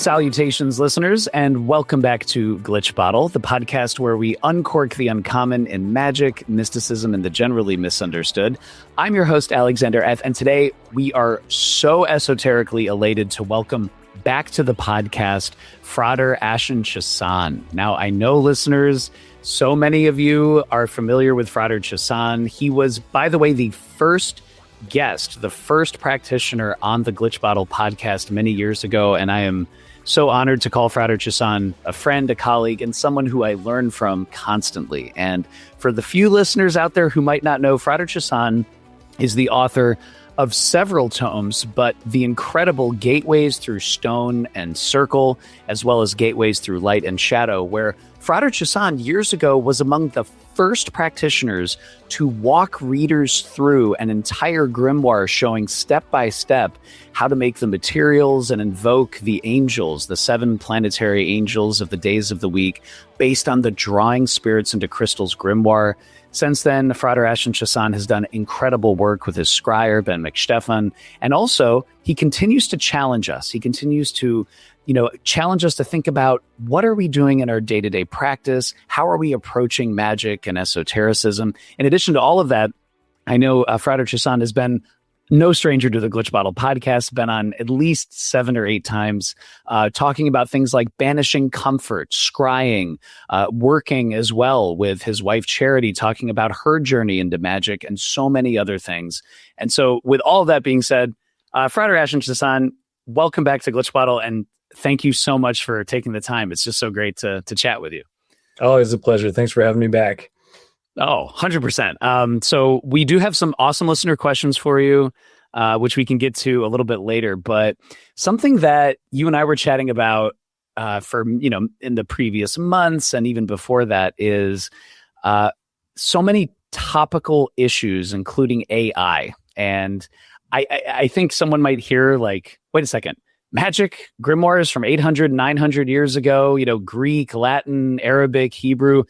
Salutations, listeners, and welcome back to Glitch Bottle, the podcast where we uncork the uncommon in magic, mysticism, and the generally misunderstood. I'm your host, Alexander F., and today we are so esoterically elated to welcome back to the podcast Frater Ashen Chassan. Now, I know, listeners, so many of you are familiar with Frater Chassan. He was, by the way, the first guest, the first practitioner on the Glitch Bottle podcast many years ago, and I am so honored to call Frater Chassan a friend, a colleague, and someone who I learn from constantly. And for the few listeners out there who might not know, Frater Chassan is the author of several tomes, but the incredible Gateways Through Stone and Circle, as well as Gateways Through Light and Shadow, where Frater Chassan years ago was among the first practitioners to walk readers through an entire grimoire showing step by step how to make the materials and invoke the angels, the 7 planetary angels of the days of the week, based on the Drawing Spirits into Crystals grimoire. Since then, Frater Ashen Chassan has done incredible work with his scryer, Ben McStefan, and also he continues to challenge us. He continues to challenge us to think about what are we doing in our day-to-day practice? How are we approaching magic and esotericism? In addition to all of that, I know Frater Chassan has been no stranger to the Glitch Bottle podcast, been on at least 7 or 8 times, talking about things like banishing comfort, scrying, working as well with his wife Charity, talking about her journey into magic and so many other things. And so with all of that being said, Frater Ashen Chassan, welcome back to Glitch Bottle, and thank you so much for taking the time. It's just so great to chat with you. Always a pleasure. Thanks for having me back. Oh, 100%. So we do have some awesome listener questions for you, which we can get to a little bit later. But something that you and I were chatting about in the previous months and even before that is so many topical issues, including AI. And I think someone might hear like, wait a second. Magic grimoires from 800, 900 years ago, Greek, Latin, Arabic, Hebrew,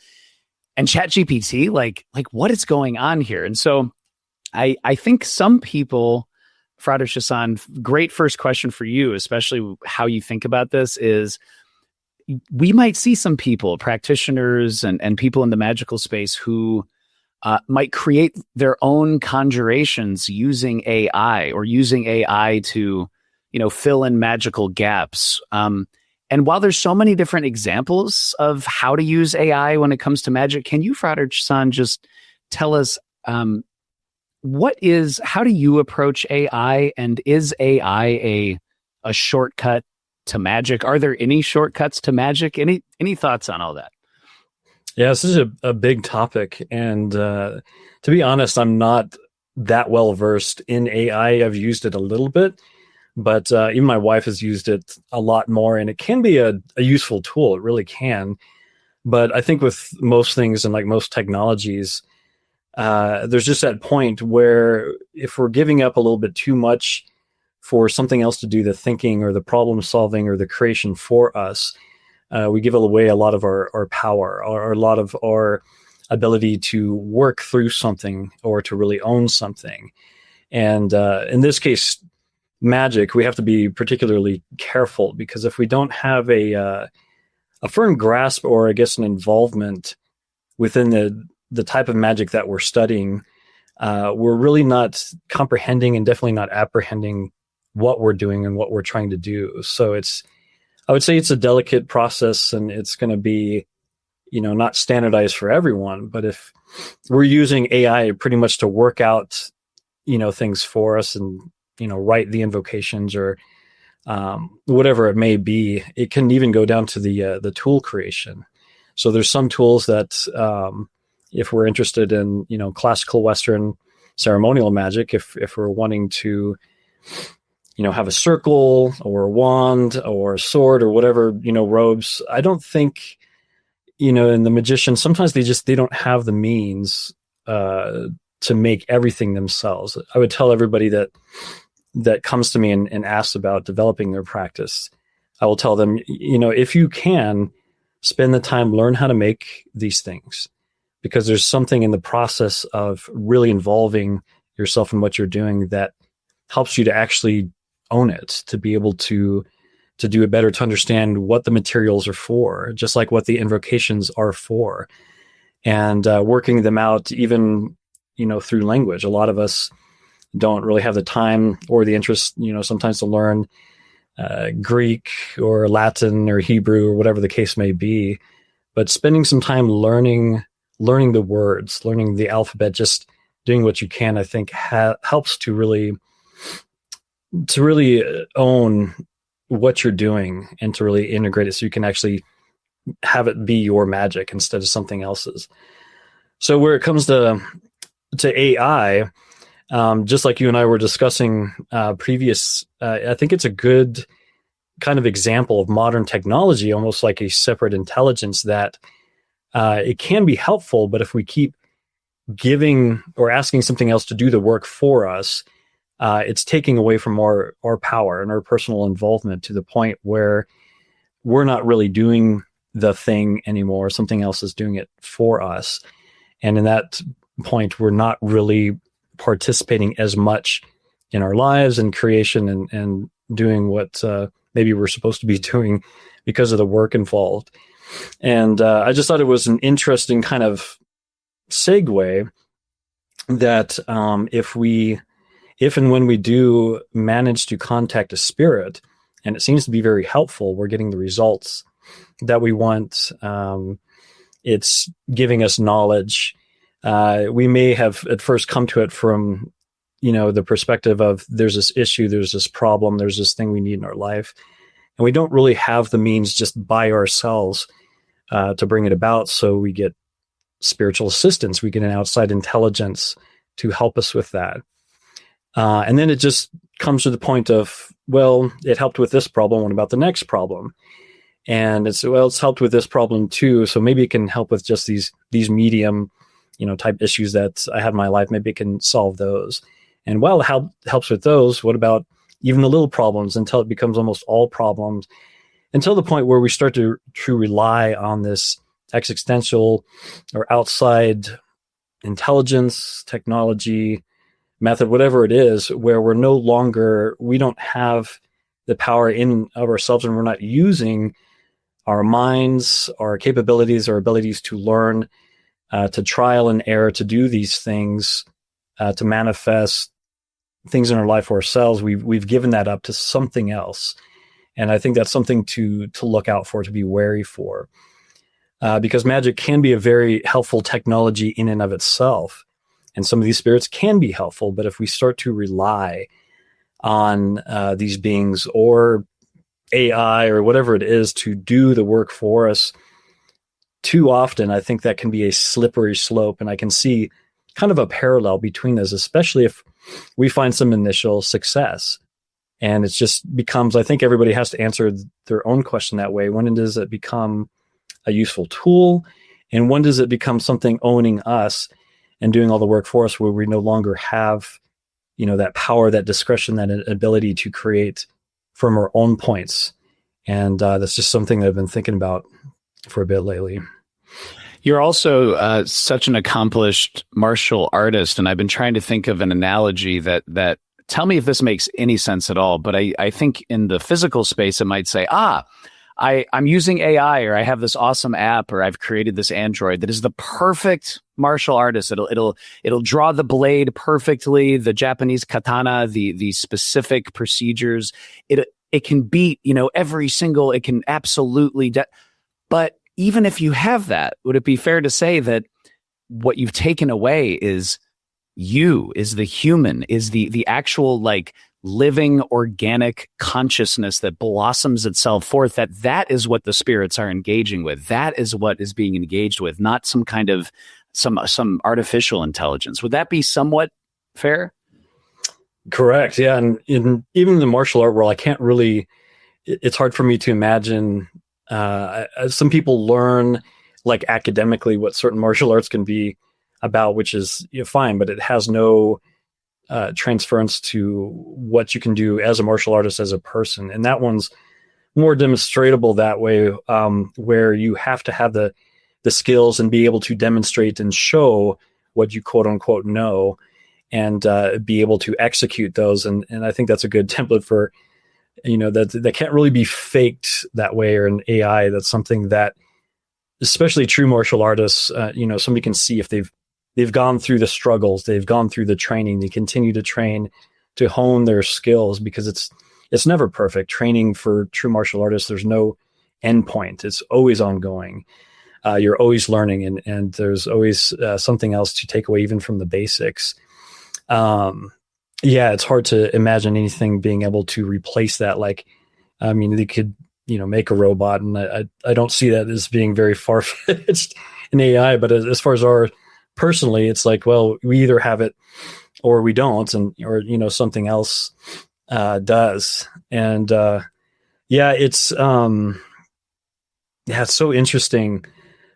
and ChatGPT, like what is going on here? And so I think some people, Frater Chassan, great first question for you, especially how you think about this, is we might see some people, practitioners and people in the magical space who might create their own conjurations using AI or using AI to fill in magical gaps. And while there's so many different examples of how to use AI when it comes to magic, can you, Frater Chassan, just tell us how do you approach AI, and is AI a shortcut to magic? Are there any shortcuts to magic? Any thoughts on all that? Yeah, this is a big topic. And to be honest, I'm not that well versed in AI. I've used it a little bit. But even my wife has used it a lot more, and it can be a useful tool. It really can. But I think with most things and like most technologies, there's just that point where if we're giving up a little bit too much for something else to do the thinking or the problem solving or the creation for us, we give away a lot of our power or a lot of our ability to work through something or to really own something. And in this case, magic, we have to be particularly careful, because if we don't have a firm grasp or I guess an involvement within the type of magic that we're studying, we're really not comprehending and definitely not apprehending what we're doing and what we're trying to do. So I would say it's a delicate process, and it's going to be, not standardized for everyone. But if we're using AI pretty much to work out, things for us and write the invocations or whatever it may be, it can even go down to the tool creation. So there's some tools that if we're interested in classical Western ceremonial magic, if we're wanting to have a circle or a wand or a sword or whatever, robes, I don't think in the magician, sometimes they don't have the means to make everything themselves. I would tell everybody that comes to me and asks about developing their practice, I will tell them, if you can spend the time, learn how to make these things, because there's something in the process of really involving yourself in what you're doing that helps you to actually own it, to be able to to do it better, to understand what the materials are for, just like what the invocations are for, and working them out even, through language. A lot of us don't really have the time or the interest, sometimes to learn Greek or Latin or Hebrew or whatever the case may be, but spending some time learning the words, learning the alphabet, just doing what you can, I think helps to really own what you're doing and to really integrate it so you can actually have it be your magic instead of something else's. So where it comes to AI, just like you and I were discussing previous, I think it's a good kind of example of modern technology, almost like a separate intelligence that it can be helpful, but if we keep giving or asking something else to do the work for us, it's taking away from our power and our personal involvement to the point where we're not really doing the thing anymore. Something else is doing it for us. And in that point, we're not really participating as much in our lives and creation and doing what maybe we're supposed to be doing because of the work involved. And I just thought it was an interesting kind of segue that if and when we do manage to contact a spirit, and it seems to be very helpful, we're getting the results that we want. It's giving us knowledge. We may have at first come to it from, the perspective of there's this issue, there's this problem, there's this thing we need in our life. And we don't really have the means just by ourselves to bring it about. So we get spiritual assistance. We get an outside intelligence to help us with that. And then it just comes to the point of, well, it helped with this problem. What about the next problem? And it's helped with this problem too. So maybe it can help with just these medium, type issues that I have in my life. Maybe it can solve those. And while it helps with those, what about even the little problems until it becomes almost all problems, until the point where we start to rely on this existential or outside intelligence, technology, method, whatever it is, where we don't have the power in of ourselves, and we're not using our minds, our capabilities, our abilities to learn, to trial and error, to do these things, to manifest things in our life for ourselves. We've given that up to something else. And I think that's something to look out for, to be wary for, because magic can be a very helpful technology in and of itself. And some of these spirits can be helpful, but if we start to rely on these beings or AI or whatever it is to do the work for us too often, I think that can be a slippery slope. And I can see kind of a parallel between those, especially if we find some initial success. And it just becomes, I think everybody has to answer their own question that way. When does it become a useful tool? And when does it become something owning us and doing all the work for us, where we no longer have, that power, that discretion, that ability to create from our own points? And that's just something that I've been thinking about for a bit lately. You're also such an accomplished martial artist, and I've been trying to think of an analogy that tell me if this makes any sense at all. But I think in the physical space, it might say, I'm using AI, or I have this awesome app, or I've created this android that is the perfect martial artist. It'll draw the blade perfectly, the Japanese katana, the specific procedures. It can beat, every single, it can absolutely. But even if you have that, would it be fair to say that what you've taken away is the human, is the actual living organic consciousness that blossoms itself forth, that is what the spirits are engaging with. That is what is being engaged with, not some kind of some artificial intelligence. Would that be somewhat fair? Correct. Yeah. And even in the martial art world, it's hard for me to imagine. Some people learn academically what certain martial arts can be about, which is fine, but it has no transference to what you can do as a martial artist, as a person. And that one's more demonstratable that way, where you have to have the skills and be able to demonstrate and show what you quote unquote know, and be able to execute those. And I think that's a good template for that can't really be faked that way, or an AI. That's something that, especially true martial artists, somebody can see if they've gone through the struggles, they've gone through the training, they continue to train to hone their skills, because it's never perfect. Training for true martial artists, there's no end point. It's always ongoing. You're always learning, and there's always something else to take away, even from the basics. It's hard to imagine anything being able to replace that. They could, make a robot, and I don't see that as being very far-fetched in AI. But as far as personally, it's like, well, we either have it or we don't, or something else does. And it's so interesting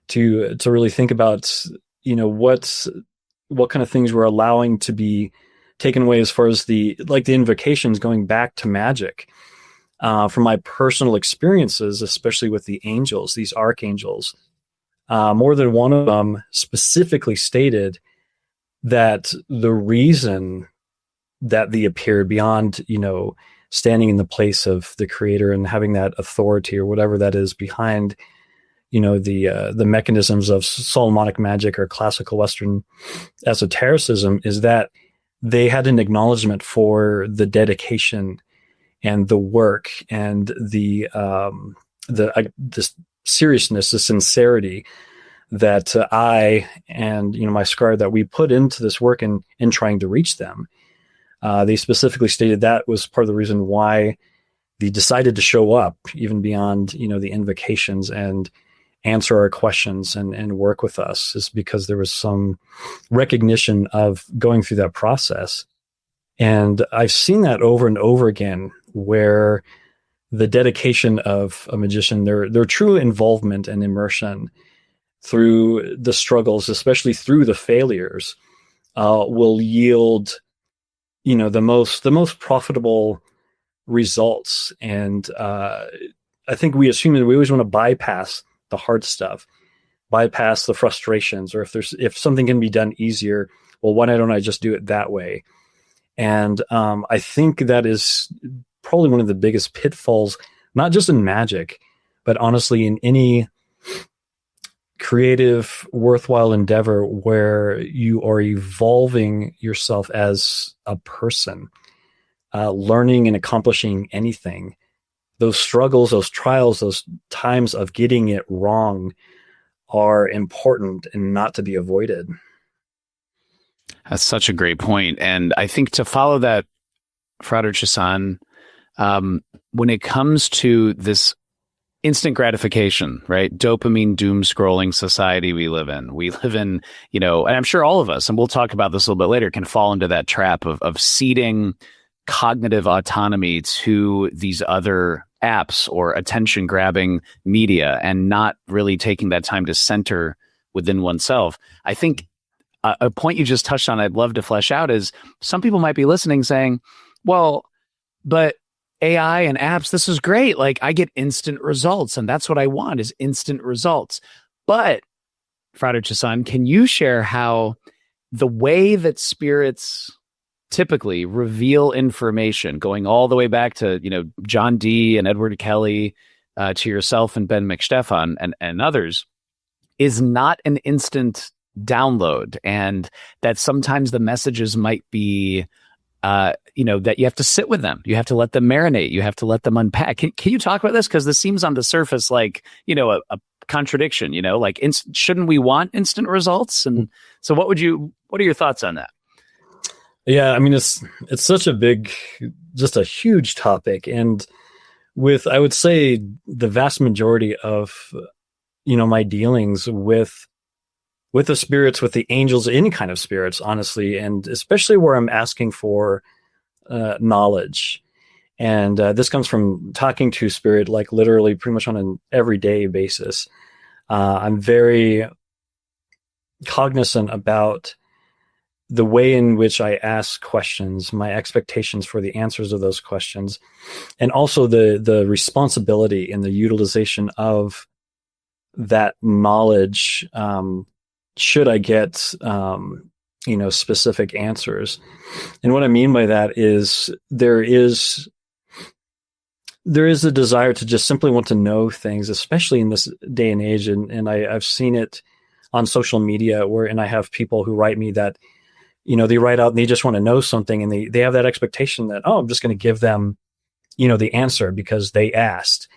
to really think about, what kind of things we're allowing to be taken away, as far as the invocations, going back to magic. From my personal experiences, especially with the angels, these archangels, more than one of them specifically stated that the reason that they appeared, beyond, standing in the place of the creator and having that authority, or whatever that is behind, the mechanisms of Solomonic magic or classical Western esotericism, is that they had an acknowledgement for the dedication and the work and the seriousness, the sincerity that I and my scribe, that we put into this work in trying to reach them. They specifically stated that was part of the reason why they decided to show up, even beyond the invocations, and answer our questions and work with us, is because there was some recognition of going through that process. And I've seen that over and over again, where the dedication of a magician, their true involvement and immersion through the struggles, especially through the failures, will yield, the most profitable results. And I think we assume that we always want to bypass the hard stuff, bypass the frustrations, or if something can be done easier, well, why don't I just do it that way? And I think that is probably one of the biggest pitfalls, not just in magic, but honestly in any creative, worthwhile endeavor where you are evolving yourself as a person, learning and accomplishing anything. Those struggles, those trials, those times of getting it wrong are important and not to be avoided. That's such a great point. And I think to follow that, Frater Chassan, when it comes to this instant gratification, right? Dopamine doom scrolling society we live in, and I'm sure all of us, and we'll talk about this a little bit later, can fall into that trap of ceding cognitive autonomy to these other apps or attention grabbing media, and not really taking that time to center within oneself. I think a point you just touched on, I'd love to flesh out, is some people might be listening saying, well, but AI and apps, this is great. Like, I get instant results, and that's what I want, is instant results. But Frater Chassan, can you share how the way that spirits typically reveal information, going all the way back to, John Dee and Edward Kelly, to yourself and Ben McStefan and others, is not an instant download, and that sometimes the messages might be that you have to sit with them, you have to let them marinate, you have to let them unpack. Can you talk about this? Because this seems on the surface like a contradiction. Shouldn't we want instant results? And so what are your thoughts on that? Yeah, I mean, it's such a big, just a huge topic, and with, I would say, the vast majority of my dealings with the spirits, with the angels, any kind of spirits, honestly, and especially where I'm asking for knowledge. And this comes from talking to spirit, like literally pretty much on an everyday basis. I'm very cognizant about the way in which I ask questions, my expectations for the answers of those questions, and also the responsibility and the utilization of that knowledge, should I get, specific answers. And what I mean by that is there is there is a desire to just simply want to know things, especially in this day and age. And I've seen it on social media and I have people who write me that, they write out and they just want to know something, and they have that expectation that, I'm just going to give them, the answer because they asked.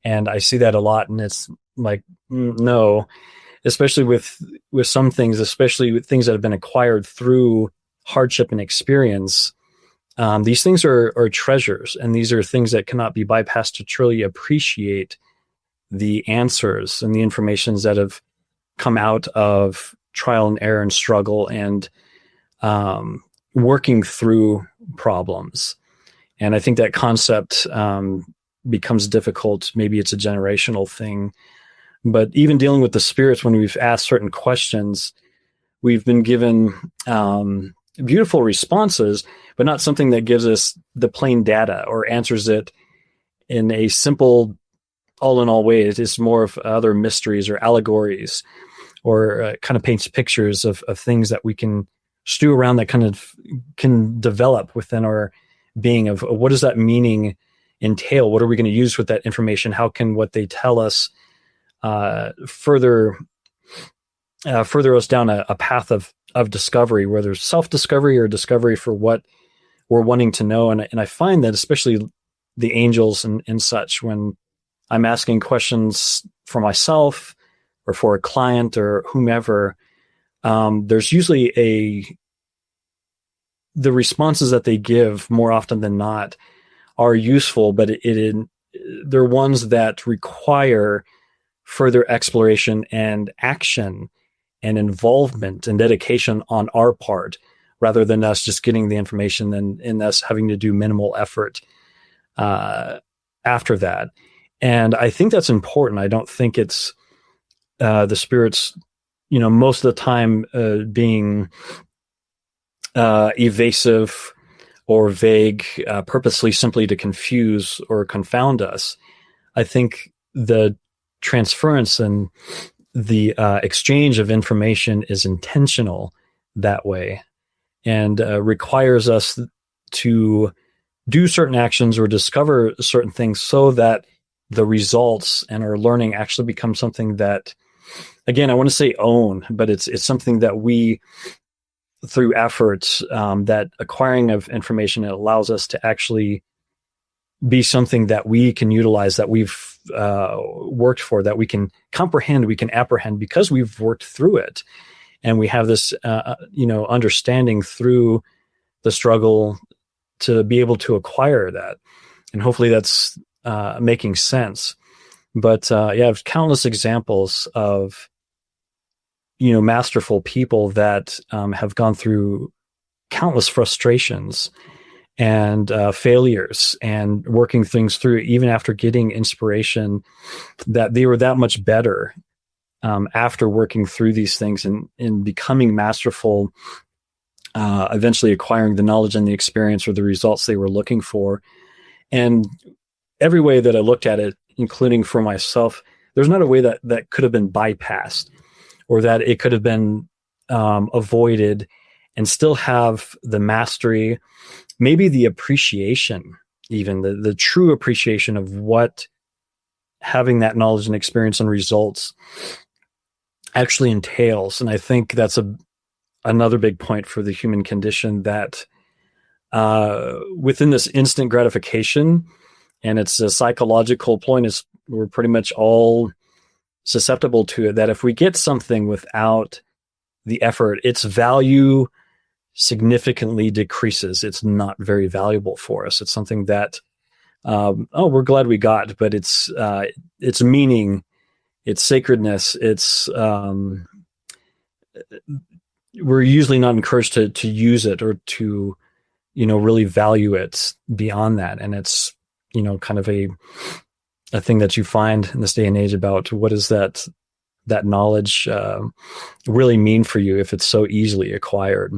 And I see that a lot, and it's like, no, especially with some things, especially with things that have been acquired through hardship and experience. These things are treasures, and these are things that cannot be bypassed to truly appreciate the answers and the informations that have come out of trial and error and struggle and working through problems. And I think that concept becomes difficult. Maybe it's a generational thing, but even dealing with the spirits, when we've asked certain questions, we've been given beautiful responses, but not something that gives us the plain data or answers it in a simple, all-in-all way. It is more of other mysteries or allegories, or kind of paints pictures of things that we can stew around, that kind of can develop within our being of what does that meaning entail? What are we going to use with that information? How can what they tell us further us down a path of discovery, whether it's self-discovery or discovery for what we're wanting to know? And I find that especially the angels and such, when I'm asking questions for myself or for a client or whomever, there's usually the responses that they give more often than not are useful, but they're ones that require further exploration and action and involvement and dedication on our part, rather than us just getting the information and us having to do minimal effort after that. And I think that's important. I don't think it's the spirits, most of the time being evasive or vague, purposely simply to confuse or confound us. I think the transference and the exchange of information is intentional that way, and requires us to do certain actions or discover certain things so that the results and our learning actually become something that, again, I want to say own, but it's something that we, through efforts, that acquiring of information, it allows us to actually be something that we can utilize, that we've worked for, that we can comprehend, we can apprehend because we've worked through it. And we have this, understanding through the struggle to be able to acquire that. And hopefully that's making sense. But I have countless examples of, masterful people that have gone through countless frustrations and failures and working things through, even after getting inspiration, that they were that much better after working through these things and becoming masterful, eventually acquiring the knowledge and the experience or the results they were looking for. And every way that I looked at it, including for myself, there's not a way that could have been bypassed, or that it could have been avoided and still have the mastery, maybe the appreciation, even the true appreciation of what having that knowledge and experience and results actually entails. And I think that's another big point for the human condition, that within this instant gratification, and it's a psychological point, is we're pretty much all susceptible to it, that if we get something without the effort, its value significantly decreases. It's not very valuable for us. It's something that, we're glad we got, but its meaning, its sacredness, we're usually not encouraged to use it or to, really value it beyond that. And it's, kind of a thing that you find in this day and age about what does that knowledge really mean for you if it's so easily acquired.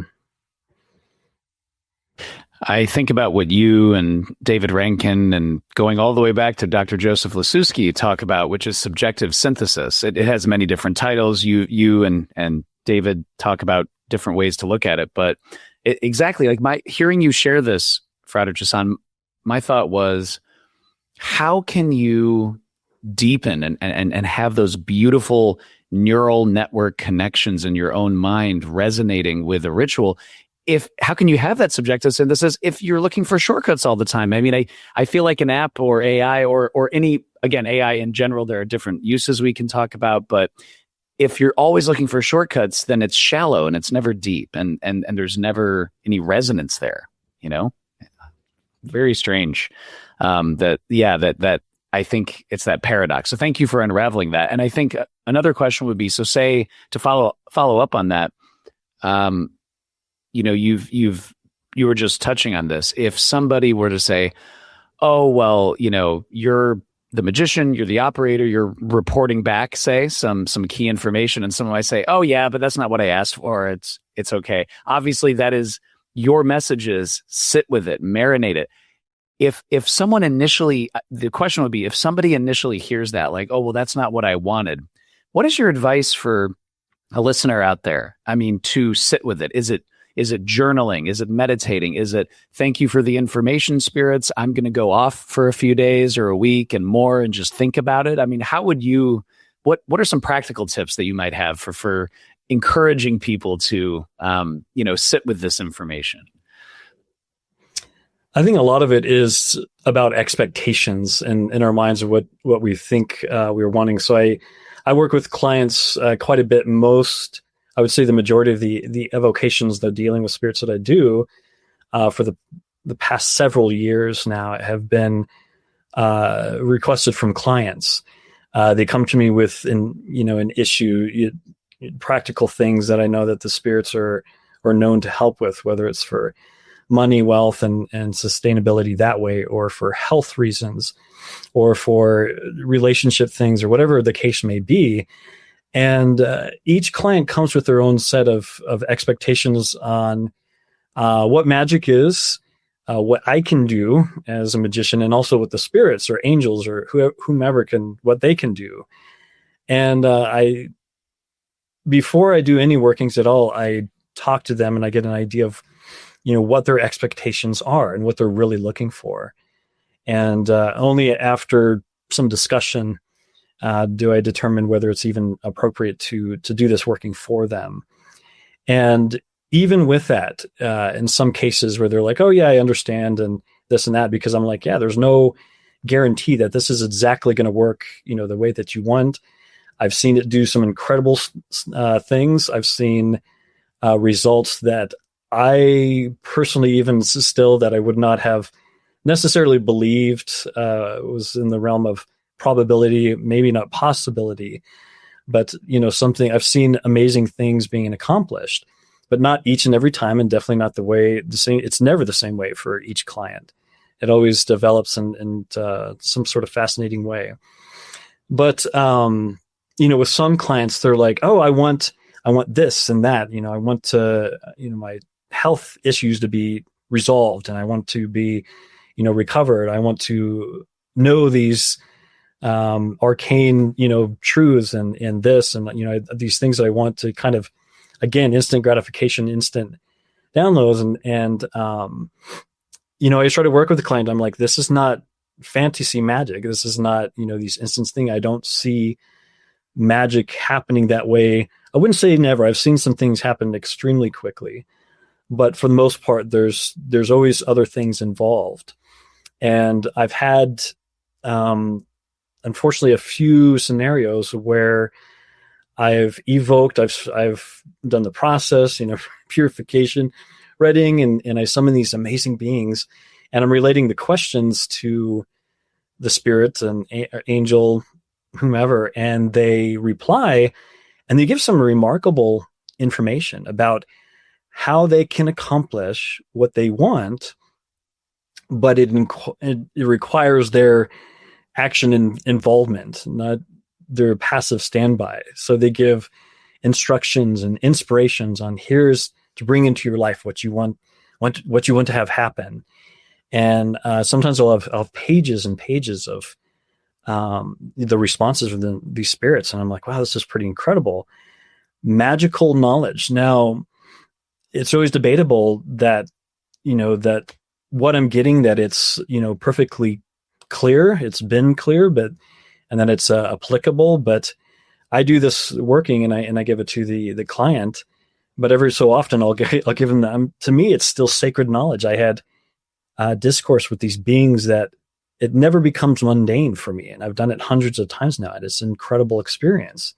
I think about what you and David Rankin and going all the way back to Dr. Joseph Lisusky talk about, which is subjective synthesis. It has many different titles. You and David talk about different ways to look at it, but exactly like hearing you share this, Frater Chassan, my thought was, how can you deepen and have those beautiful neural network connections in your own mind resonating with a ritual? If how can you have that subjective synthesis if you're looking for shortcuts all the time? I mean, I feel like an app or AI or any, again, AI in general, there are different uses we can talk about, but if you're always looking for shortcuts, then it's shallow and it's never deep, and there's never any resonance there, you know? Very strange. That I think it's that paradox. So thank you for unraveling that. And I think another question would be, so say to follow up on that, you were just touching on this. If somebody were to say, oh, well, you're the magician, you're the operator, you're reporting back, say some key information, and someone might say, oh yeah, but that's not what I asked for. It's okay. Obviously that is your messages. Sit with it, marinate it. If someone initially, the question would be, if somebody initially hears that, like, oh, well, that's not what I wanted, what is your advice for a listener out there? I mean, to sit with it. Is it journaling? Is it meditating? Is it thank you for the information, spirits? I'm going to go off for a few days or a week and more and just think about it. I mean, how would you, what are some practical tips that you might have for encouraging people to, sit with this information? I think a lot of it is about expectations and in our minds of what we think we're wanting. So I work with clients quite a bit. I would say the majority of the evocations, the dealing with spirits that I do for the past several years now have been requested from clients. They come to me with an issue, practical things that I know that the spirits are known to help with, whether it's for money, wealth, and sustainability that way, or for health reasons, or for relationship things, or whatever the case may be. And each client comes with their own set of expectations on what magic is, what I can do as a magician, and also what the spirits or angels or whomever what they can do. And before I do any workings at all, I talk to them and I get an idea of what their expectations are and what they're really looking for. And only after some discussion do I determine whether it's even appropriate to do this working for them. And even with that, in some cases where they're like, oh yeah, I understand, and this and that, because I'm like, yeah, there's no guarantee that this is exactly going to work, the way that you want. I've seen it do some incredible things. I've seen results that I personally, even still, that I would not have necessarily believed was in the realm of probability, maybe not possibility, but something. I've seen amazing things being accomplished, but not each and every time, and definitely not the same. It's never the same way for each client. It always develops in some sort of fascinating way. But with some clients, they're like, oh, I want this and that. I want to, my health issues to be resolved, and I want to be, recovered. I want to know these arcane, truths and this, and, these things that I want to kind of, again, instant gratification, instant downloads. And I try to work with the client. I'm like, this is not fantasy magic. This is not, these instance thing. I don't see magic happening that way. I wouldn't say never. I've seen some things happen extremely quickly, but for the most part, there's always other things involved. And I've had, unfortunately, a few scenarios where I've evoked, I've done the process, purification, reading, and I summon these amazing beings, and I'm relating the questions to the spirit and angel, whomever, and they reply, and they give some remarkable information about how they can accomplish what they want, but it requires their action and involvement, not their passive standby. So they give instructions and inspirations on here's to bring into your life what you want to have happen. And sometimes I'll have pages and pages of the responses of these spirits, and I'm like, wow, this is pretty incredible. Magical knowledge. Now, it's always debatable that that what I'm getting, that it's perfectly clear, it's been clear, and then it's applicable. But I do this working, and I give it to the client. But every so often, I'll give them. To me, it's still sacred knowledge. I had discourse with these beings that it never becomes mundane for me, and I've done it hundreds of times now, and it's an incredible experience.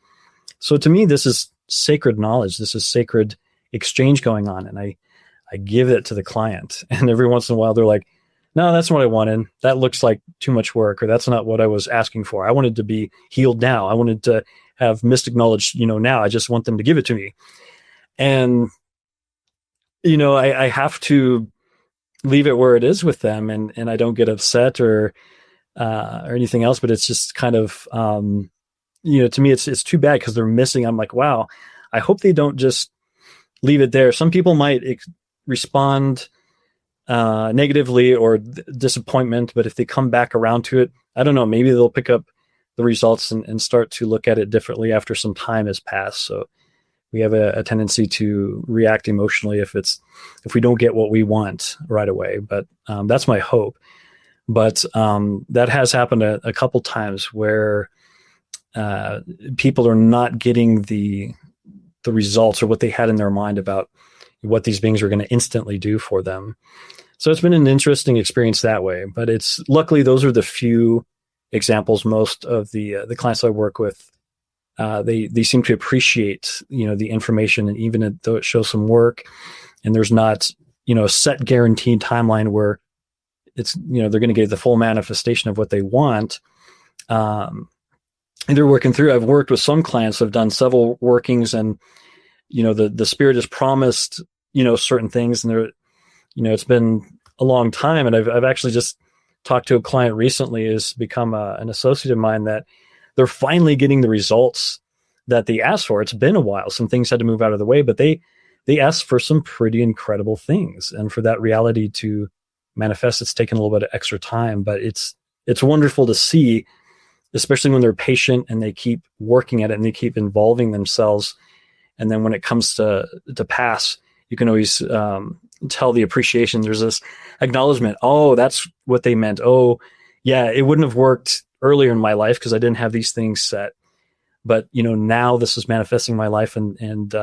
So to me, this is sacred knowledge. This is sacred exchange going on, and I give it to the client. And every once in a while, they're like, "No, that's not what I wanted. That looks like too much work, or that's not what I was asking for. I wanted to be healed now. I wanted to have mystic knowledge, now. I just want them to give it to me." And I have to leave it where it is with them, and I don't get upset or anything else. But it's just kind of to me, it's too bad, because they're missing. I'm like, wow, I hope they don't just leave it there. Some people might respond negatively or disappointment, but if they come back around to it, I don't know, maybe they'll pick up the results and start to look at it differently after some time has passed. So we have a tendency to react emotionally if we don't get what we want right away. But that's my hope. But that has happened a couple times where people are not getting the results or what they had in their mind about what these beings are going to instantly do for them. So it's been an interesting experience that way. But it's luckily those are the few examples. Most of the clients I work with, they seem to appreciate the information, and even though it shows some work, and there's not a set guaranteed timeline where it's they're going to get the full manifestation of what they want. And they're working through. I've worked with some clients who have done several workings, and the spirit has promised certain things, and they're it's been a long time. And I've actually just talked to a client recently who's become an associate of mine, that they're finally getting the results that they asked for. It's been a while. Some things had to move out of the way, but they asked for some pretty incredible things. And for that reality to manifest, it's taken a little bit of extra time, but it's wonderful to see, especially when they're patient and they keep working at it and they keep involving themselves. And then when it comes to pass, you can always tell the appreciation. There's this acknowledgement. Oh, that's what they meant. Oh, yeah, it wouldn't have worked earlier in my life because I didn't have these things set. But, now this is manifesting in my life, and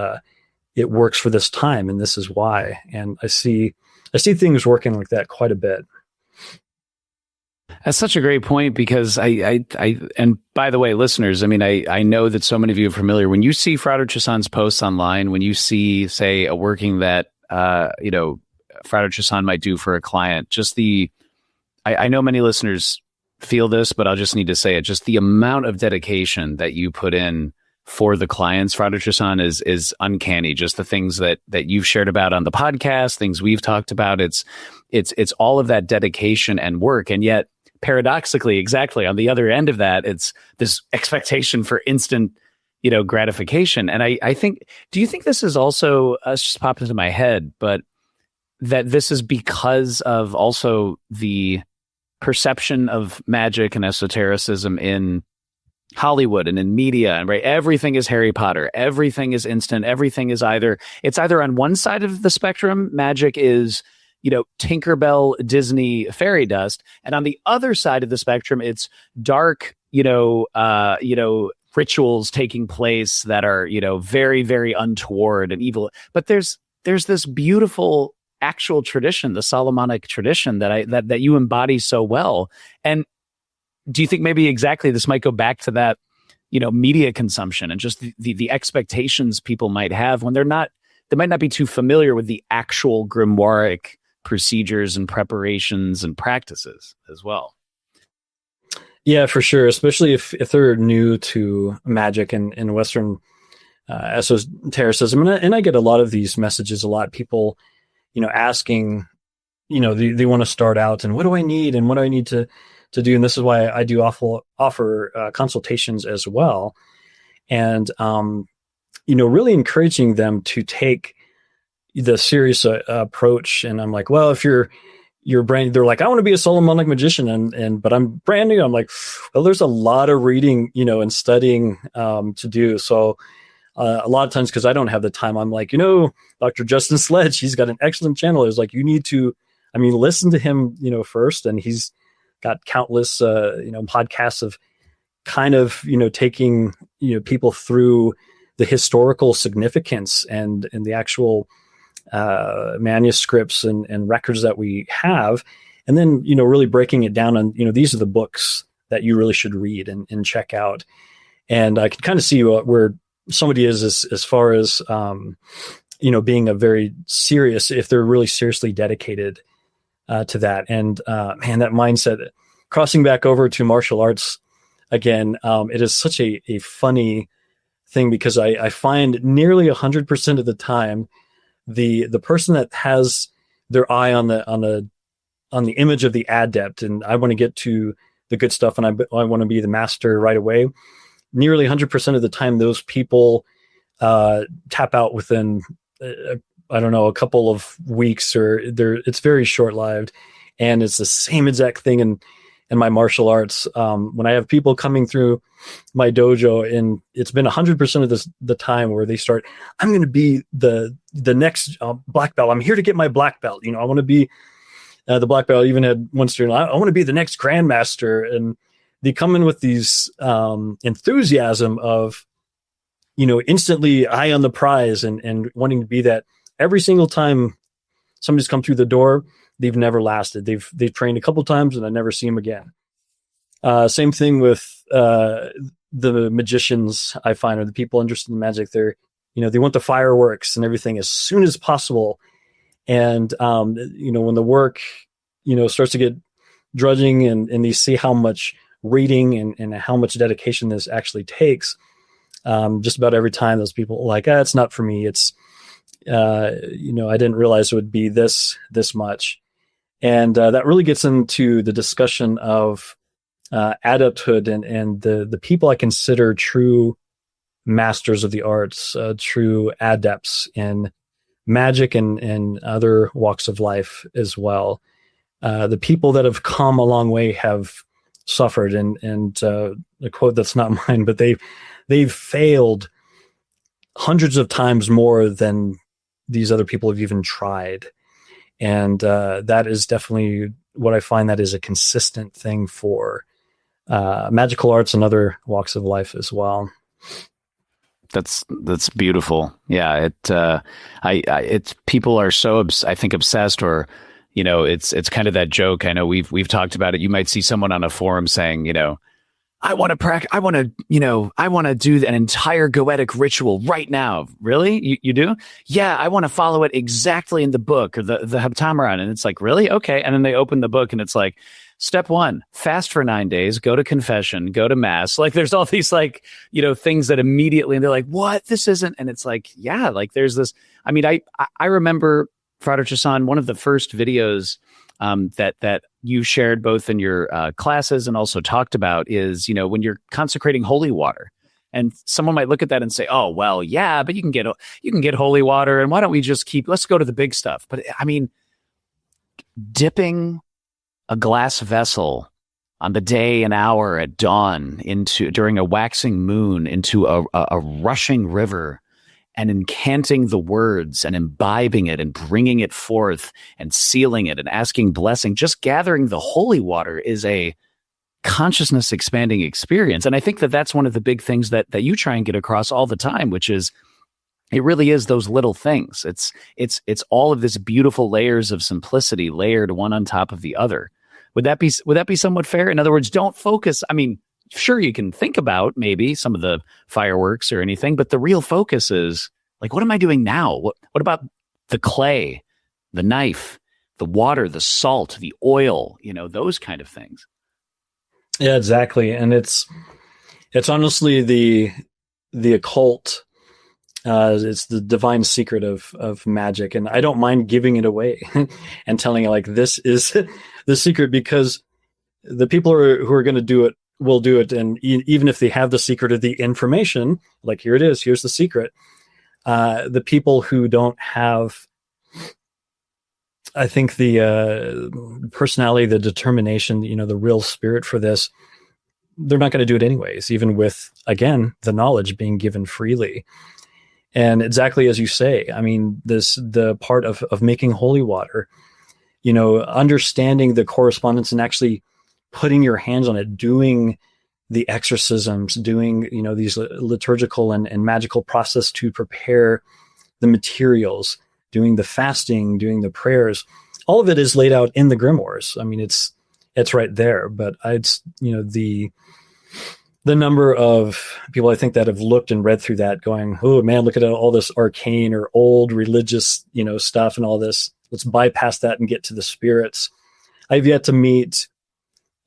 it works for this time, and this is why. And I see things working like that quite a bit. That's such a great point, because I and by the way, listeners, I know that so many of you are familiar. When you see Frater Chassan's posts online, when you see, say, a working that Frater Chassan might do for a client, I know many listeners feel this, but I'll just need to say it. Just the amount of dedication that you put in for the clients, Frater Chassan, is uncanny. Just the things that you've shared about on the podcast, things we've talked about. It's all of that dedication and work, and yet paradoxically, exactly on the other end of that, it's this expectation for instant, gratification. And I think, do you think this is also, it's just popped into my head, but that this is because of also the perception of magic and esotericism in Hollywood and in media, and right, everything is Harry Potter, everything is instant, everything is either on one side of the spectrum, magic is Tinkerbell, Disney, fairy dust, and on the other side of the spectrum, it's dark, rituals taking place that are very, very untoward and evil. But there's this beautiful actual tradition, the Solomonic tradition that you embody so well. And do you think maybe exactly this might go back to that, media consumption and just the expectations people might have when they might not be too familiar with the actual grimoiric procedures and preparations and practices as well? Yeah, for sure. Especially if they're new to magic and Western esotericism. And I get a lot of these messages, a lot of people, asking, they want to start out, and what do I need? And what do I need to do? And this is why I do offer consultations as well. And, really encouraging them to take the serious approach. And I'm like, well, if you're brand, they're like, I want to be a Solomonic magician, but I'm brand new. I'm like, well, there's a lot of reading, and studying to do. So a lot of times, because I don't have the time, I'm like, Dr. Justin Sledge, he's got an excellent channel. It's like, you need to, listen to him, first. And he's got countless, podcasts of kind of, taking, people through the historical significance and the actual manuscripts and records that we have. And then, really breaking it down on, these are the books that you really should read and check out. And I can kind of see where somebody is as far as, being a very serious, if they're really seriously dedicated to that. And man, that mindset, crossing back over to martial arts again, it is such a funny thing, because I find nearly 100% of the time, the person that has their eye on the image of the adept, and I want to get to the good stuff, and I want to be the master right away. Nearly 100% of the time, those people tap out within, a couple of weeks, or it's very short-lived. And it's the same exact thing in my martial arts. When I have people coming through my dojo, and it's been 100% of the time where they start, I'm going to be the next black belt. I'm here to get my black belt. I want to be the black belt. I even had one student, I want to be the next grandmaster. And they come in with these enthusiasm of, instantly eye on the prize and wanting to be that. Every single time somebody's come through the door, they've never lasted. They've trained a couple times and I never see them again. Same thing with the magicians, I find, or the people interested in magic. They want the fireworks and everything as soon as possible. And, when the work, starts to get drudging and they see how much reading and how much dedication this actually takes, just about every time those people are like, it's not for me. It's, I didn't realize it would be this much. And that really gets into the discussion of adepthood and the people I consider true masters of the arts, true adepts in magic and other walks of life as well. The people that have come a long way have suffered, and a quote that's not mine, but they've failed hundreds of times more than these other people have even tried. And that is definitely what I find that is a consistent thing for magical arts and other walks of life as well. That's beautiful. Yeah. It's people are so, I think, obsessed, or, it's kind of that joke. I know we've talked about it. You might see someone on a forum saying, I want to do an entire goetic ritual right now. Really? You do? Yeah. I want to follow it exactly in the book, or the Heptameron. And it's like, really? Okay. And then they open the book and it's like, step 1, fast for 9 days, go to confession, go to mass. Like there's all these things that immediately, and they're like, what? This isn't. And it's like, yeah, like there's this, I remember Frater Chassan, one of the first videos that you shared both in your classes and also talked about is, when you're consecrating holy water, and someone might look at that and say, oh, well, yeah, but you can get holy water. And why don't we just let's go to the big stuff. But dipping a glass vessel on the day and hour at dawn during a waxing moon into a rushing river, and incanting the words and imbibing it and bringing it forth and sealing it and asking blessing, just gathering the holy water is a consciousness expanding experience. And I think that that's one of the big things that you try and get across all the time, which is it really is those little things. It's all of this beautiful layers of simplicity layered one on top of the other. Would that be somewhat fair? In other words, don't focus. Sure, you can think about maybe some of the fireworks or anything, but the real focus is like, what am I doing now? What about the clay, the knife, the water, the salt, the oil, those kind of things. Yeah, exactly. And it's honestly the occult. It's the divine secret of magic. And I don't mind giving it away and telling it like, this is the secret, because the people who are going to do it will do it. And even if they have the secret of the information, like, here it is, here's the secret. The people who don't have, I think, the personality, the determination, the real spirit for this, they're not going to do it anyways, even with, again, the knowledge being given freely. And exactly as you say, the part of making holy water, understanding the correspondence and actually putting your hands on it, doing the exorcisms, doing, these liturgical and magical process to prepare the materials, doing the fasting, doing the prayers. All of it is laid out in the grimoires. I mean, it's right there. But the number of people I think that have looked and read through that going, oh man, look at all this arcane or old religious, stuff and all this. Let's bypass that and get to the spirits. I've yet to meet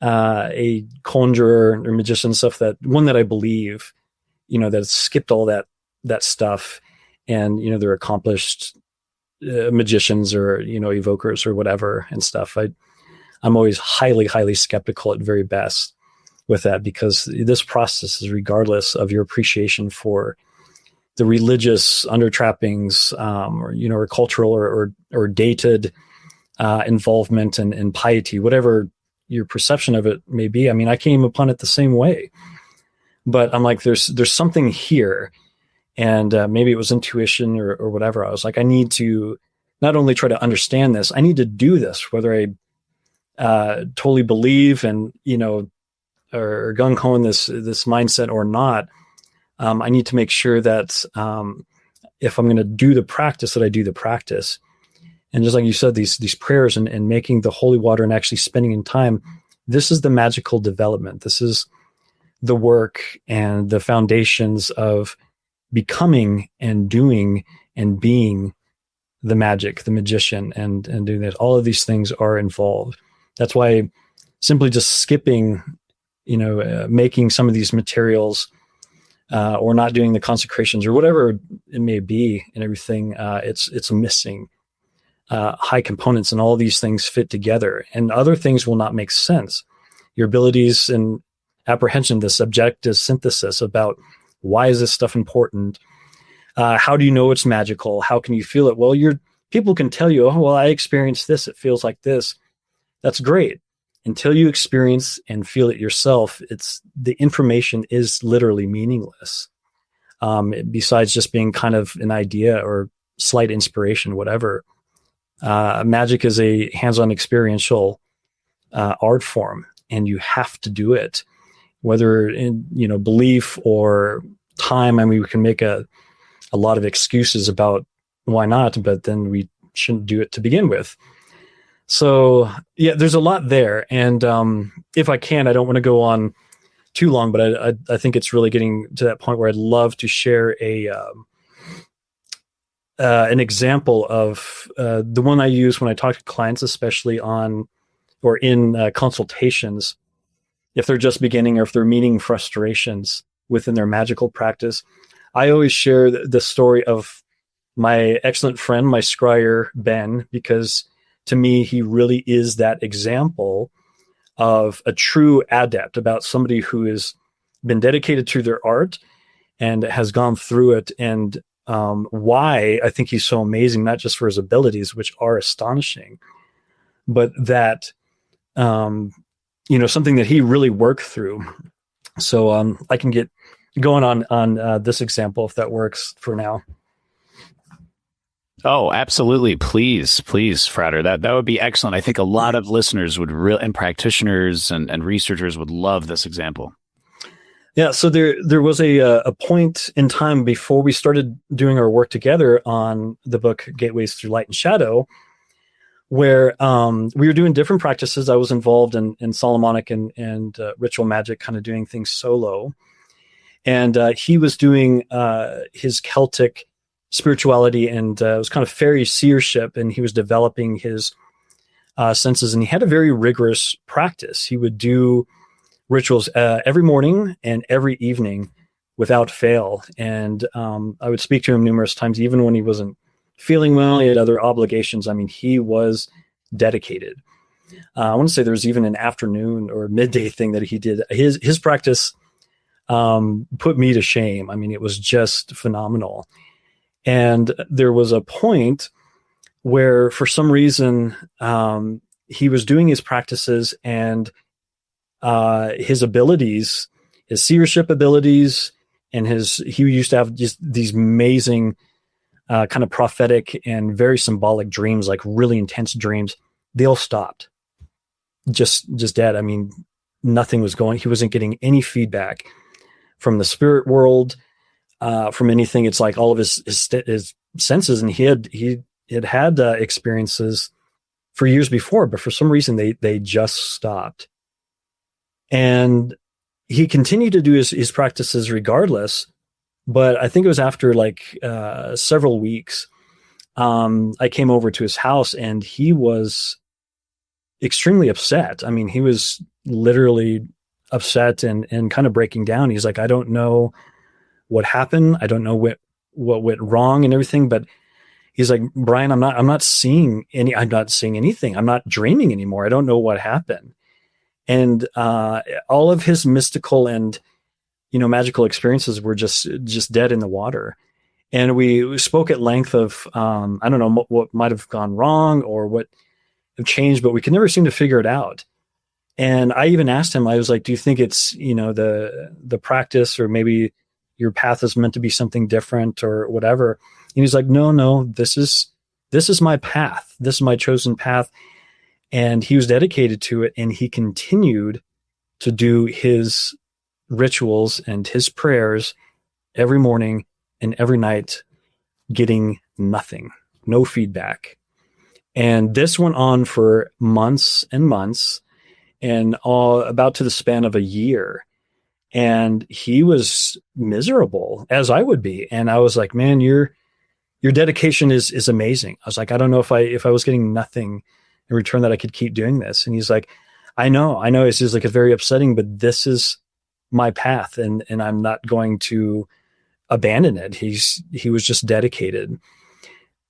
a conjurer or magician stuff, that one that I believe, that skipped all that stuff, and they're accomplished magicians or evokers or whatever and stuff. I'm always highly skeptical at very best with that, because this process is regardless of your appreciation for the religious undertrappings, or cultural or dated involvement and piety, whatever your perception of it may be. I mean, I came upon it the same way, but I'm like, there's something here, and maybe it was intuition or whatever. I was like, I need to not only try to understand this, I need to do this, whether I totally believe and or gung-ho in this mindset or not. I need to make sure that if I'm going to do the practice, that I do the practice. And just like you said, these prayers and making the holy water and actually spending in time, this is the magical development. This is the work and the foundations of becoming and doing and being the magic, the magician, and doing that. All of these things are involved. That's why simply just skipping, making some of these materials or not doing the consecrations or whatever it may be and everything, it's missing high components, and all these things fit together, and other things will not make sense. Your abilities and apprehension, the subjective synthesis about why is this stuff important? How do you know it's magical? How can you feel it? Well, people can tell you, oh, well, I experienced this. It feels like this. That's great. Until you experience and feel it yourself, the information is literally meaningless. Besides just being kind of an idea or slight inspiration, whatever. Magic is a hands-on experiential art form, and you have to do it, whether in belief or time. I mean, we can make a lot of excuses about why not, but then we shouldn't do it to begin with. So yeah, there's a lot there, and if I can, I don't want to go on too long, but I think it's really getting to that point where I'd love to share an example of the one I use when I talk to clients, especially on or in consultations, if they're just beginning or if they're meeting frustrations within their magical practice. I always share the story of my excellent friend, my scryer, Ben, because to me, he really is that example of a true adept, about somebody who has been dedicated to their art and has gone through it, and why I think he's so amazing, not just for his abilities, which are astonishing, but that, something that he really worked through. So I can get going on this example, if that works for now. Oh, absolutely. Please, Frater. That would be excellent. I think a lot of listeners would and practitioners and researchers would love this example. Yeah, so there was a point in time before we started doing our work together on the book Gateways Through Light and Shadow, where we were doing different practices. I was involved in Solomonic and ritual magic, kind of doing things solo. And he was doing his Celtic spirituality, and it was kind of fairy seership, and he was developing his senses, and he had a very rigorous practice. He would do rituals every morning and every evening without fail. And I would speak to him numerous times, even when he wasn't feeling well, he had other obligations. I mean, he was dedicated. I want to say there was even an afternoon or midday thing that he did. His practice put me to shame. I mean, it was just phenomenal. And there was a point where, for some reason, he was doing his practices, and his abilities, his seership abilities, and he used to have just these amazing kind of prophetic and very symbolic dreams, like really intense dreams. They all stopped, just dead. I mean, nothing was going. He wasn't getting any feedback from the spirit world, from anything. It's like all of his senses, and he had experiences for years before, but for some reason they just stopped. And he continued to do his practices regardless. But I think it was after like several weeks, I came over to his house, and he was extremely upset. I mean, he was literally upset and kind of breaking down. He's like, I don't know what happened. I don't know what went wrong and everything. But he's like, Bryan, I'm not seeing anything. I'm not dreaming anymore. I don't know what happened. And all of his mystical and, magical experiences were just dead in the water. And we spoke at length of, I don't know what might have gone wrong or what have changed, but we could never seem to figure it out. And I even asked him, I was like, do you think it's, the practice, or maybe your path is meant to be something different or whatever? And he's like, no, this is my path. This is my chosen path. And he was dedicated to it. And he continued to do his rituals and his prayers every morning and every night, getting nothing, no feedback. And this went on for months and months, and all about to the span of a year. And he was miserable, as I would be. And I was like, man, your dedication is amazing. I was like, I don't know if I was getting nothing in return that I could keep doing this. And he's like, I know. It's just like, it's very upsetting, but this is my path, and I'm not going to abandon it. He was just dedicated.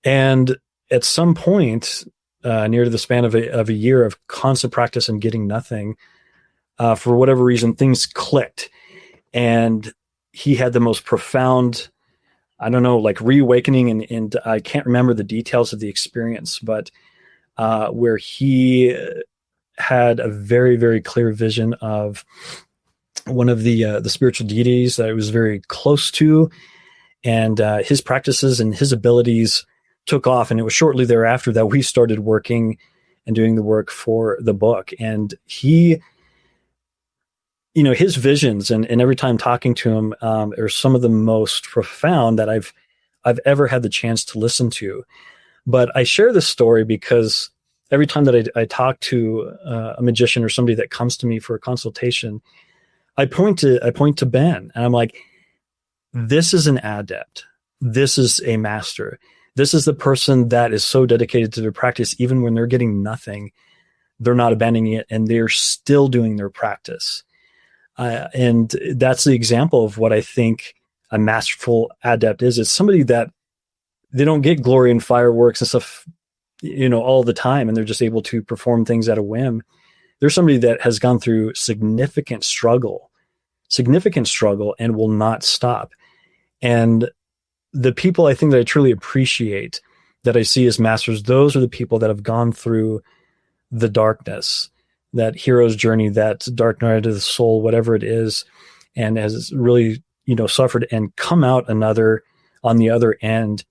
And at some point, near to the span of a year of constant practice and getting nothing, for whatever reason, things clicked, and he had the most profound, I don't know, like reawakening. And I can't remember the details of the experience, but where he had a very, very clear vision of one of the spiritual deities that he was very close to, and his practices and his abilities took off. And it was shortly thereafter that we started working and doing the work for the book. And he, his visions and every time talking to him are some of the most profound that I've ever had the chance to listen to. But I share this story because every time that I talk to a magician or somebody that comes to me for a consultation, I point to Ben, and I'm like, this is an adept. This is a master. This is the person that is so dedicated to their practice, even when they're getting nothing, they're not abandoning it, and they're still doing their practice. And that's the example of what I think a masterful adept is. It's somebody that they don't get glory and fireworks and stuff, all the time, and they're just able to perform things at a whim. There's somebody that has gone through significant struggle, and will not stop. And the people I think that I truly appreciate, that I see as masters, those are the people that have gone through the darkness, that hero's journey, that dark night of the soul, whatever it is, and has really, suffered and come out on the other end,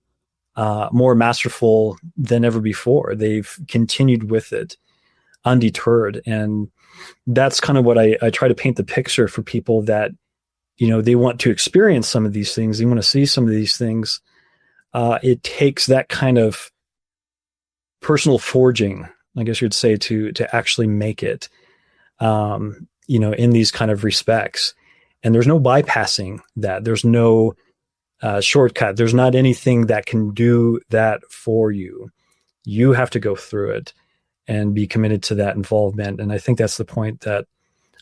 more masterful than ever before. They've continued with it undeterred. And that's kind of what I try to paint the picture for people that, they want to experience some of these things. They want to see some of these things. It takes that kind of personal forging, I guess you'd say, to actually make it, in these kind of respects. And there's no bypassing that. There's no shortcut. There's not anything that can do that for you. You have to go through it and be committed to that involvement. And I think that's the point that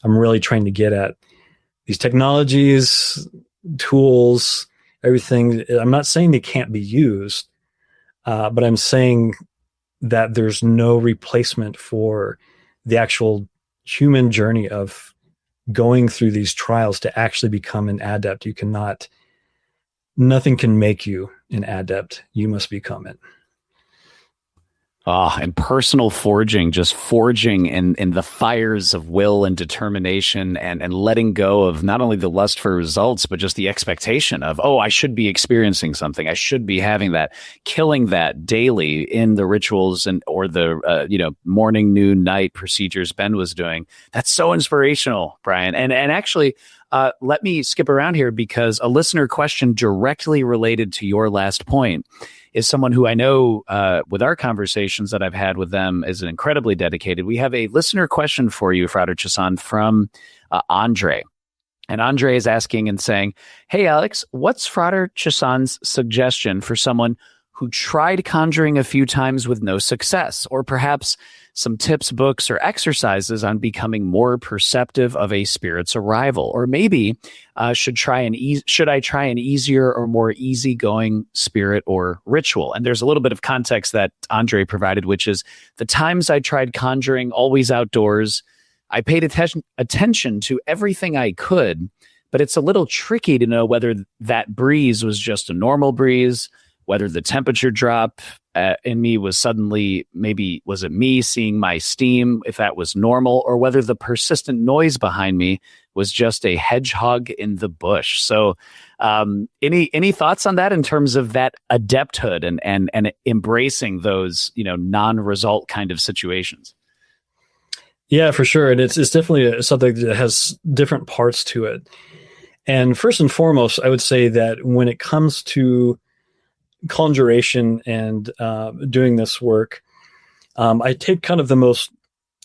I'm really trying to get at. These technologies, tools, everything, I'm not saying they can't be used, but I'm saying that there's no replacement for the actual human journey of going through these trials to actually become an adept. Nothing can make you an adept. You must become it. Ah, and personal forging, just forging in the fires of will and determination and letting go of not only the lust for results, but just the expectation of, oh, I should be experiencing something. I should be having that, killing that daily in the rituals and or the, morning, noon, night procedures Ben was doing. That's so inspirational, Bryan. And actually, let me skip around here because a listener question directly related to your last point is someone who I know with our conversations that I've had with them is incredibly dedicated. We have a listener question for you, Frater Chassan, from Andre. And Andre is asking and saying, hey, Alex, what's Frater Chassan's suggestion for someone who tried conjuring a few times with no success, or perhaps some tips, books, or exercises on becoming more perceptive of a spirit's arrival? Or maybe should I try an easier or more easygoing spirit or ritual? And there's a little bit of context that Andre provided, which is the times I tried conjuring always outdoors, I paid attention to everything I could, but it's a little tricky to know whether that breeze was just a normal breeze, whether the temperature drop in me was suddenly, maybe was it me seeing my steam, if that was normal, or whether the persistent noise behind me was just a hedgehog in the bush. So any thoughts on that in terms of that adepthood and embracing those, non-result kind of situations? Yeah, for sure. And it's definitely something that has different parts to it. And first and foremost, I would say that when it comes to conjuration and doing this work, I take kind of the most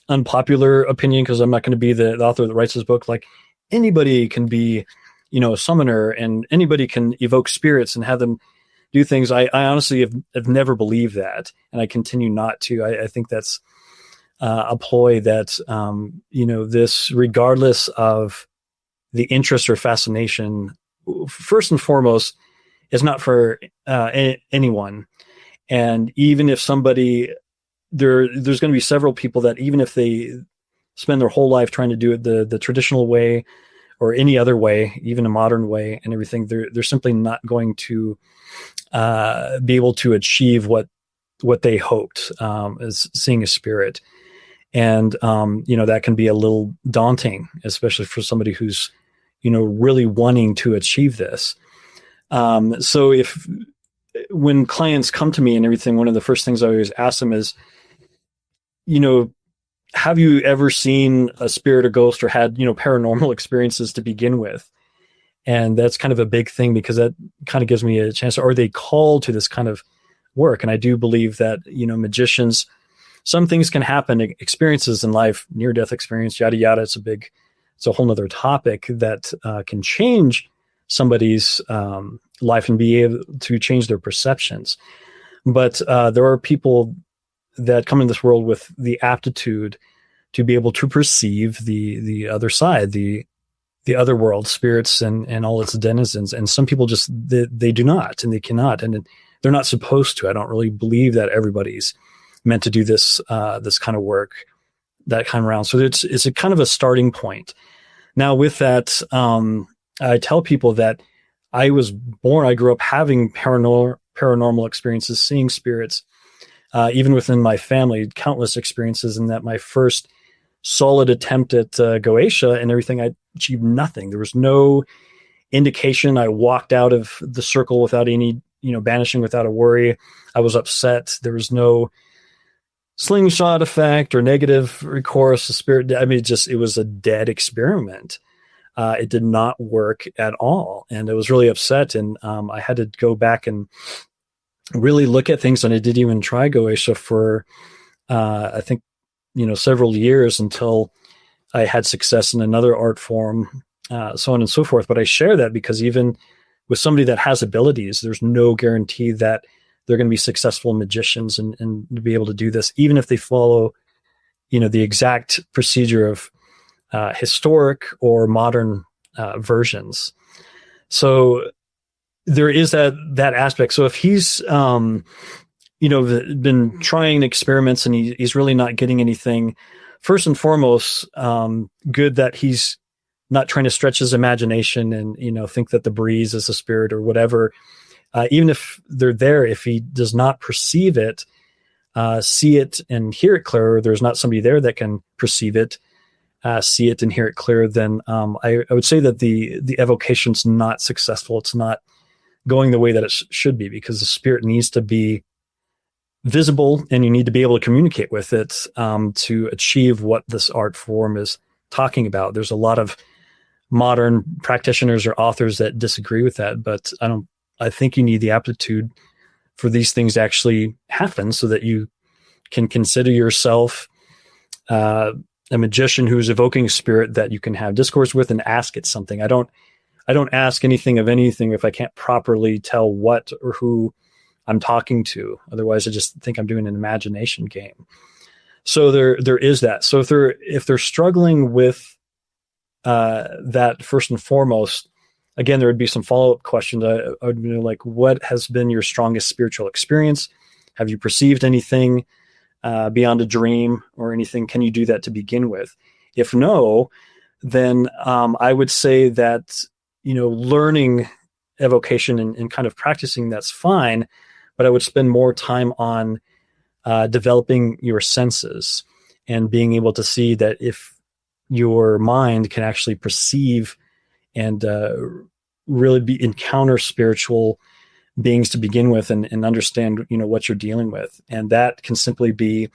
unpopular opinion because I'm not going to be the author that writes this book. Like, anybody can be, a summoner, and anybody can evoke spirits and have them do things. I honestly have never believed that, and I continue not to. I think that's a ploy that, this, regardless of the interest or fascination, first and foremost, is not for anyone. And even if somebody, there's going to be several people that even if they spend their whole life trying to do it the traditional way or any other way, even a modern way and everything, they're simply not going to be able to achieve what they hoped, as seeing a spirit. And, that can be a little daunting, especially for somebody who's, really wanting to achieve this. So when clients come to me and everything, one of the first things I always ask them is, have you ever seen a spirit or ghost or had, paranormal experiences to begin with? And that's kind of a big thing because that kind of gives me a chance, or they call to this kind of work. And I do believe that, magicians, some things can happen, experiences in life, near-death experience, yada, yada. It's a whole nother topic that can change somebody's life and be able to change their perceptions. But there are people that come in this world with the aptitude to be able to perceive the other side, the other world, spirits and all its denizens. And some people just, they do not, and they cannot, and they're not supposed to. I don't really believe that everybody's meant to do this kind of work, that kind of round. So it's a kind of a starting point. Now with that, I tell people that I grew up having paranormal experiences, seeing spirits, even within my family, countless experiences, and that my first solid attempt at Goetia and everything, I achieved nothing. There was no indication. I walked out of the circle without any, banishing without a worry. I was upset. There was no slingshot effect or negative recourse. The spirit, it was a dead experiment. It did not work at all. And I was really upset. And I had to go back and really look at things. And I didn't even try Goetia for, I think, several years until I had success in another art form, so on and so forth. But I share that because even with somebody that has abilities, there's no guarantee that they're going to be successful magicians and be able to do this, even if they follow, the exact procedure of historic or modern versions. So there is that aspect. So if he's, been trying experiments and he's really not getting anything, first and foremost, good that he's not trying to stretch his imagination and, think that the breeze is a spirit or whatever. Even if they're there, if he does not perceive it, see it and hear it clearer, there's not somebody there that can perceive it, see it and hear it clearer, then I would say that the evocation's not successful. It's not going the way that it should be, because the spirit needs to be visible and you need to be able to communicate with it to achieve what this art form is talking about. There's a lot of modern practitioners or authors that disagree with that, but I think you need the aptitude for these things to actually happen so that you can consider yourself a magician who's evoking a spirit that you can have discourse with and ask it something. I don't ask anything of anything if I can't properly tell what or who I'm talking to. Otherwise, I just think I'm doing an imagination game. So there is that. So if they're struggling with that first and foremost, again, there would be some follow-up questions. I would be like, what has been your strongest spiritual experience? Have you perceived anything beyond a dream or anything? Can you do that to begin with? If no, then I would say that, learning evocation and kind of practicing, that's fine, but I would spend more time on developing your senses and being able to see that if your mind can actually perceive and really encounter spiritual beings to begin with and understand, what you're dealing with. And that can simply be,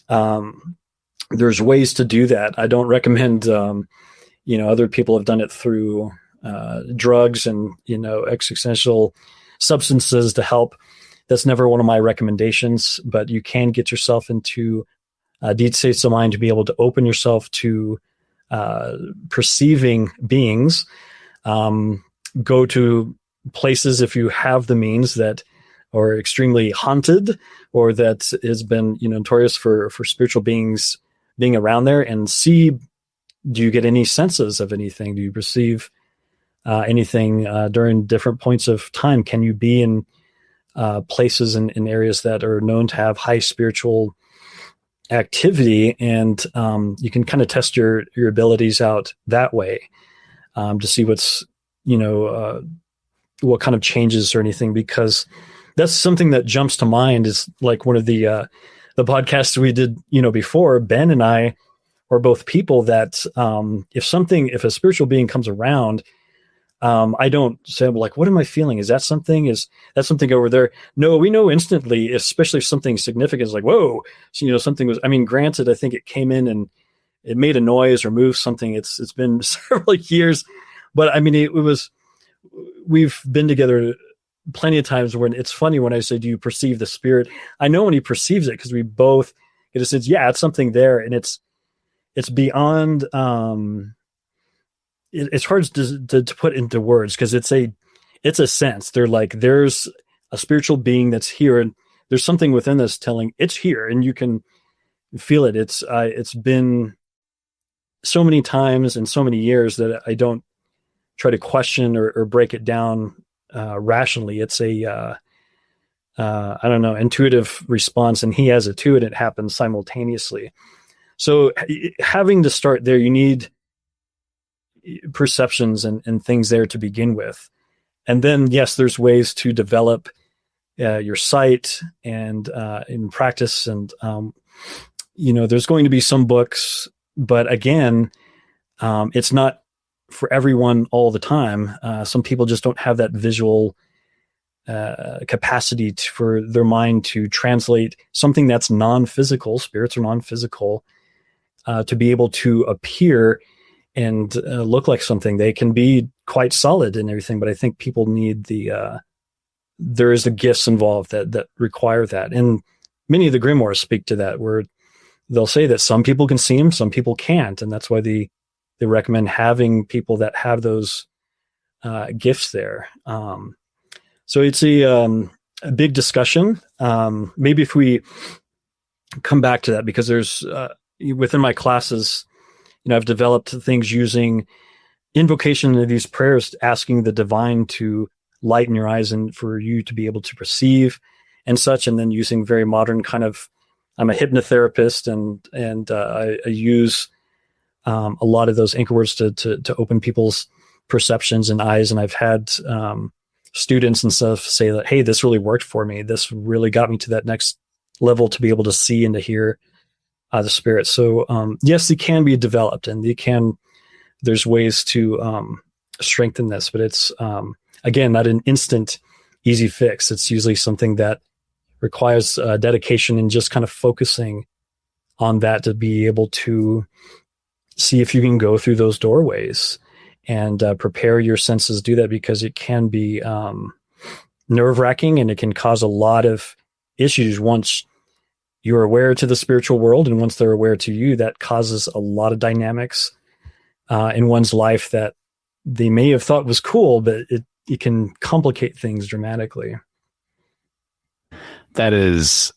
there's ways to do that. I don't recommend, other people have done it through drugs and, existential substances to help. That's never one of my recommendations, but you can get yourself into deep states of mind to be able to open yourself to perceiving beings. Go to places, if you have the means, that are extremely haunted or that has been notorious for spiritual beings being around there, and see, do you get any senses of anything? Do you perceive anything during different points of time? Can you be in places in areas that are known to have high spiritual activity? And you can kind of test your abilities out that way to see what's, what kind of changes or anything, because that's something that jumps to mind. Is like one of the podcasts we did, before. Ben and I are both people that if a spiritual being comes around, I don't say, like, what am I feeling? Is that something? Is that something over there? No, we know instantly, especially if something significant is like, whoa, so, something was, granted, I think it came in and it made a noise or moved something. It's been several years, but it was, we've been together plenty of times when it's funny when I say, do you perceive the spirit? I know when he perceives it, because we both get a sense, yeah, it's something there. And it's beyond, it's hard to put into words, because it's a sense. They're like, there's a spiritual being that's here, and there's something within us telling it's here, and you can feel it. It's been so many times and so many years that I don't try to question or break it down rationally. It's a intuitive response, and he has it too, and it happens simultaneously. So having to start there, you need perceptions and things there to begin with. And then, yes, there's ways to develop your sight and in practice. And, there's going to be some books, but again, it's not for everyone all the time. Some people just don't have that visual capacity for their mind to translate something that's non-physical. Spirits are non-physical, to be able to appear and look like something. They can be quite solid and everything, but I think people need there is the gifts involved that require that. And many of the grimoires speak to that, where they'll say that some people can see them, some people can't. And that's why they recommend having people that have those gifts there. So it's a big discussion. Maybe if we come back to that, because there's within my classes, I've developed things using invocation of these prayers, asking the divine to lighten your eyes and for you to be able to perceive and such. And then using very modern kind of, I'm a hypnotherapist, and I use a lot of those anchor words to open people's perceptions and eyes. And I've had students and stuff say that, hey, this really worked for me. This really got me to that next level to be able to see and to hear the spirit. So yes, it can be developed, and there's ways to strengthen this, but it's again not an instant easy fix. It's usually something that requires dedication and just kind of focusing on that to be able to see if you can go through those doorways and prepare your senses to do that, because it can be nerve-wracking and it can cause a lot of issues once you're aware to the spiritual world, and once they're aware to you, that causes a lot of dynamics in one's life that they may have thought was cool, but it can complicate things dramatically. That is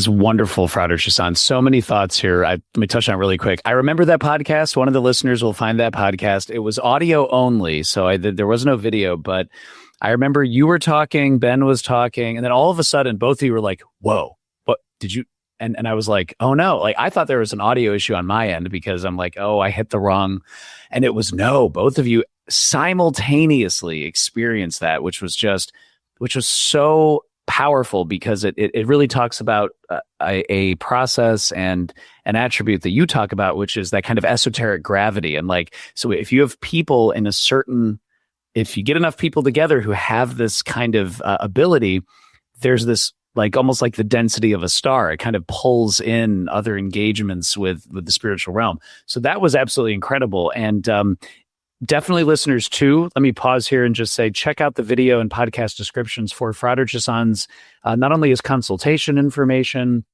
wonderful, Frater Chassan. So many thoughts here. Let me touch on it really quick. I remember that podcast. One of the listeners will find that podcast. It was audio only, so there was no video, but I remember you were talking, Ben was talking, and then all of a sudden, both of you were like, whoa, what did you... And I was like, oh no, like I thought there was an audio issue on my end, because I'm like, oh, I hit the wrong... And it was no, both of you simultaneously experienced that, which was so powerful, because it really talks about a process and an attribute that you talk about, which is that kind of esoteric gravity. And like, so if you have people in if you get enough people together who have this kind of ability, there's this like almost like the density of a star. It kind of pulls in other engagements with the spiritual realm. So that was absolutely incredible. And definitely listeners too, let me pause here and just say, check out the video and podcast descriptions for Frater Chassan's, not only his consultation information,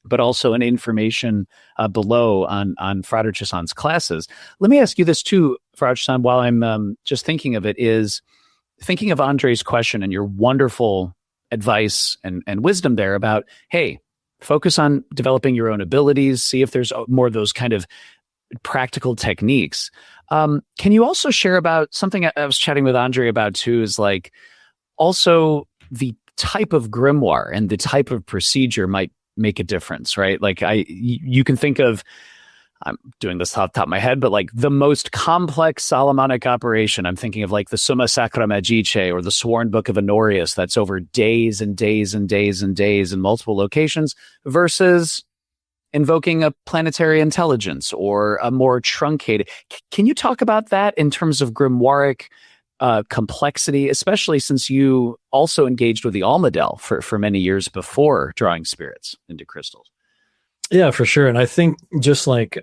but also an information below on Frater Chassan's classes. Let me ask you this too, Frater Chassan, while I'm just thinking of it, is thinking of Andre's question and your wonderful advice and wisdom there about, hey, focus on developing your own abilities, see if there's more of those kind of practical techniques. Can you also share about something I was chatting with Andre about too, is like also the type of grimoire and the type of procedure might make a difference, right? Like you can think of, I'm doing this off the top of my head, but like the most complex Solomonic operation, I'm thinking of like the Summa Sacra Magice or the Sworn Book of Honorius, that's over days and days and days and days in multiple locations, versus invoking a planetary intelligence or a more truncated. Can you talk about that in terms of grimoiric complexity, especially since you also engaged with the Almadel for many years before drawing spirits into crystals? Yeah, for sure. And I think just like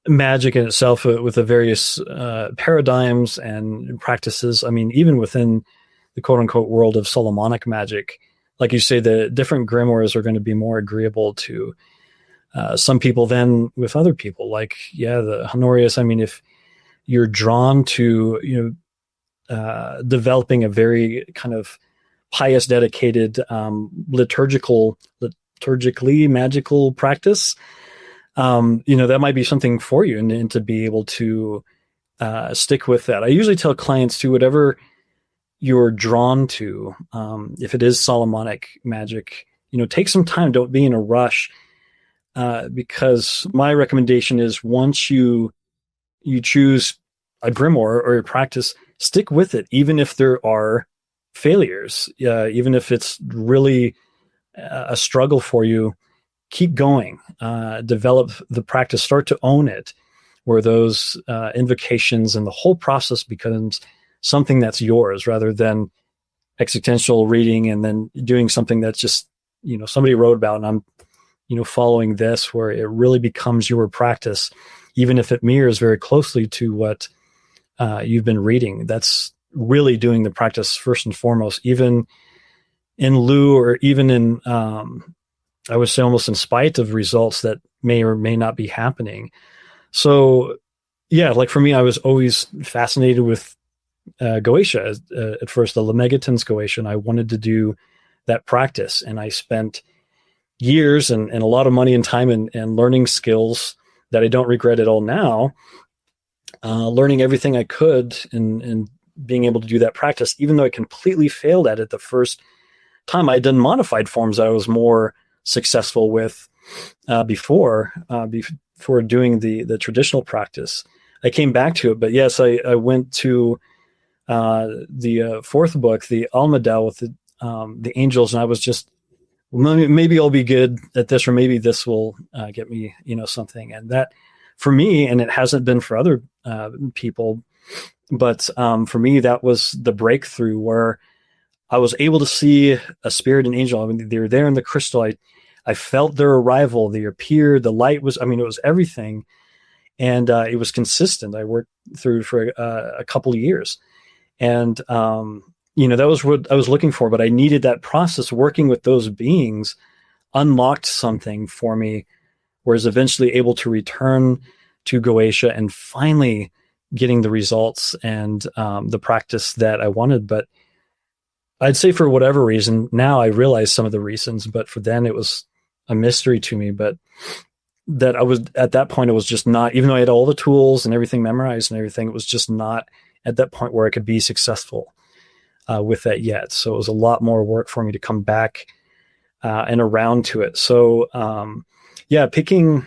magic in itself with the various paradigms and practices, I mean, even within the quote unquote world of Solomonic magic, like you say, the different grimoires are going to be more agreeable to some people than with other people. Like, yeah, the Honorius, I mean, if you're drawn to, developing a very kind of pious, dedicated, liturgically magical practice, that might be something for you, and to be able to stick with that. I usually tell clients to whatever you're drawn to, if it is Solomonic magic, take some time. Don't be in a rush, because my recommendation is once you choose a grimoire or a practice, stick with it, even if there are failures, even if it's really a struggle for you. Keep going, develop the practice, start to own it, where those invocations and the whole process becomes something that's yours, rather than existential reading and then doing something that's just, somebody wrote about and I'm, following this, where it really becomes your practice, even if it mirrors very closely to what you've been reading. That's really doing the practice first and foremost, even in lieu, or even in, I would say almost in spite of results that may or may not be happening. So yeah, like for me, I was always fascinated with Goetia at first, the Lemegeton's Goetia, and I wanted to do that practice. And I spent years and a lot of money and time and learning skills that I don't regret at all now, learning everything I could and being able to do that practice, even though I completely failed at it the first time. I'd done modified forms that I was more successful with before doing the traditional practice. I came back to it, but yes, I went to the fourth book, the Almadel, with the angels, and I was just well, maybe I'll be good at this, or maybe this will get me, something. And that, for me, and it hasn't been for other people, but for me, that was the breakthrough where I was able to see a spirit and angel. I mean, they were there in the crystal. I felt their arrival. They appeared. The light was, it was everything. And it was consistent. I worked through for a couple of years. And, that was what I was looking for. But I needed that process. Working with those beings unlocked something for me, where I was eventually able to return to Goetia and finally getting the results and the practice that I wanted. But I'd say for whatever reason, now I realize some of the reasons, but for then it was a mystery to me. But that I was, at that point, it was just not, even though I had all the tools and everything memorized and everything, it was just not at that point where I could be successful with that yet. So it was a lot more work for me to come back and around to it. So picking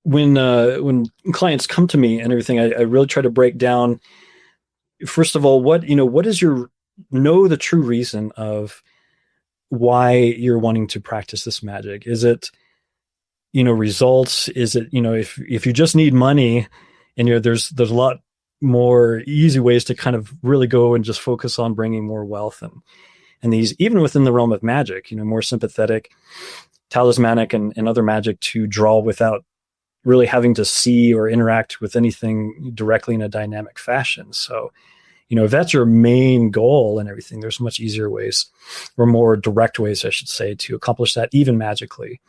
when clients come to me and everything, I really try to break down, first of all, what is know the true reason of why you're wanting to practice this magic. Is it, results? Is it, if you just need money and there's a lot more easy ways to kind of really go and just focus on bringing more wealth and these, even within the realm of magic, more sympathetic, talismanic and other magic to draw without really having to see or interact with anything directly in a dynamic fashion. So, if that's your main goal and everything, there's much easier ways, or more direct ways, I should say, to accomplish that, even magically.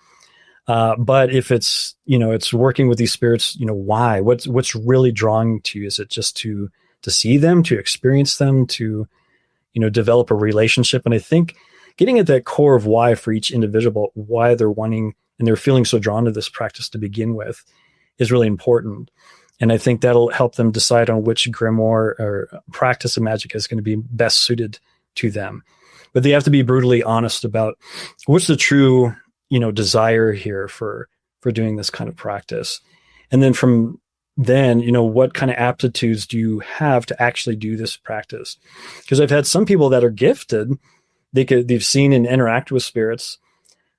But if it's, it's working with these spirits, why? What's really drawing to you? Is it just to see them, to experience them, to, develop a relationship? And I think getting at that core of why for each individual, why they're wanting and they're feeling so drawn to this practice to begin with, is really important. And I think that'll help them decide on which grimoire or practice of magic is going to be best suited to them. But they have to be brutally honest about what's the true, desire here for doing this kind of practice. And then from then, what kind of aptitudes do you have to actually do this practice? Because I've had some people that are gifted, they've seen and interact with spirits,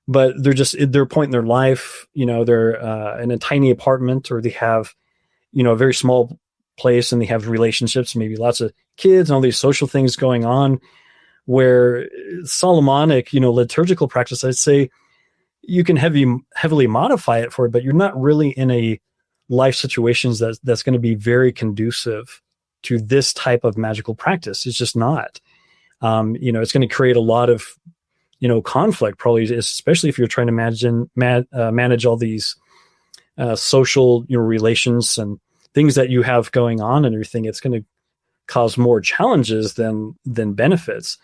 but they're just at their point in their life, they're in a tiny apartment, or they have, a very small place, and they have relationships, maybe lots of kids and all these social things going on, where Solomonic, liturgical practice, I'd say you can heavily modify it for it, but you're not really in a life situations that's going to be very conducive to this type of magical practice. It's just not. It's going to create a lot of, conflict, probably, especially if you're trying to manage all these social, relations and things that you have going on and everything. It's going to cause more challenges than benefits.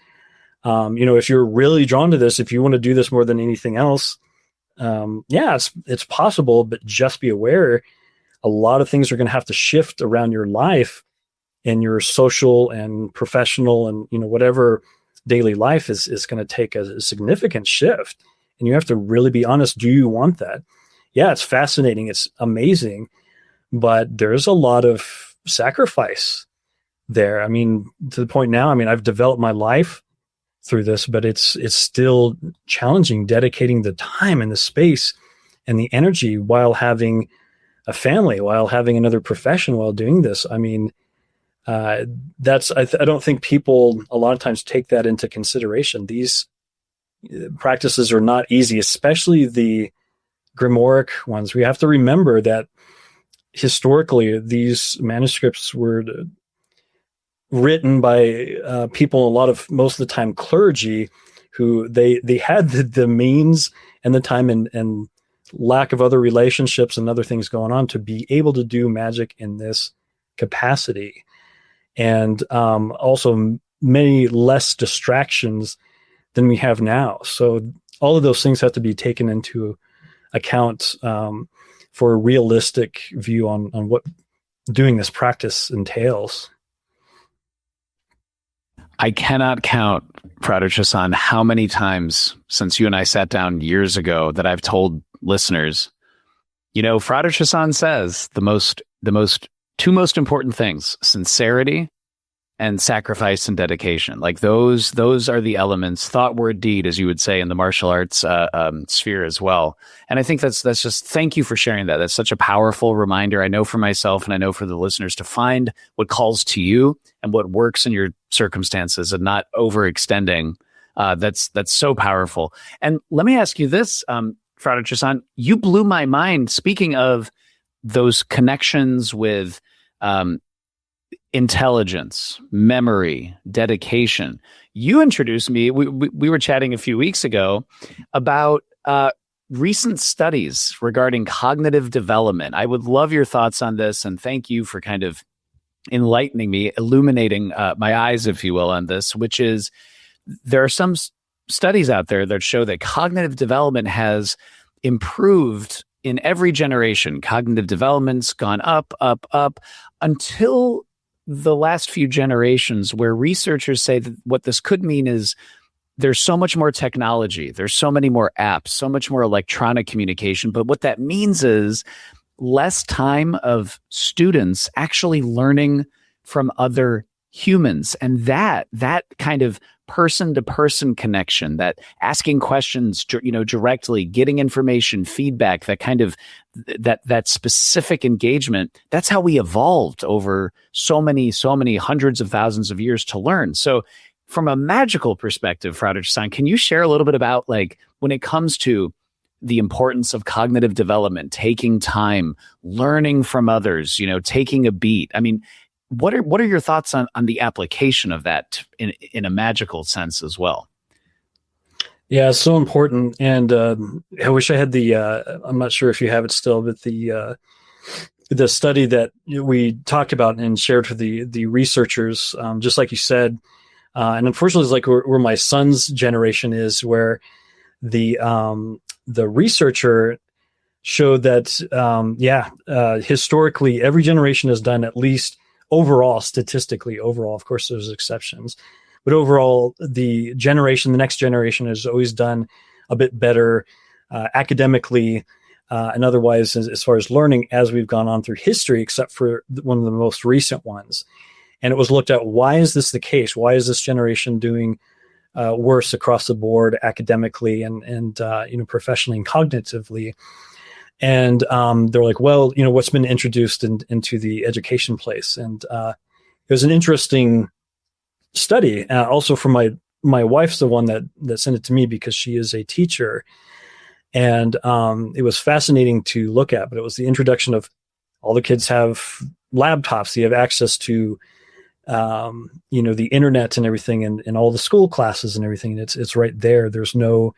If you're really drawn to this, if you want to do this more than anything else, it's possible, but just be aware a lot of things are going to have to shift around your life and your social and professional and, whatever daily life is going to take a significant shift. And you have to really be honest. Do you want that? Yeah, it's fascinating. It's amazing, but there's a lot of sacrifice there. To the point now, I've developed my life through this, but it's still challenging, dedicating the time and the space and the energy while having a family, while having another profession, while doing this. I don't think people a lot of times take that into consideration. These practices are not easy, especially the grimoire ones. We have to remember that historically these manuscripts were written by people, most of the time clergy, who they had the means and the time and lack of other relationships and other things going on to be able to do magic in this capacity. And also many less distractions than we have now. So all of those things have to be taken into account for a realistic view on what doing this practice entails. I cannot count, Frater Chassan, how many times since you and I sat down years ago that I've told listeners, Frater Chassan says the two most important things, sincerity and sacrifice and dedication. Like those are the elements, thought, word, deed, as you would say in the martial arts sphere as well. And I think that's just, thank you for sharing that. That's such a powerful reminder. I know for myself, and I know for the listeners, to find what calls to you and what works in your circumstances and not overextending. That's so powerful. And let me ask you this, Frater Chassan, you blew my mind. Speaking of those connections with intelligence, memory, dedication. You introduced me, we were chatting a few weeks ago about recent studies regarding cognitive development. I would love your thoughts on this, and thank you for kind of enlightening me, illuminating my eyes, if you will, on this, which is there are some studies out there that show that cognitive development has improved in every generation. Cognitive development's gone up, up, up until the last few generations, where researchers say that what this could mean is there's so much more technology, there's so many more apps, so much more electronic communication. But what that means is less time of students actually learning from other humans. And that kind of person-to-person connection, that asking questions, directly, getting information, feedback, that kind of that specific engagement, that's how we evolved over so many hundreds of thousands of years to learn. So from a magical perspective, Frater Chassan, can you share a little bit about, like, when it comes to the importance of cognitive development, taking time, learning from others, taking a beat? I mean, what are your thoughts on the application of that in a magical sense as well? Yeah, it's so important. And I wish I had I'm not sure if you have it still, but the study that we talked about and shared with the researchers, just like you said, and unfortunately it's like where my son's generation is, where the researcher showed that, historically, every generation has done at least statistically overall, of course there's exceptions, but overall the next generation has always done a bit better academically and otherwise as far as learning as we've gone on through history, except for one of the most recent ones. And it was looked at, why is this the case? Why is this generation doing worse across the board academically and professionally and cognitively? And they're like, well, what's been introduced into the education place? And it was an interesting study. Also, for my wife's the one that sent it to me because she is a teacher, and it was fascinating to look at. But it was the introduction of all the kids have laptops. You have access to the internet and everything, and all the school classes and everything. It's right there. There's no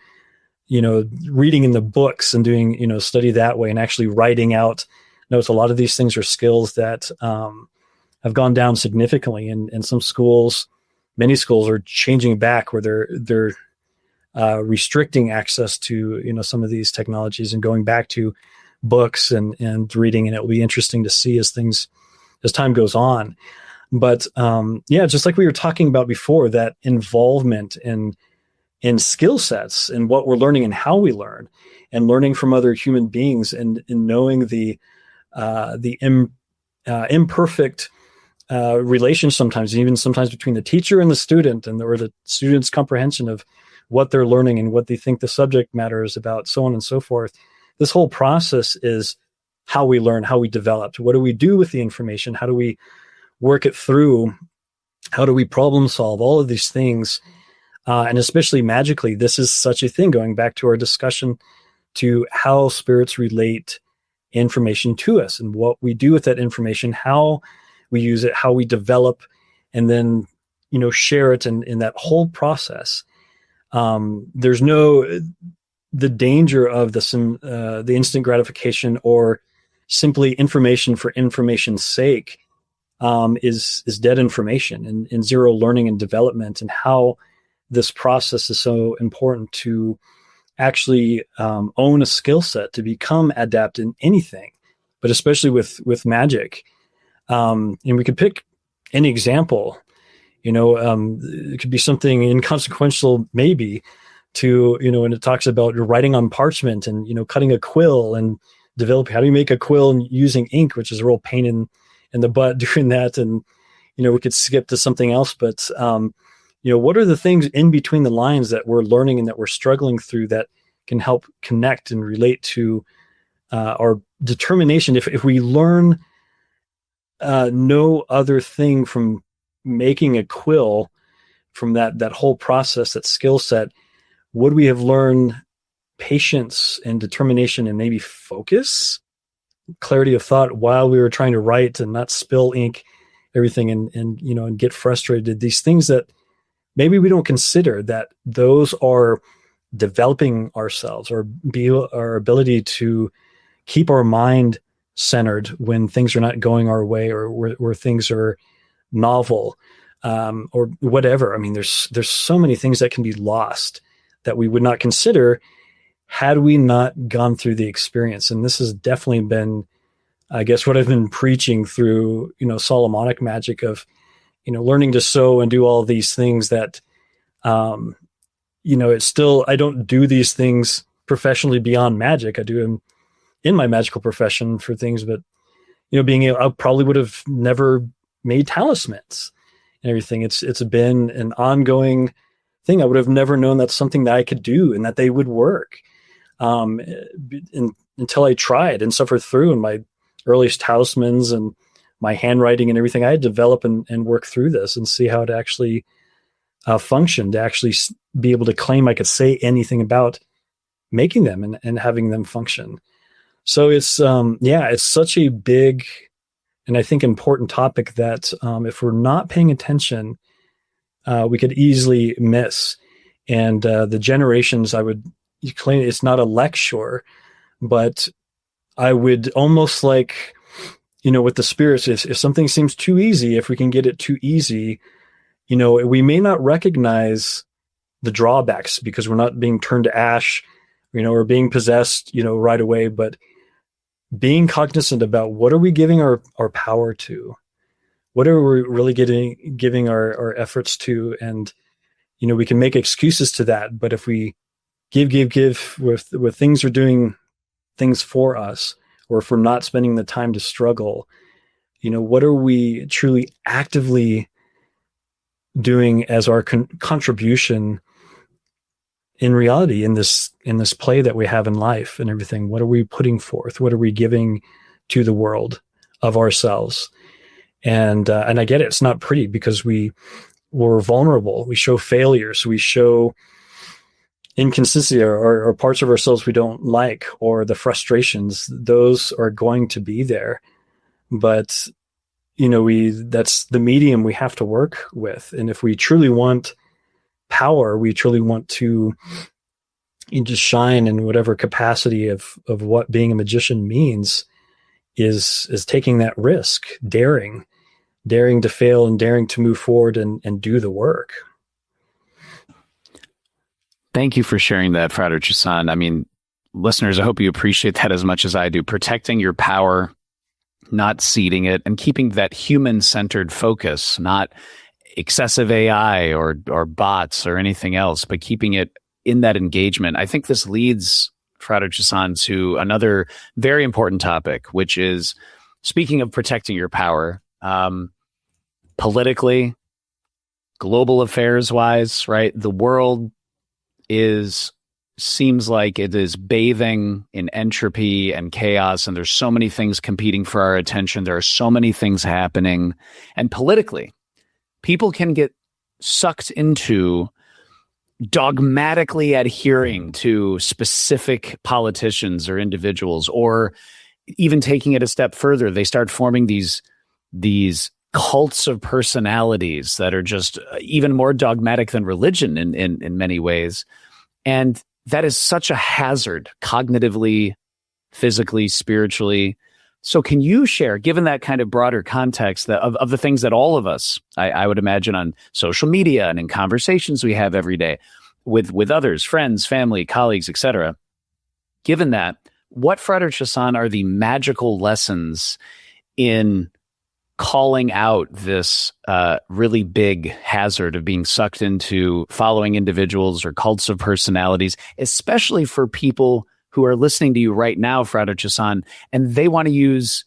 reading in the books and doing, study that way and actually writing out notes. A lot of these things are skills that have gone down significantly. And some schools, many schools are changing back where they're restricting access to, some of these technologies and going back to books and reading. And it will be interesting to see as time goes on. But just like we were talking about before, that involvement in skill sets and what we're learning and how we learn, and learning from other human beings, and knowing the imperfect relations sometimes, even sometimes between the teacher and the student, or the student's comprehension of what they're learning and what they think the subject matter is about, so on and so forth. This whole process is how we learn, how we develop. What do we do with the information? How do we work it through? How do we problem solve? All of these things. And especially magically, this is such a thing, going back to our discussion to how spirits relate information to us and what we do with that information, how we use it, how we develop, and then, share it in that whole process. There's the danger of the instant gratification or simply information for information's sake is dead information, and zero learning and development, and how this process is so important to actually own a skill set, to become adept in anything, but especially with magic. And we could pick any example, it could be something inconsequential, maybe, to, when it talks about writing on parchment and, cutting a quill and developing, how do you make a quill using ink, which is a real pain in the butt doing that. And, we could skip to something else, but, what are the things in between the lines that we're learning and that we're struggling through that can help connect and relate to our determination? If we learn no other thing from making a quill, from that whole process, that skill set, would we have learned patience and determination and maybe focus, clarity of thought while we were trying to write and not spill ink, everything, and get frustrated? These things that maybe we don't consider, that those are developing ourselves, or our ability to keep our mind centered when things are not going our way, or where things are novel, or whatever. I mean, there's so many things that can be lost that we would not consider had we not gone through the experience. And this has definitely been, I guess, what I've been preaching through, Solomonic magic of, learning to sew and do all these things that, it's still, I don't do these things professionally beyond magic. I do them in my magical profession for things, but, I probably would have never made talismans and everything. It's been an ongoing thing. I would have never known that's something that I could do and that they would work, until I tried and suffered through in my earliest talismans and my handwriting and everything. I had to develop and work through this and see how it actually functioned, to actually be able to claim I could say anything about making them and having them function. So it's, it's such a big and I think important topic that if we're not paying attention, we could easily miss. And the generations, I would claim it's not a lecture, but I would almost like, with the spirits, if something seems too easy, if we can get it too easy, we may not recognize the drawbacks because we're not being turned to ash, or being possessed, right away, but being cognizant about what are we giving our power to? What are we really giving our efforts to? And, we can make excuses to that, but if we give with things are doing things for us, or if we're not spending the time to struggle, what are we truly actively doing as our contribution in reality, in this play that we have in life and everything? What are we putting forth? What are we giving to the world of ourselves? And I get it. It's not pretty because we're vulnerable. We show failures. We show inconsistency or parts of ourselves we don't like, or the frustrations. Those are going to be there. But, that's the medium we have to work with. And if we truly want power, we truly want to just shine in whatever capacity of what being a magician means, is taking that risk, daring to fail and daring to move forward and do the work. Thank you for sharing that, Frater Chassan. I mean, listeners, I hope you appreciate that as much as I do. Protecting your power, not ceding it, and keeping that human-centered focus, not excessive AI or bots or anything else, but keeping it in that engagement. I think this leads, Frater Chassan, to another very important topic, which is, speaking of protecting your power, politically, global affairs-wise, right? The world seems like it is bathing in entropy and chaos, and there's so many things competing for our attention. There are so many things happening. And politically, people can get sucked into dogmatically adhering to specific politicians or individuals, or even taking it a step further, they start forming these cults of personalities that are just even more dogmatic than religion in many ways. And that is such a hazard, cognitively, physically, spiritually. So can you share, given that kind of broader context of the things that all of us, I would imagine, on social media and in conversations we have every day with others, friends, family, colleagues, etc., given that, what, Frater Chassan, are the magical lessons in calling out this really big hazard of being sucked into following individuals or cults of personalities, especially for people who are listening to you right now, Frater Chassan, and they want to use,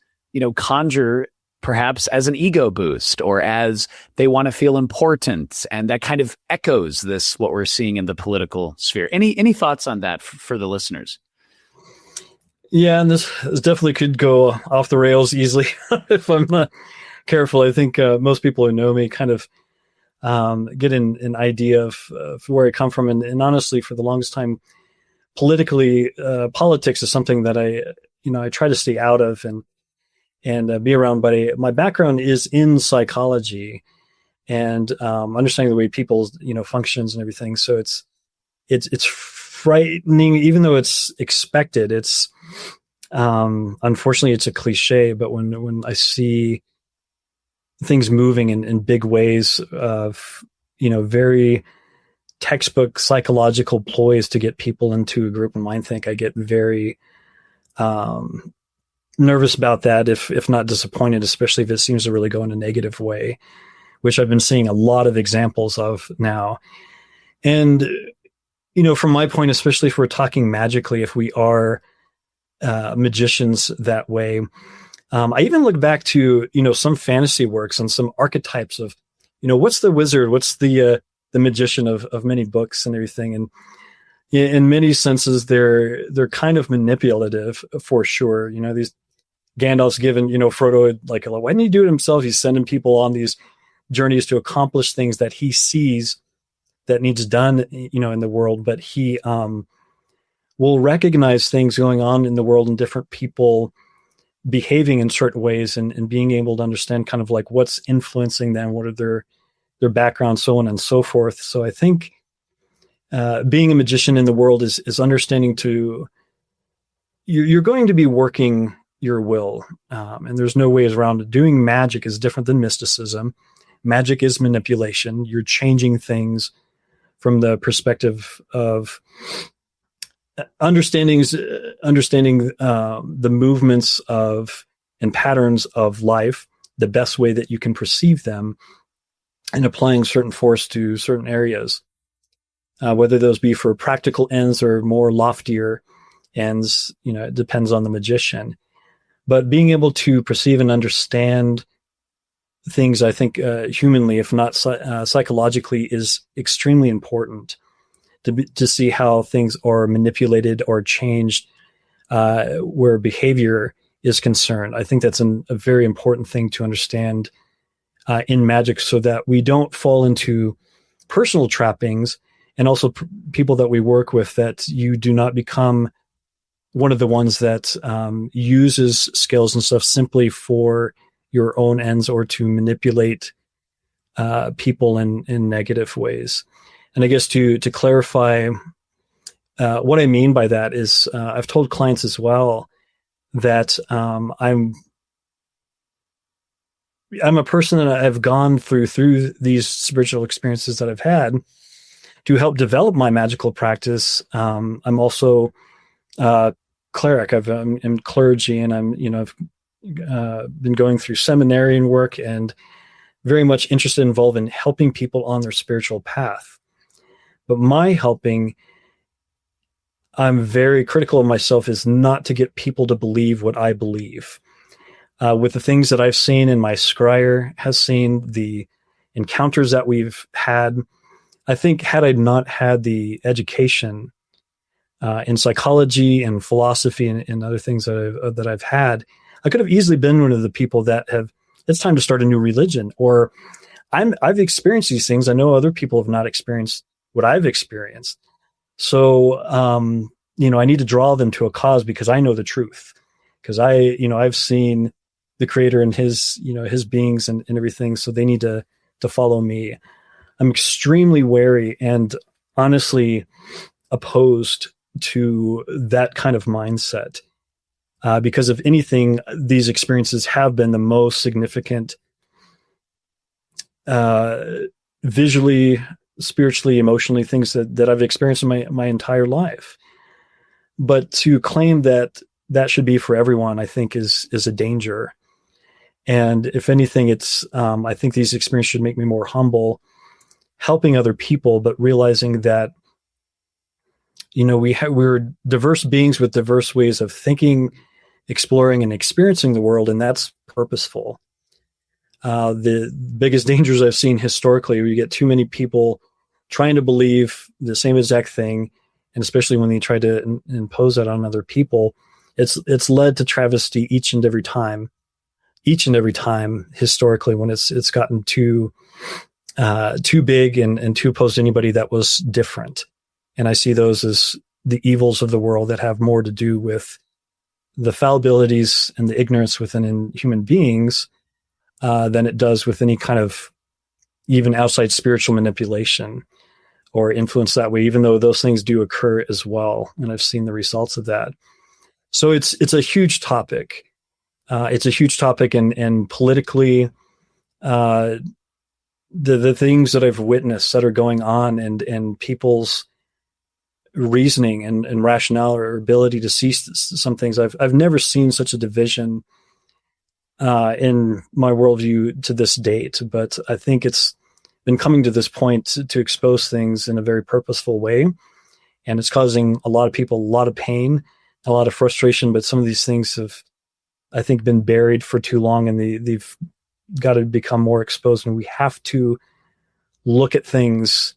conjure perhaps as an ego boost or as they want to feel important. And that kind of echoes what we're seeing in the political sphere. Any thoughts on that for the listeners? Yeah, and this definitely could go off the rails easily if I'm not careful. I think most people who know me kind of get an idea of where I come from. And honestly, for the longest time, politics is something that I try to stay out of and be around. But my background is in psychology and understanding the way people functions and everything. So it's frightening, even though it's expected. It's unfortunately it's a cliche, but when I see things moving in big ways of very textbook psychological ploys to get people into a group of mindthink, I get very nervous about that, if not disappointed, especially if it seems to really go in a negative way, which I've been seeing a lot of examples of now. And from my point, especially if we're talking magically, if we are magicians that way, I even look back to some fantasy works and some archetypes of what's the wizard, what's the magician of many books and everything. And in many senses, they're kind of manipulative for sure. These Gandalf's given Frodo, like, why didn't he do it himself? He's sending people on these journeys to accomplish things that he sees that needs done in the world, but he will recognize things going on in the world and different people behaving in certain ways and being able to understand kind of like what's influencing them, what are their background, so on and so forth. So I think being a magician in the world is understanding you're going to be working your will, and there's no ways around it. Doing magic is different than mysticism. Magic is manipulation. You're changing things from the perspective of understanding the movements of and patterns of life, the best way that you can perceive them, and applying certain force to certain areas, whether those be for practical ends or more loftier ends. It depends on the magician. But being able to perceive and understand things, I think, humanly, if not psychologically, is extremely important to see how things are manipulated or changed where behavior is concerned. I think that's a very important thing to understand in magic, so that we don't fall into personal trappings, and also people that we work with, that you do not become one of the ones that uses skills and stuff simply for your own ends or to manipulate people in negative ways. And I guess to clarify what I mean by that is I've told clients as well that I'm a person that I've gone through these spiritual experiences that I've had to help develop my magical practice. I'm also cleric. I'm clergy, and I've been going through seminary and work, and very much interested and involved in helping people on their spiritual path. But my helping, I'm very critical of myself, is not to get people to believe what I believe. With the things that I've seen and my scryer has seen, the encounters that we've had, I think had I not had the education in psychology and philosophy and other things that I've had, I could have easily been one of the people that it's time to start a new religion, or I've experienced these things. I know other people have not experienced what I've experienced. So, I need to draw them to a cause because I know the truth, because I've seen the creator and his beings and everything. So they need to follow me. I'm extremely wary and honestly opposed to that kind of mindset. Because if anything, these experiences have been the most significant, visually, spiritually, emotionally, things that I've experienced in my entire life. But to claim that should be for everyone, I think is a danger. And if anything, it's I think these experiences should make me more humble, helping other people, but realizing that we're diverse beings with diverse ways of thinking, exploring, and experiencing the world, and that's purposeful. The biggest dangers I've seen historically, where you get too many people trying to believe the same exact thing, and especially when they try to impose that on other people, it's led to travesty each and every time historically, when it's gotten too big and too opposed to anybody that was different. And I see those as the evils of the world that have more to do with the fallibilities and the ignorance within human beings than it does with any kind of even outside spiritual manipulation or influence that way, even though those things do occur as well. And I've seen the results of that. So it's a huge topic. It's a huge topic, and politically, the things that I've witnessed that are going on, and people's reasoning and rationale or ability to see some things. I've never seen such a division in my worldview to this date, but I think it's been coming to this point to expose things in a very purposeful way, and it's causing a lot of people a lot of pain, a lot of frustration. But some of these things have, I think, been buried for too long, and they've got to become more exposed, and we have to look at things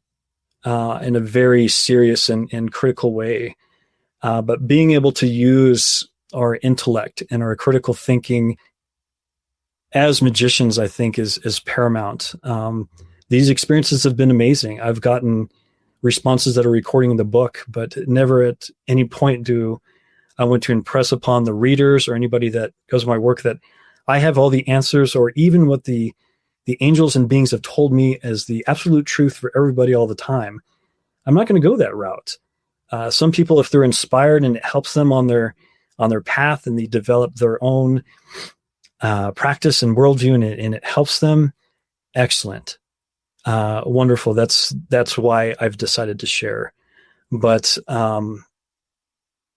in a very serious and critical way. But being able to use our intellect and our critical thinking as magicians, I think, is paramount. These experiences have been amazing. I've gotten responses that are recording in the book, but never at any point do I want to impress upon the readers or anybody that goes to my work that I have all the answers, or even what the angels and beings have told me as the absolute truth for everybody all the time. I'm not going to go that route. Some people, if they're inspired and it helps them on their path, and they develop their own practice and worldview, and it helps them, excellent, wonderful. That's why I've decided to share. But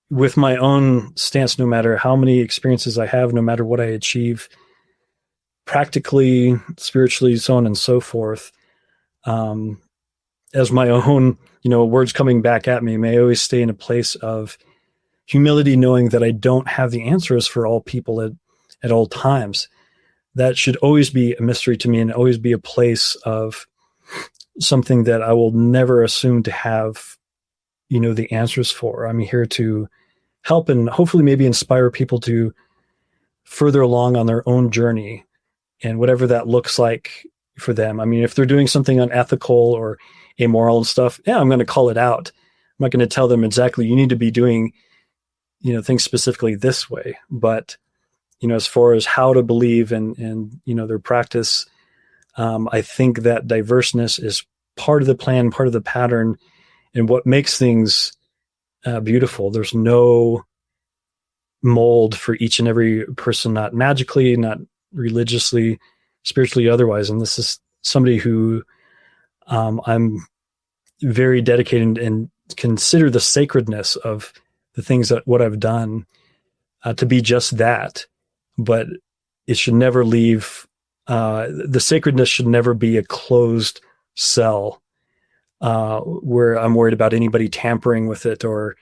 with my own stance, no matter how many experiences I have, no matter what I achieve, practically, spiritually, so on and so forth, as my own, words coming back at me, may always stay in a place of humility, knowing that I don't have the answers for all people at all times. That should always be a mystery to me, and always be a place of something that I will never assume to have, the answers for. I'm here to help and hopefully maybe inspire people to further along on their own journey, and whatever that looks like for them. I mean, if they're doing something unethical or amoral and stuff, I'm going to call it out. I'm not going to tell them exactly, you need to be doing, things specifically this way. But, as far as how to believe and their practice, I think that diverseness is part of the plan, part of the pattern, and what makes things beautiful. There's no mold for each and every person, not magically, not religiously, spiritually, otherwise. And this is somebody who I'm very dedicated and consider the sacredness of the things that what I've done to be just that. But it should never leave, the sacredness should never be a closed cell where I'm worried about anybody tampering with it or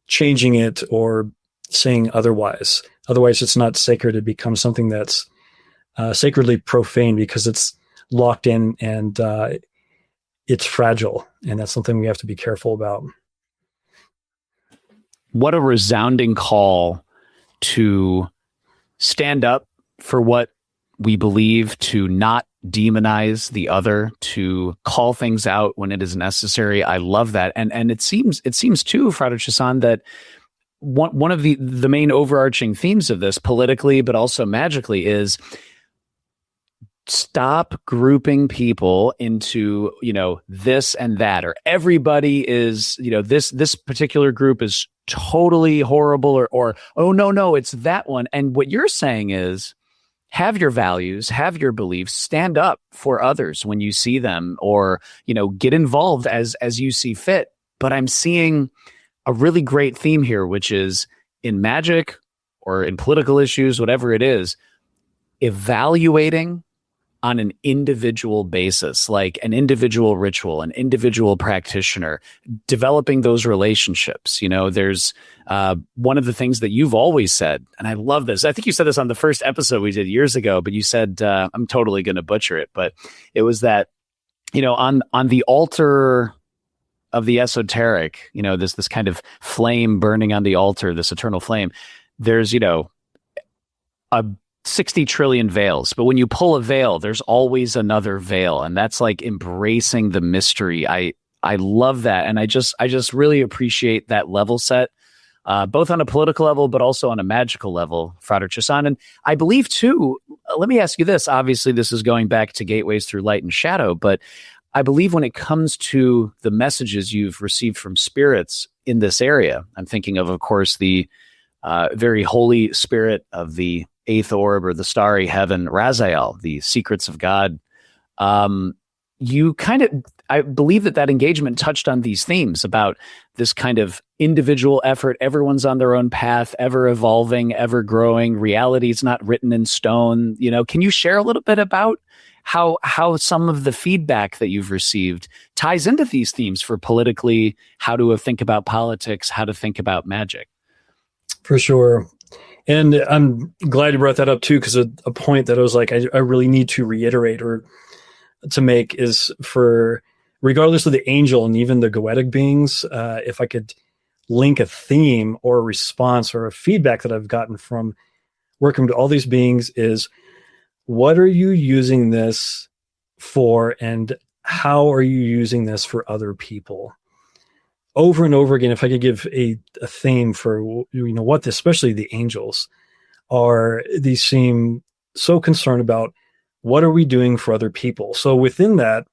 changing it or saying otherwise. Otherwise, it's not sacred. It becomes something that's sacredly profane, because it's locked in and it's fragile. And that's something we have to be careful about. What a resounding call to stand up for what we believe, to not demonize the other, to call things out when it is necessary. I love that. And it seems too, Frater Chassan, that one of the main overarching themes of this, politically but also magically, is stop grouping people into, this and that, or everybody is, this particular group is totally horrible, or oh no, it's that one. And what you're saying is, have your values, have your beliefs, stand up for others when you see them, or, get involved as you see fit. But I'm seeing a really great theme here, which is in magic or in political issues, whatever it is, evaluating on an individual basis, like an individual ritual, an individual practitioner, developing those relationships. There's one of the things that you've always said, and I love this. I think you said this on the first episode we did years ago, but you said, I'm totally going to butcher it, but it was that, on the altar of the esoteric, this kind of flame burning on the altar, this eternal flame, there's, a 60 trillion veils, but when you pull a veil, there's always another veil. And that's like embracing the mystery. I love that. And I just really appreciate that level set, both on a political level, but also on a magical level, Frater Chassan. And I believe too, let me ask you this. Obviously, this is going back to Gateways Through Light and Shadow, but I believe when it comes to the messages you've received from spirits in this area, I'm thinking of course, the very holy spirit of the eighth orb or the starry heaven, Raziel, the secrets of God. I believe that engagement touched on these themes about this kind of individual effort. Everyone's on their own path, ever evolving, ever growing. Reality is not written in stone. Can you share a little bit about how some of the feedback that you've received ties into these themes for politically, how to think about politics, how to think about magic? For sure. And I'm glad you brought that up too, because a point that I was like, I really need to reiterate or to make is for, regardless of the angel and even the goetic beings, if I could link a theme or a response or a feedback that I've gotten from working with all these beings is, what are you using this for and how are you using this for other people? Over and over again, if I could give a theme for, what this, especially the angels are, these seem so concerned about what are we doing for other people? So within that,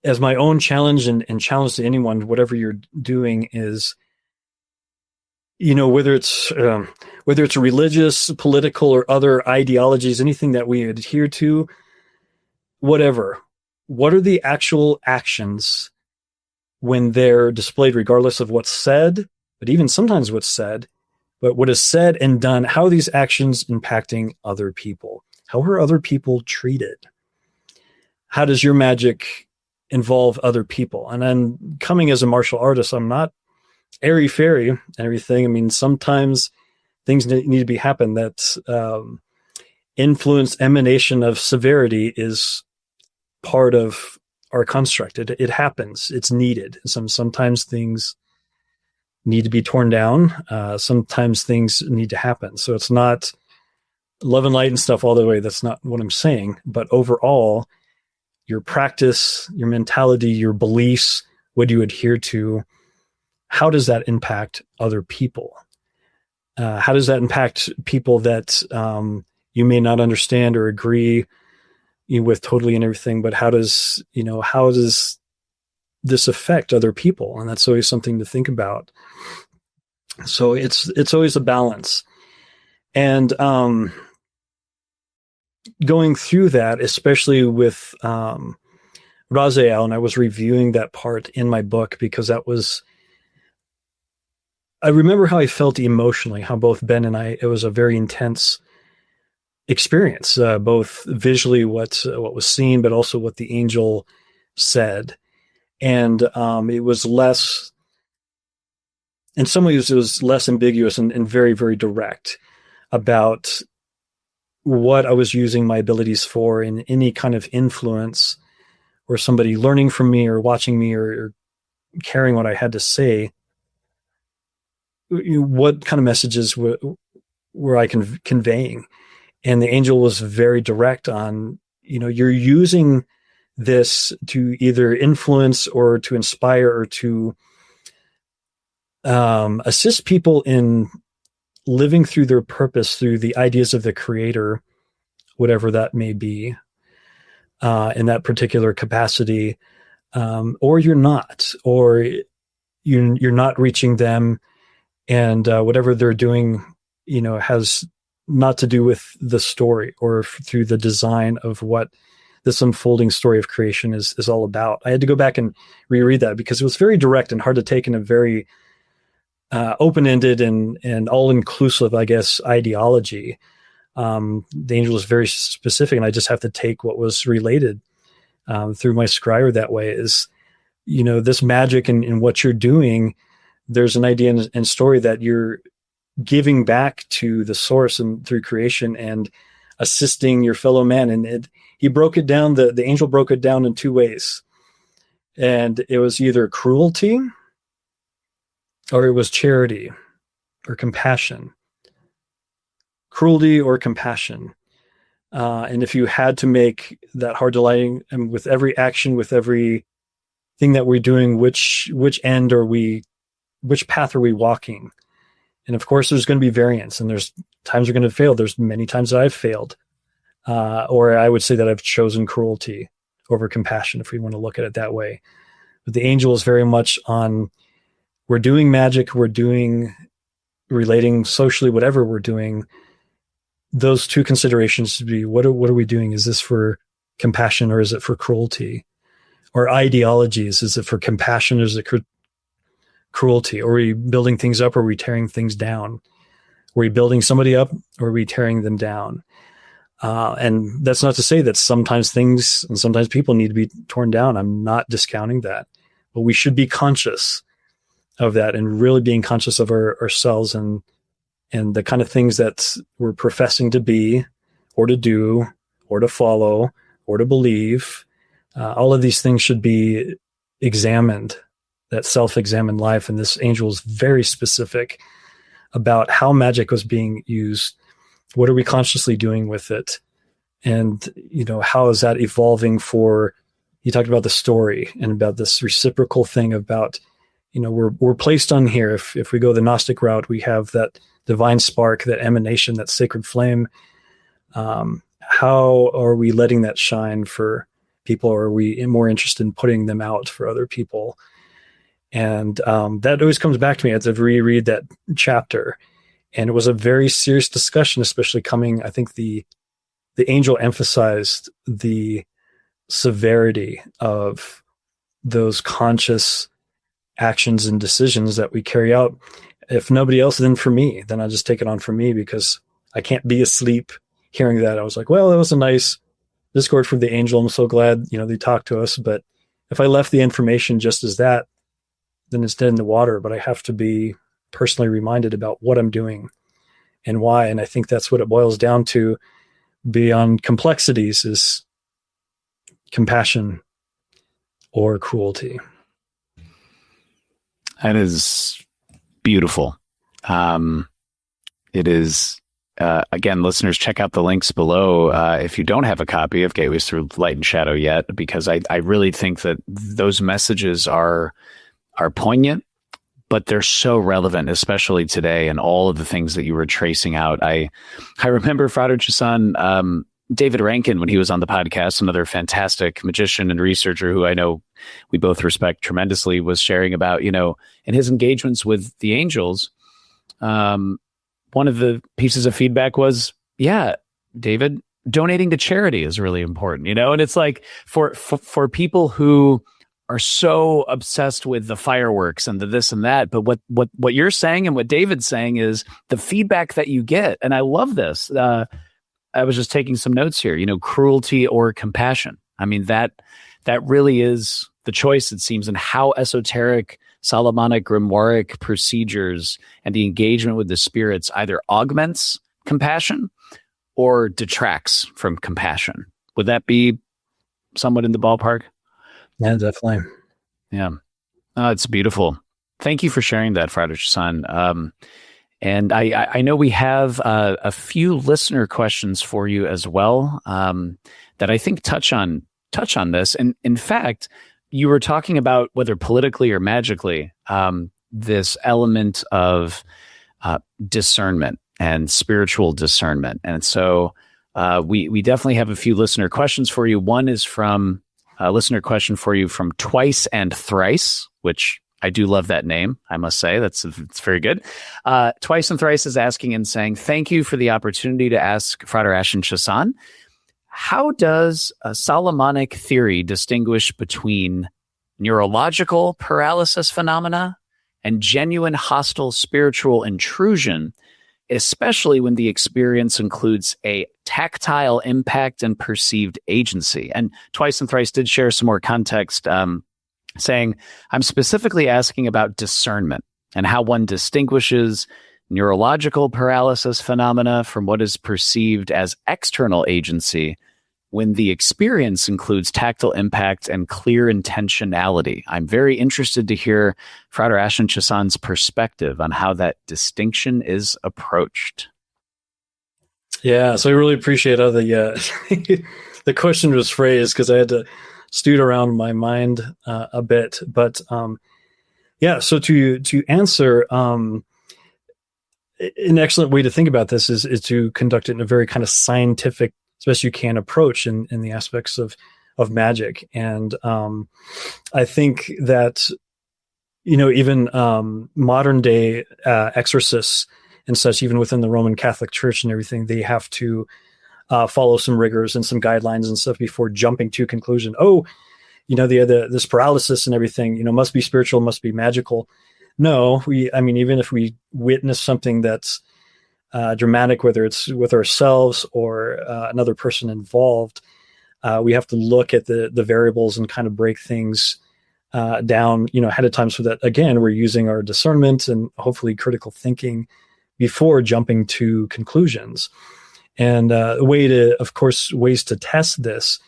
as my own challenge and challenge to anyone, whatever you're doing is, whether it's religious, political, or other ideologies, anything that we adhere to, whatever, what are the actual actions when they're displayed, regardless of what's said, but even sometimes what's said, but what is said and done, how are these actions impacting other people? How are other people treated? How does your magic involve other people? And then coming as a martial artist, I'm not airy-fairy and everything. I mean, sometimes things need to be happen that influence emanation of severity is part of our construct. It happens. It's needed. Sometimes things need to be torn down. Sometimes things need to happen. So it's not love and light and stuff all the way. That's not what I'm saying. But overall, your practice, your mentality, your beliefs, what you adhere to, how does that impact other people? How does that impact people that you may not understand or agree with totally and everything, but how does this affect other people? And that's always something to think about. So it's always a balance. And going through that, especially with Raziel, and I was reviewing that part in my book because I remember how I felt emotionally, how both Ben and I, it was a very intense experience, both visually what was seen, but also what the angel said. And it was less, in some ways, it was less ambiguous and very, very direct about what I was using my abilities for in any kind of influence or somebody learning from me or watching me or caring what I had to say. What kind of messages were I conveying? And the angel was very direct on, you're using this to either influence or to inspire or to assist people in living through their purpose, through the ideas of the creator, whatever that may be, in that particular capacity, or you're not, or you're not reaching them, and whatever they're doing, has not to do with the story or through the design of what this unfolding story of creation is all about. I had to go back and reread that because it was very direct and hard to take in a very open-ended and all-inclusive, I guess, ideology. The angel is very specific, and I just have to take what was related through my scryer that way. Is, this magic and what you're doing, there's an idea and story that you're giving back to the source and through creation and assisting your fellow man. And he broke it down, the angel broke it down in two ways. And it was either cruelty or it was charity or compassion. Cruelty or compassion. And if you had to make that hard delighting, and with every action, with every thing that we're doing, which end are we, which path are we walking? And of course, there's going to be variance, and there's times we're going to fail. There's many times that I've failed, or I would say that I've chosen cruelty over compassion, if we want to look at it that way. But the angel is very much on, we're doing magic, we're doing relating socially, whatever we're doing. Those two considerations should be, what are we doing? Is this for compassion or is it for cruelty? Or ideologies, is it for compassion or is it cruelty? Or are we building things up or are we tearing things down? Are we building somebody up or are we tearing them down? And that's not to say that sometimes things and sometimes people need to be torn down. I'm not discounting that. But we should be conscious of that and really being conscious of ourselves and the kind of things that we're professing to be or to do or to follow or to believe. All of these things should be examined, that self-examined life. And this angel is very specific about how magic was being used. What are we consciously doing with it? And, how is that evolving you talked about the story and about this reciprocal thing about, we're placed on here. If we go the Gnostic route, we have that divine spark, that emanation, that sacred flame. How are we letting that shine for people? Or are we more interested in putting them out for other people? And that always comes back to me as I reread that chapter. And it was a very serious discussion, especially coming, I think the angel emphasized the severity of those conscious actions and decisions that we carry out. If nobody else, then for me, then I just take it on for me, because I can't be asleep hearing that. I was like, well, that was a nice discord from the angel. I'm so glad, they talked to us. But if I left the information just as that, then it's dead in the water. But I have to be personally reminded about what I'm doing and why. And I think that's what it boils down to, beyond complexities, is compassion or cruelty. That is beautiful. It is, again, listeners, check out the links below if you don't have a copy of Gateways Through Light and Shadow yet, because I really think that those messages are poignant, but they're so relevant, especially today, and all of the things that you were tracing out. I remember Frater Chassan, David Rankin, when he was on the podcast, another fantastic magician and researcher who I know we both respect tremendously, was sharing about, in his engagements with the angels, one of the pieces of feedback was, yeah, David, donating to charity is really important, and it's like for people who are so obsessed with the fireworks and the this and that. But what you're saying and what David's saying is the feedback that you get. And I love this. I was just taking some notes here, cruelty or compassion. I mean, that really is the choice, it seems, in how esoteric Solomonic grimoire procedures and the engagement with the spirits either augments compassion or detracts from compassion. Would that be somewhat in the ballpark? Yeah, definitely. Yeah. Oh, it's beautiful. Thank you for sharing that, Frater Chassan. And I know we have a few listener questions for you as well that I think touch on this. And in fact, you were talking about, whether politically or magically, this element of discernment and spiritual discernment. And so we definitely have a few listener questions for you. One is from a listener question for you from Twice and Thrice, which I do love that name, I must say. It's very good. Twice and Thrice is asking and saying, thank you for the opportunity to ask Frater Ashen Chassan, how does a Solomonic theory distinguish between neurological paralysis phenomena and genuine hostile spiritual intrusion especially when the experience includes a tactile impact and perceived agency. And Twice and Thrice did share some more context, saying, I'm specifically asking about discernment and how one distinguishes neurological paralysis phenomena from what is perceived as external agency when the experience includes tactile impact and clear intentionality. I'm very interested to hear Frater Ashen Chassan's perspective on how that distinction is approached. Yeah, so I really appreciate how the the question was phrased, because I had to stew around in my mind a bit. But so to answer, an excellent way to think about this is to conduct it in a very kind of scientific, as best you can, approach in the aspects of magic. And I think that, even modern day exorcists and such, even within the Roman Catholic Church and everything, they have to follow some rigors and some guidelines and stuff before jumping to conclusion. This paralysis and everything, must be spiritual, must be magical. No, even if we witness something that's dramatic, whether it's with ourselves or another person involved, we have to look at the variables and kind of break things down, ahead of time, so that, again, we're using our discernment and hopefully critical thinking before jumping to conclusions. And ways to test this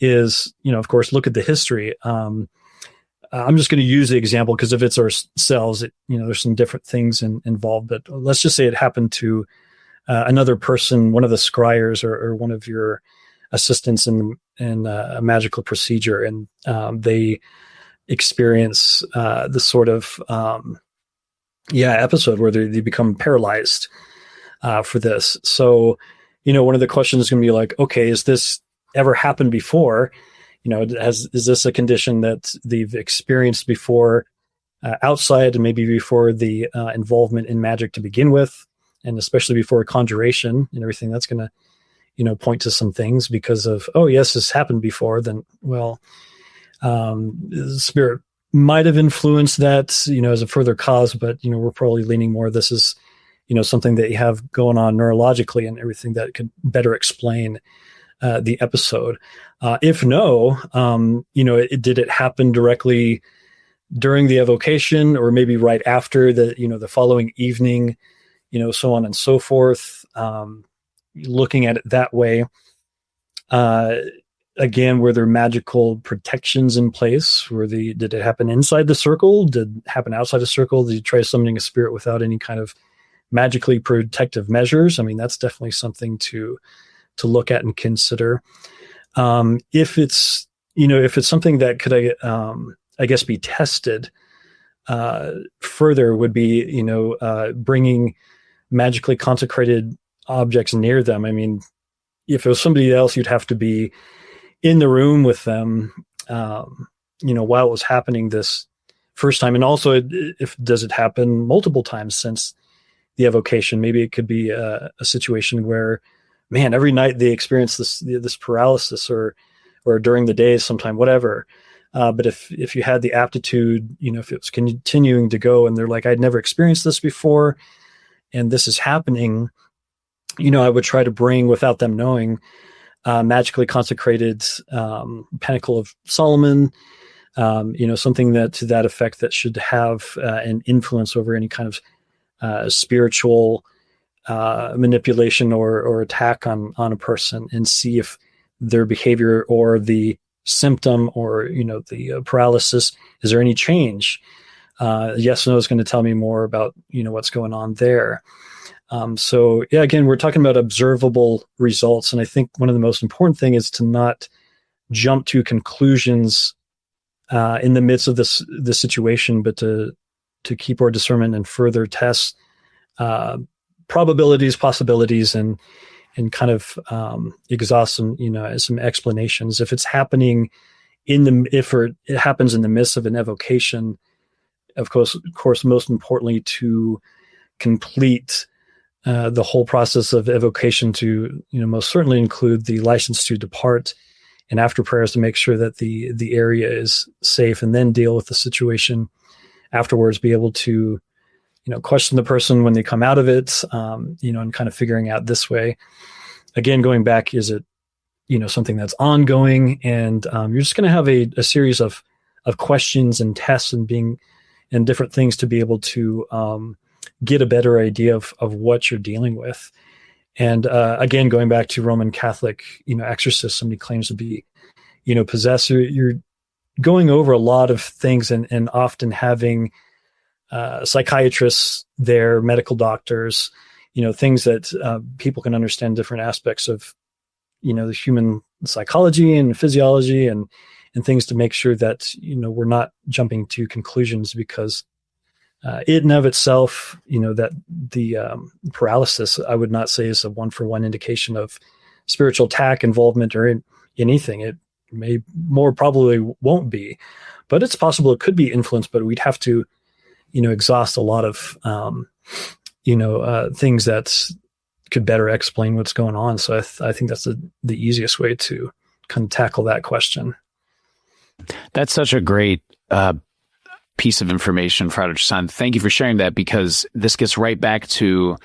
is, of course, look at the history. I'm just going to use the example because if it's ourselves, there's some different things involved. But let's just say it happened to another person, one of the scryers or one of your assistants in a magical procedure, and they experience the sort of episode where they become paralyzed for this. So, one of the questions is going to be like, okay, has this ever happened before? Is this a condition that they've experienced before, outside and maybe before the involvement in magic to begin with, and especially before conjuration and everything? That's going to, point to some things because of, oh yes, this happened before. Then, well, the spirit might have influenced that, as a further cause, but, we're probably leaning more, this is, something that you have going on neurologically and everything that could better explain the episode. If no, did it happen directly during the evocation, or maybe right after the following evening, so on and so forth. Looking at it that way, again, were there magical protections in place? Did it happen inside the circle? Did it happen outside the circle? Did you try summoning a spirit without any kind of magically protective measures? That's definitely something to look at and consider. If it's something that could, I guess, be tested further, would be, bringing magically consecrated objects near them. If it was somebody else, you'd have to be in the room with them, while it was happening this first time. And also, does it happen multiple times since the evocation? Maybe it could be a situation where, man, every night they experience this paralysis, or during the day sometime, whatever. But if you had the aptitude, if it was continuing to go, and they're like, I'd never experienced this before, and this is happening, I would try to bring, without them knowing, magically consecrated pentacle of Solomon, something that to that effect that should have an influence over any kind of spiritual manipulation or attack on a person, and see if their behavior or the symptom or the paralysis, is there any change? Yes or no is going to tell me more about what's going on there. Again, we're talking about observable results, and I think one of the most important thing is to not jump to conclusions in the midst of this situation, but to keep our discernment and further test probabilities, possibilities, and kind of exhaust some explanations. If it's happening it happens in the midst of an evocation, of course, most importantly, to complete the whole process of evocation, to most certainly include the license to depart, and after prayers to make sure that the area is safe, and then deal with the situation afterwards. Be able to question the person when they come out of it, and kind of figuring out this way. Again, going back, is it, something that's ongoing? And you're just going to have a series of questions and tests and different things to be able to get a better idea of what you're dealing with. And again, going back to Roman Catholic, exorcist, somebody claims to be, possessed. You're going over a lot of things and often having psychiatrists there, medical doctors, things that people can understand different aspects of, the human psychology and physiology and things to make sure that, we're not jumping to conclusions, because it in of itself, that the paralysis, I would not say is a one-for-one indication of spiritual attack, involvement, or anything. It may more probably won't be, but it's possible it could be influenced, but we'd have to, exhaust a lot of, things that could better explain what's going on. So I think that's the easiest way to kind of tackle that question. That's such a great piece of information, Frater Chassan. Thank you for sharing that, because this gets right back to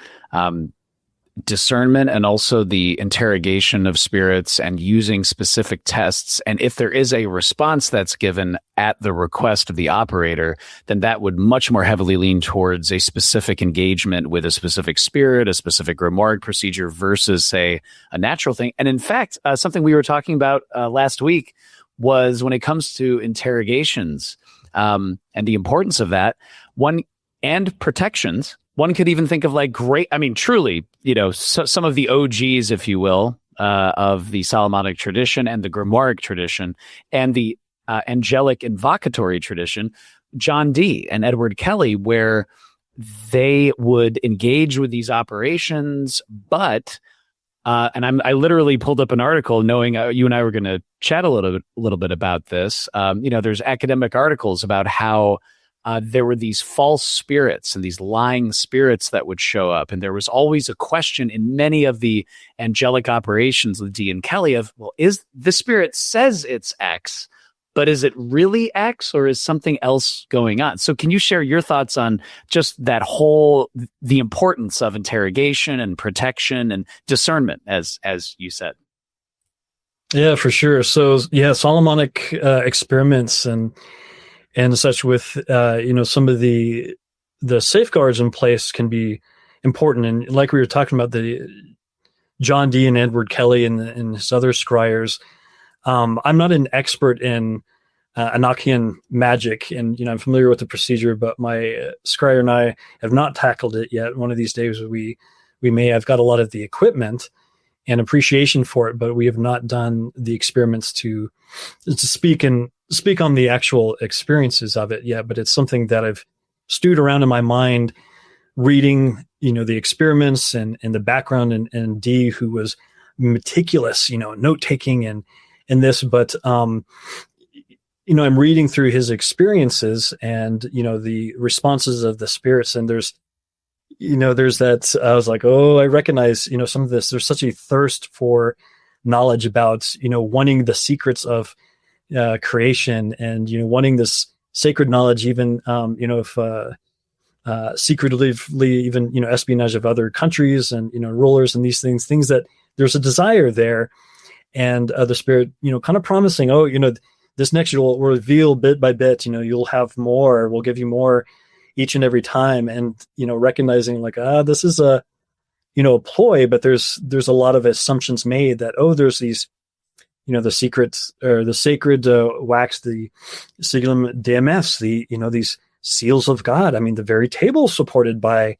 discernment and also the interrogation of spirits and using specific tests. And if there is a response that's given at the request of the operator, then that would much more heavily lean towards a specific engagement with a specific spirit, a specific grimoire procedure versus, say, a natural thing. And in fact, something we were talking about last week was when it comes to interrogations and the importance of that, and protections. One could even think of truly, some of the OGs, if you will, of the Solomonic tradition and the Grimoire tradition and the angelic invocatory tradition, John Dee and Edward Kelly, where they would engage with these operations, but I literally pulled up an article knowing you and I were going to chat a little bit about this. There's academic articles about how there were these false spirits and these lying spirits that would show up. And there was always a question in many of the angelic operations with Dee and Kelly of, well, is the spirit says it's X, but is it really X, or is something else going on? So can you share your thoughts on just that the importance of interrogation and protection and discernment, as you said? Yeah, for sure. So yeah, Solomonic experiments and such with, some of the safeguards in place can be important. And like we were talking about, the John Dee and Edward Kelly and his other scryers, I'm not an expert in Enochian magic, and, I'm familiar with the procedure, but my scryer and I have not tackled it yet. One of these days we may. I've got a lot of the equipment and appreciation for it, but we have not done the experiments to speak on the actual experiences of it yet. But it's something that I've stewed around in my mind, reading, the experiments and the background, and Dee, who was meticulous, note taking and this, but, I'm reading through his experiences and, the responses of the spirits. And there's that, I was like, oh, I recognize, some of this. There's such a thirst for knowledge about, wanting the secrets of creation and, wanting this sacred knowledge, even, if secretively, even, espionage of other countries and, rulers and these things that there's a desire there. And the spirit, kind of promising, oh, this next year will reveal bit by bit, you'll have more, we'll give you more each and every time. And, recognizing like, this is a ploy, but there's a lot of assumptions made that, oh, there's these, the secrets or the sacred wax, the sigillum DMS, these seals of God. I mean, the very table supported by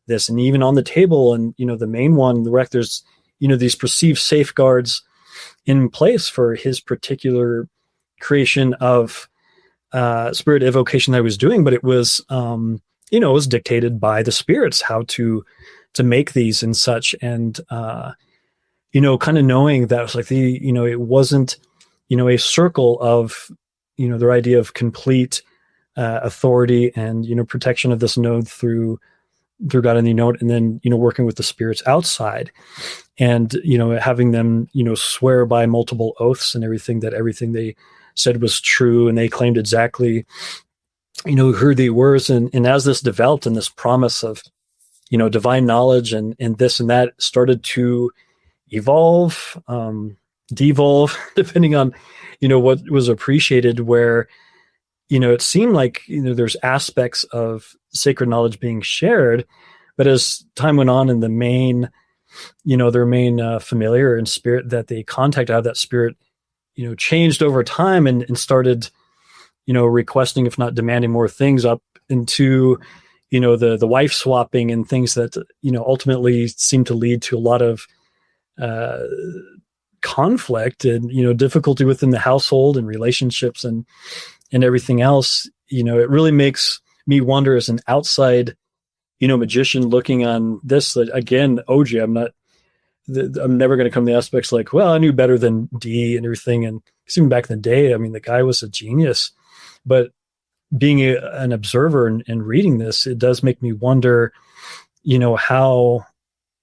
this, and even on the table and, the main one, the wreck, there's, these perceived safeguards in place for his particular creation of spirit evocation that I was doing. But it was, it was dictated by the spirits how to make these and such. And, kind of knowing that it was like it wasn't, a circle of, their idea of complete authority and, protection of this node through God in the node, and then, working with the spirits outside and, having them, swear by multiple oaths and everything, that everything they said was true, and they claimed exactly who they were. And as this developed and this promise of, divine knowledge and this and that started to evolve, devolve, depending on, what was appreciated, where, it seemed like, there's aspects of sacred knowledge being shared, but as time went on and the main, their main familiar and spirit that they contact out of that spirit, changed over time and started, requesting, if not demanding more things, up into, the wife swapping and things that, ultimately seem to lead to a lot of conflict and, difficulty within the household and relationships and everything else. It really makes me wonder, as an outside, magician looking on this, that again, OG, I'm never going to come to the aspects like, well, I knew better than D and everything. And even back in the day, I mean, the guy was a genius, but being an observer and reading this, it does make me wonder, how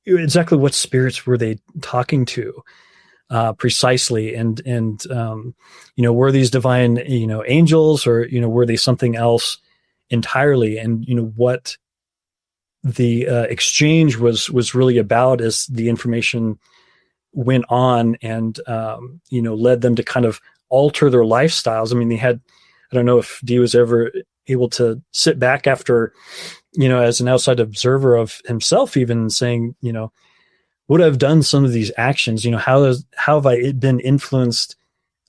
exactly what spirits were they talking to precisely, and were these divine, angels, or were they something else entirely, and what the exchange was really about as the information went on and led them to kind of alter their lifestyles. I mean, they had, I don't know if Dee was ever able to sit back after, as an outside observer of himself, even saying, would I have done some of these actions? How have I been influenced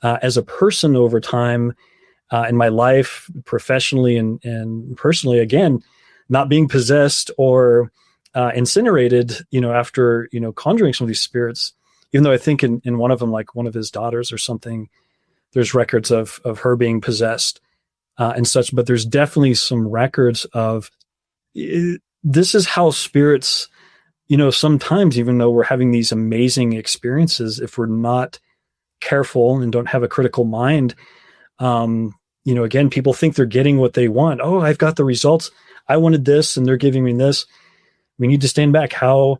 as a person over time in my life, professionally and personally, again, not being possessed or incinerated, after, conjuring some of these spirits, even though I think in one of them, like one of his daughters or something, there's records of her being possessed and such, but there's definitely some records of this is how spirits, sometimes, even though we're having these amazing experiences, if we're not careful and don't have a critical mind, again, people think they're getting what they want. Oh, I've got the results. I wanted this and they're giving me this. We need to stand back. How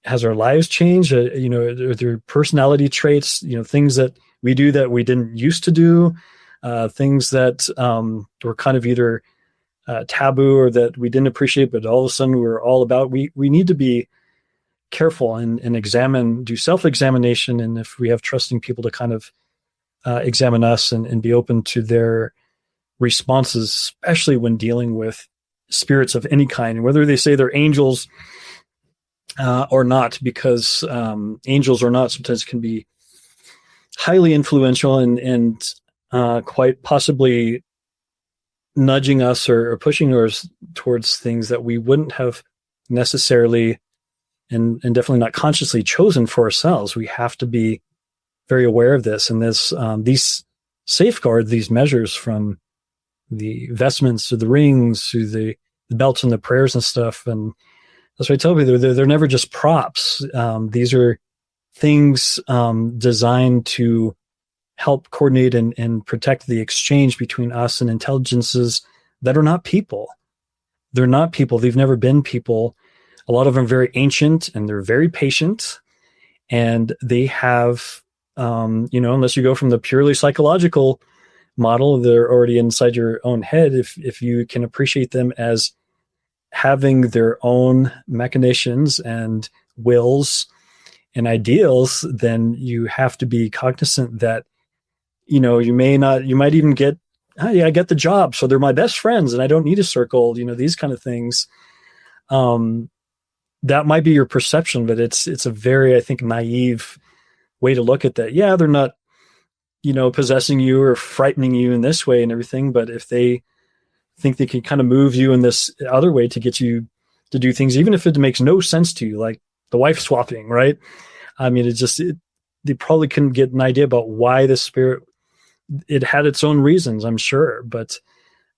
has our lives changed? Are there personality traits, things that we do that we didn't used to do, things that were kind of either taboo or that we didn't appreciate, but all of a sudden we're all about. We need to be careful and do self-examination. And if we have trusting people to kind of examine us and be open to their responses, especially when dealing with spirits of any kind, and whether they say they're angels or not, because angels or not sometimes can be highly influential and quite possibly nudging us or pushing us towards things that we wouldn't have necessarily and definitely not consciously chosen for ourselves. We have to be very aware of this, and this these safeguards, these measures, from the vestments to the rings to the belts and the prayers and stuff. And that's what I tell people, they're never just props. These are things designed to help coordinate and protect the exchange between us and intelligences that are not people. They're not people. They've never been people. A lot of them are very ancient and they're very patient. And they have, unless you go from the purely psychological model, they're already inside your own head. If you can appreciate them as having their own machinations and wills and ideals, then you have to be cognizant that, you might even get, oh, yeah, I get the job, so they're my best friends and I don't need a circle, these kind of things. That might be your perception, but it's a very, I think, naive way to look at that. Yeah, they're not, possessing you or frightening you in this way and everything, but if they think they can kind of move you in this other way to get you to do things, even if it makes no sense to you, like the wife swapping, right? I mean, they probably couldn't get an idea about why the spirit, it had its own reasons, I'm sure, but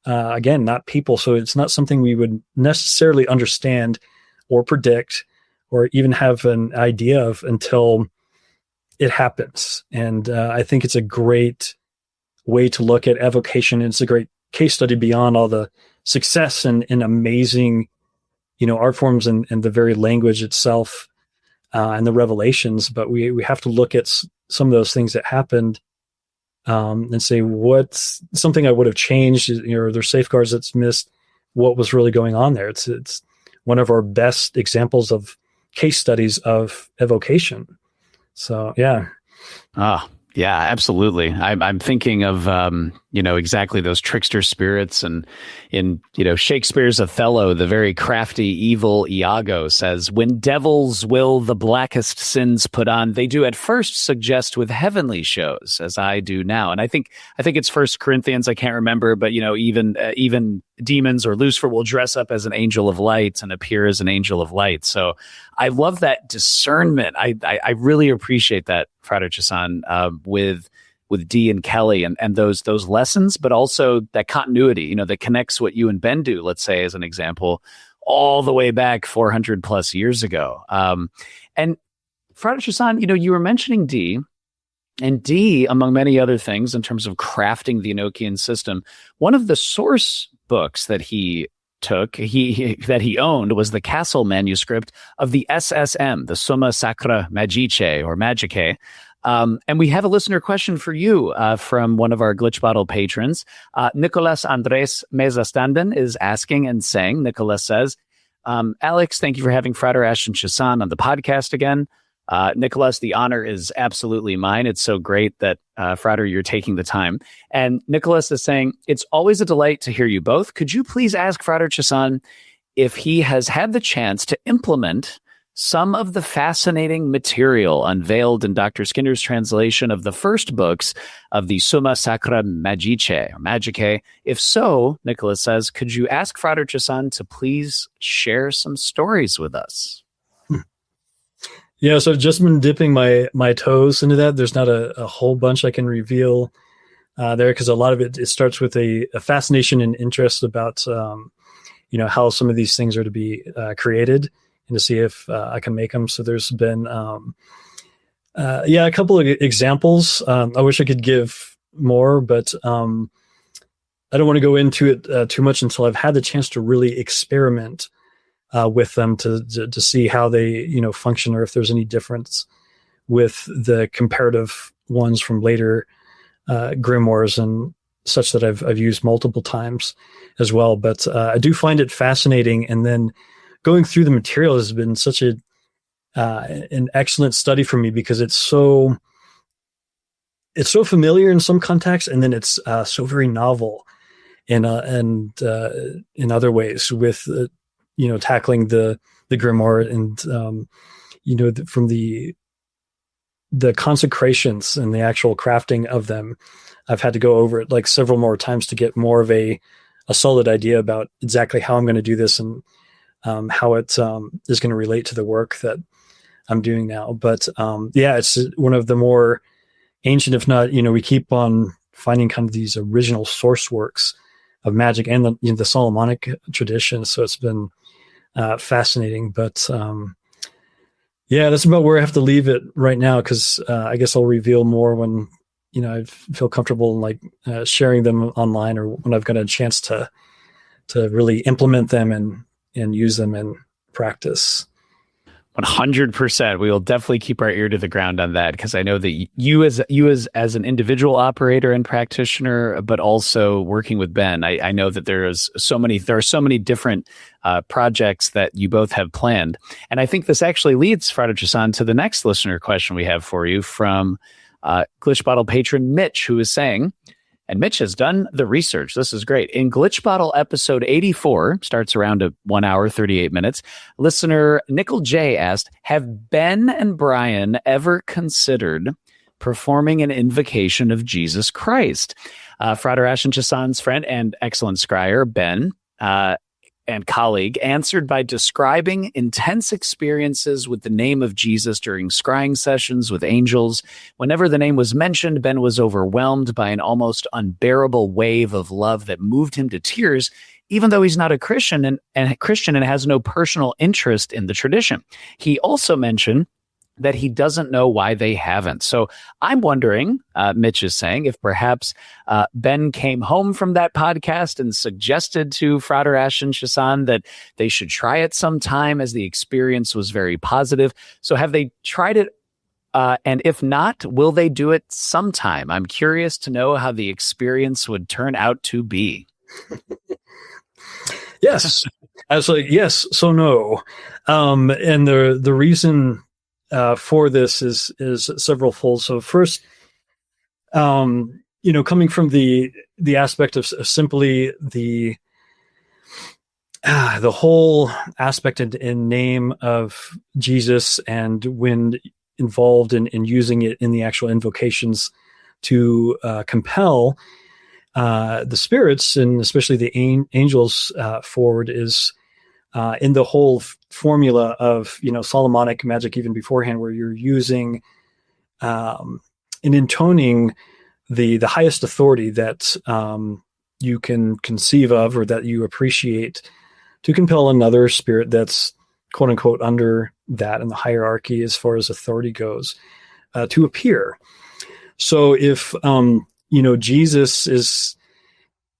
again, not people. So it's not something we would necessarily understand or predict or even have an idea of until it happens. And I think it's a great way to look at evocation. It's a great case study beyond all the success and amazing, art forms and the very language itself and the revelations. But we have to look at some of those things that happened and say what's something I would have changed. Are there safeguards that's missed? What was really going on there? It's one of our best examples of case studies of evocation. So yeah. Yeah, absolutely. I'm thinking of, exactly those trickster spirits. And in, Shakespeare's Othello, the very crafty, evil Iago says, when devils will the blackest sins put on, they do at first suggest with heavenly shows, as I do now. And I think it's First Corinthians. I can't remember, but, even demons or Lucifer will dress up as an angel of light and appear as an angel of light. So I love that discernment. I really appreciate that, Frater Chassan, with Dee and Kelly and those lessons, but also that continuity, that connects what you and Ben do, let's say, as an example, all the way back 400 plus years ago. And Frater Chassan, you were mentioning Dee. And Dee, among many other things, in terms of crafting the Enochian system, one of the source books that he took, that he owned, was the Castle manuscript of the SSM, the Summa Sacra Magicae or Magicae. And we have a listener question for you from one of our Glitch Bottle patrons. Nicolas Andres Mezastanden is asking and saying, Nicolas says, Alex, thank you for having Frater Ashen Chassan on the podcast again. Nicholas, the honor is absolutely mine. It's so great that, Frater, you're taking the time. And Nicholas is saying, it's always a delight to hear you both. Could you please ask Frater Chassan if he has had the chance to implement some of the fascinating material unveiled in Dr. Skinner's translation of the first books of the Summa Sacra Magicae, or Magicae? If so, Nicholas says, could you ask Frater Chassan to please share some stories with us? Yeah, so I've just been dipping my toes into that. There's not a whole bunch I can reveal there, because a lot of it starts with a fascination and interest about how some of these things are to be created and to see if I can make them. So there's been a couple of examples. I wish I could give more, but I don't want to go into it too much until I've had the chance to really experiment with them to see how they function, or if there's any difference with the comparative ones from later grimoires and such that I've used multiple times as well. But I do find it fascinating, and then going through the material has been such an excellent study for me, because it's so familiar in some contexts, and then it's so very novel in other ways with tackling the grimoire and from the consecrations and the actual crafting of them. I've had to go over it like several more times to get more of a solid idea about exactly how I'm going to do this and how it is going to relate to the work that I'm doing now. But it's one of the more ancient, if not, we keep on finding kind of these original source works of magic and the Solomonic tradition. So it's been fascinating, but that's about where I have to leave it right now, because I guess I'll reveal more when I feel comfortable like sharing them online, or when I've got a chance to really implement them and use them in practice. 100%. We will definitely keep our ear to the ground on that, because I know that you as an individual operator and practitioner, but also working with Ben, I know that there are so many different projects that you both have planned. And I think this actually leads, Frater Chassan, to the next listener question we have for you from Glitch Bottle patron Mitch, who is saying, and Mitch has done the research. This is great. In Glitch Bottle episode 84, starts around 1 hour, 38 minutes, listener Nickel J asked, have Ben and Bryan ever considered performing an invocation of Jesus Christ? Frater Ashen Chassan's friend and excellent scryer, Ben, and colleague, answered by describing intense experiences with the name of Jesus during scrying sessions with angels. Whenever the name was mentioned, Ben was overwhelmed by an almost unbearable wave of love that moved him to tears, even though he's not a Christian and has no personal interest in the tradition. He also mentioned that he doesn't know why they haven't. So I'm wondering, Mitch is saying, if perhaps Ben came home from that podcast and suggested to Frater Ashen Chassan that they should try it sometime, as the experience was very positive. So have they tried it And if not, will they do it sometime? I'm curious to know how the experience would turn out to be. Yes, absolutely. Yes, so no. And the reason for this is several fold. So first, coming from the aspect of simply the whole aspect and name of Jesus, and when involved in using it in the actual invocations to compel the spirits, and especially the angels forward, is in the whole formula of Solomonic magic even beforehand, where you're using and intoning the highest authority that you can conceive of or that you appreciate to compel another spirit that's quote unquote under that in the hierarchy as far as authority goes to appear. So if Jesus is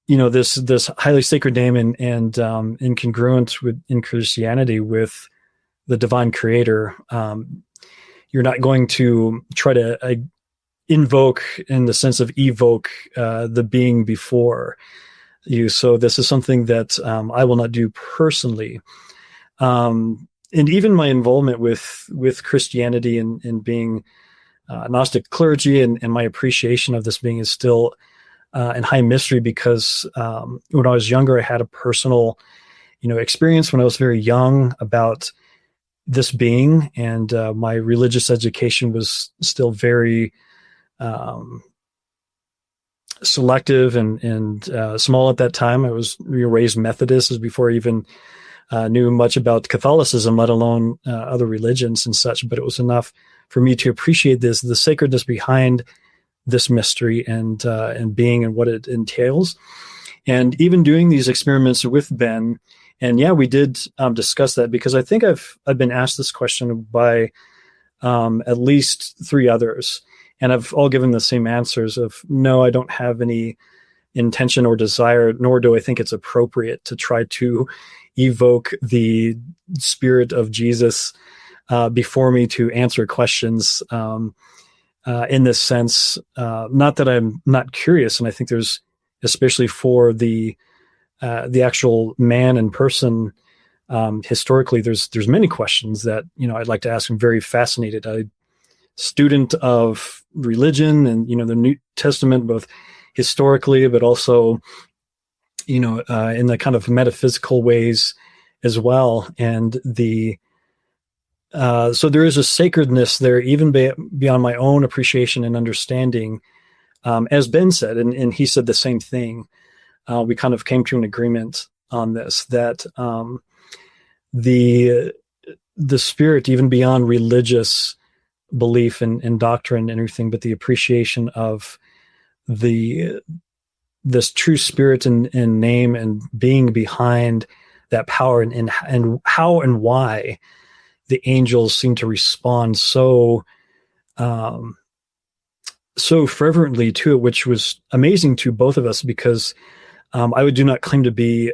this highly sacred name and incongruent in Christianity with the divine creator, you're not going to try to invoke in the sense of evoke the being before you. So this is something that I will not do personally. And even my involvement with Christianity and being Gnostic clergy and my appreciation of this being is still in high mystery, because when I was younger, I had a personal, experience when I was very young about this being, and my religious education was still very selective and small at that time. I was raised Methodist before I even knew much about Catholicism, let alone other religions and such. But it was enough for me to appreciate the sacredness behind this mystery and being and what it entails. And even doing these experiments with Ben, and yeah, we did discuss that, because I think I've been asked this question by at least 3 others, and I've all given the same answers of no, I don't have any intention or desire, nor do I think it's appropriate to try to evoke the spirit of Jesus before me to answer questions in this sense. Not that I'm not curious, and I think there's, especially for the actual man and person, historically, there's many questions that I'd like to ask. I'm very fascinated. I'm a student of religion and the New Testament, both historically, but also in the kind of metaphysical ways as well. And so there is a sacredness there, even beyond my own appreciation and understanding. As Ben said, and he said the same thing, we kind of came to an agreement on this, that the spirit, even beyond religious belief and doctrine and everything, but the appreciation of this true spirit and name and being behind that power, and how and why the angels seem to respond so fervently to it, which was amazing to both of us, because I do not claim to be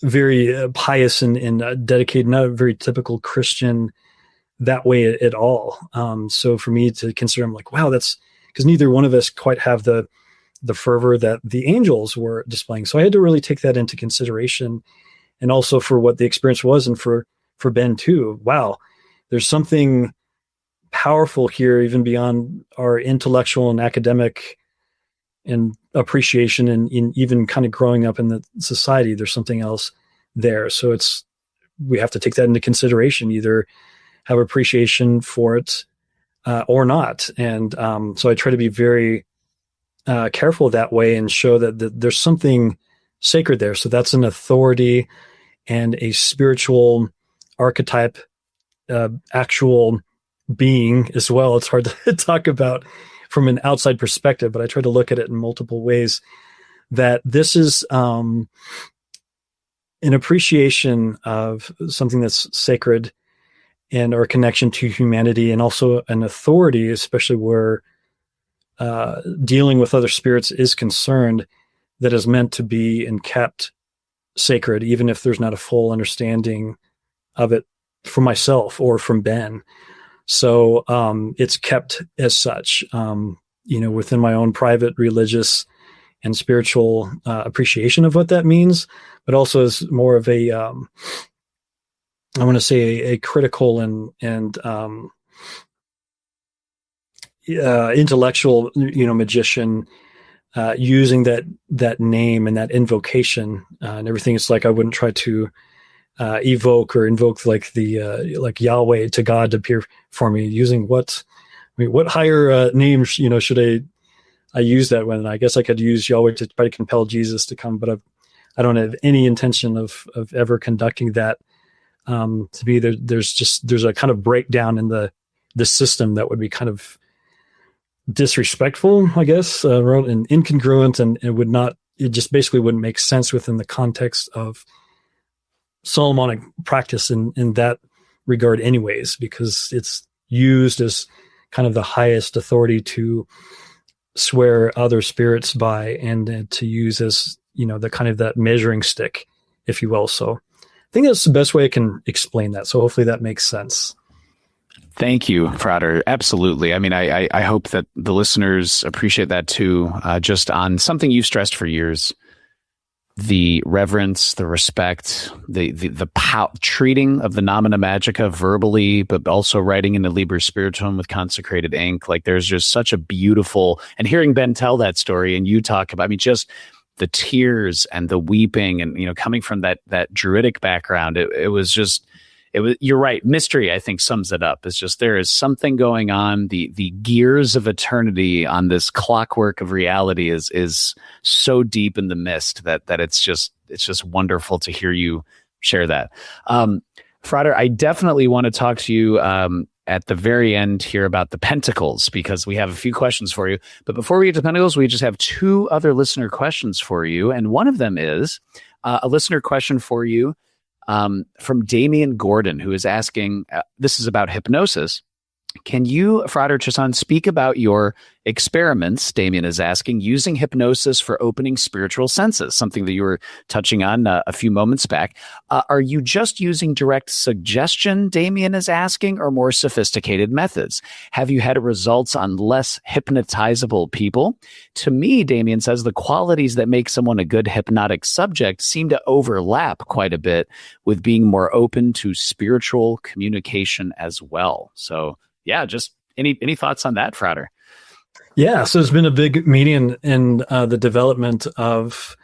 very pious and dedicated, not a very typical Christian that way at all. So for me to consider, I'm like, wow, that's because neither one of us quite have the fervor that the angels were displaying. So I had to really take that into consideration, and also for what the experience was, and for Ben too. Wow, there's something powerful here, even beyond our intellectual and academic and appreciation, and in even kind of growing up in the society, there's something else there. So we have to take that into consideration, either have appreciation for it or not. And so I try to be very careful that way, and show that there's something sacred there. So that's an authority and a spiritual archetype, actual being as well. It's hard to talk about from an outside perspective, but I try to look at it in multiple ways, that this is an appreciation of something that's sacred and our connection to humanity, and also an authority, especially where dealing with other spirits is concerned, that is meant to be and kept sacred, even if there's not a full understanding of it from myself or from Ben. So it's kept as such, within my own private religious and spiritual appreciation of what that means, but also as more of a, I want to say a critical and intellectual, magician, using that name and that invocation and everything. It's like I wouldn't try to invoke like like Yahweh to God to appear for me. Using what higher names should I use that when? I guess I could use Yahweh to try to compel Jesus to come, but I don't have any intention of ever conducting that. To be there, there's a kind of breakdown in the system that would be kind of disrespectful, I guess, and incongruent, and it just basically wouldn't make sense within the context of Solomonic practice in that regard anyways, because it's used as kind of the highest authority to swear other spirits by, and to use as, the kind of that measuring stick, if you will. So I think that's the best way I can explain that. So hopefully that makes sense. Thank you, Frater. Absolutely. I mean, I hope that the listeners appreciate that too, just on something you've stressed for years: the reverence, the respect, the treating of the nomina magica verbally, but also writing in the Liber Spiritum with consecrated ink. Like, there's just such a beautiful, and hearing Ben tell that story and you talk about, I mean, just the tears and the weeping and, coming from that Druidic background, it was, you're right. Mystery, I think, sums it up. It's just, there is something going on. The gears of eternity on this clockwork of reality is so deep in the mist that it's just wonderful to hear you share that. Frater, I definitely want to talk to you at the very end here about the pentacles, because we have a few questions for you. But before we get to pentacles, we just have two other listener questions for you. And one of them is a listener question for you from Damian Gordon, who is asking, this is about hypnosis. Can you, Frater Chassan, speak about your experiments, Damian is asking, using hypnosis for opening spiritual senses, something that you were touching on a few moments back. Are you just using direct suggestion, Damian is asking, or more sophisticated methods? Have you had results on less hypnotizable people? To me, Damian says, the qualities that make someone a good hypnotic subject seem to overlap quite a bit with being more open to spiritual communication as well. So, yeah, just any thoughts on that, Frater? Yeah, so there's been a big median in the development of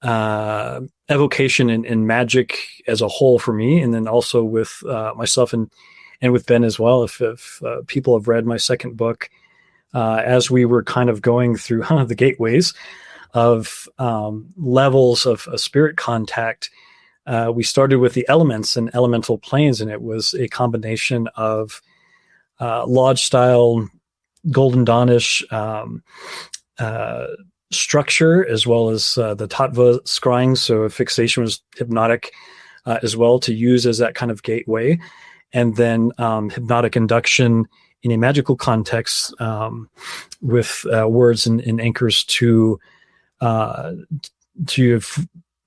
evocation and magic as a whole for me, and then also with myself and with Ben as well. If people have read my second book, as we were kind of going through the gateways of levels of spirit contact, we started with the elements and elemental planes, and it was a combination of lodge style, golden dawnish structure, as well as the tattva scrying. So fixation was hypnotic as well, to use as that kind of gateway. And then hypnotic induction in a magical context with words and anchors to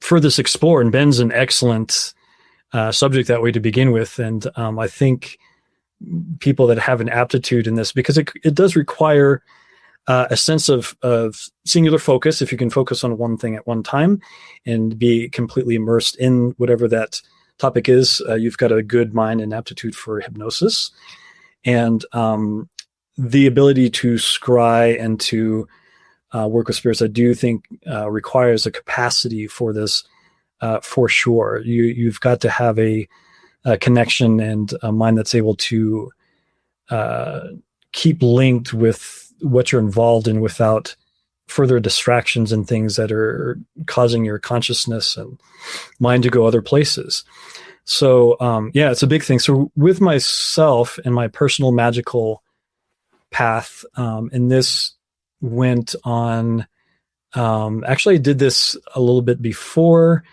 furthest explore. And Ben's an excellent subject that way to begin with. And I think people that have an aptitude in this, because it does require a sense of singular focus. If you can focus on one thing at one time and be completely immersed in whatever that topic is, you've got a good mind and aptitude for hypnosis. And the ability to scry and to work with spirits, I do think requires a capacity for this for sure. You've got to have a connection and a mind that's able to keep linked with what you're involved in without further distractions and things that are causing your consciousness and mind to go other places. So, it's a big thing. So with myself and my personal magical path, and this went on, actually I did this a little bit before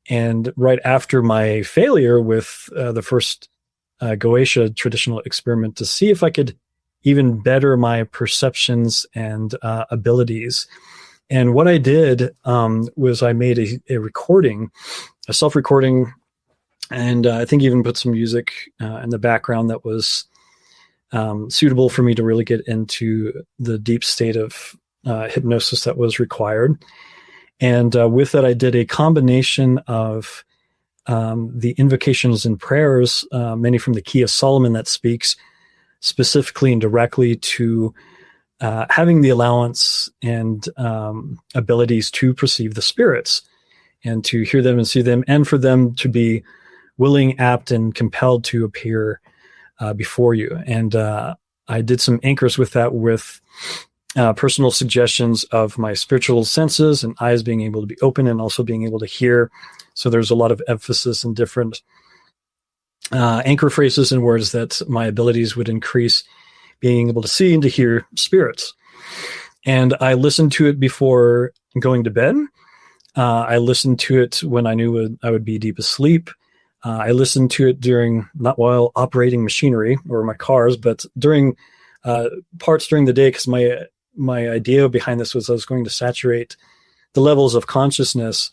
and right after my failure with the first Goetia traditional experiment, to see if I could even better my perceptions and abilities. And what I did was I made a recording, a self-recording, and I think even put some music in the background that was suitable for me to really get into the deep state of hypnosis that was required. And with that, I did a combination of the invocations and prayers, many from the Key of Solomon, that speaks specifically and directly to having the allowance and abilities to perceive the spirits and to hear them and see them, and for them to be willing, apt, and compelled to appear before you. And I did some anchors with that, with personal suggestions of my spiritual senses and eyes being able to be open and also being able to hear. So there's a lot of emphasis in different anchor phrases and words that my abilities would increase being able to see and to hear spirits. And I listened to it before going to bed. I listened to it when I knew I would be deep asleep. I listened to it not while operating machinery or my cars, but during parts during the day, because my idea behind this was I was going to saturate the levels of consciousness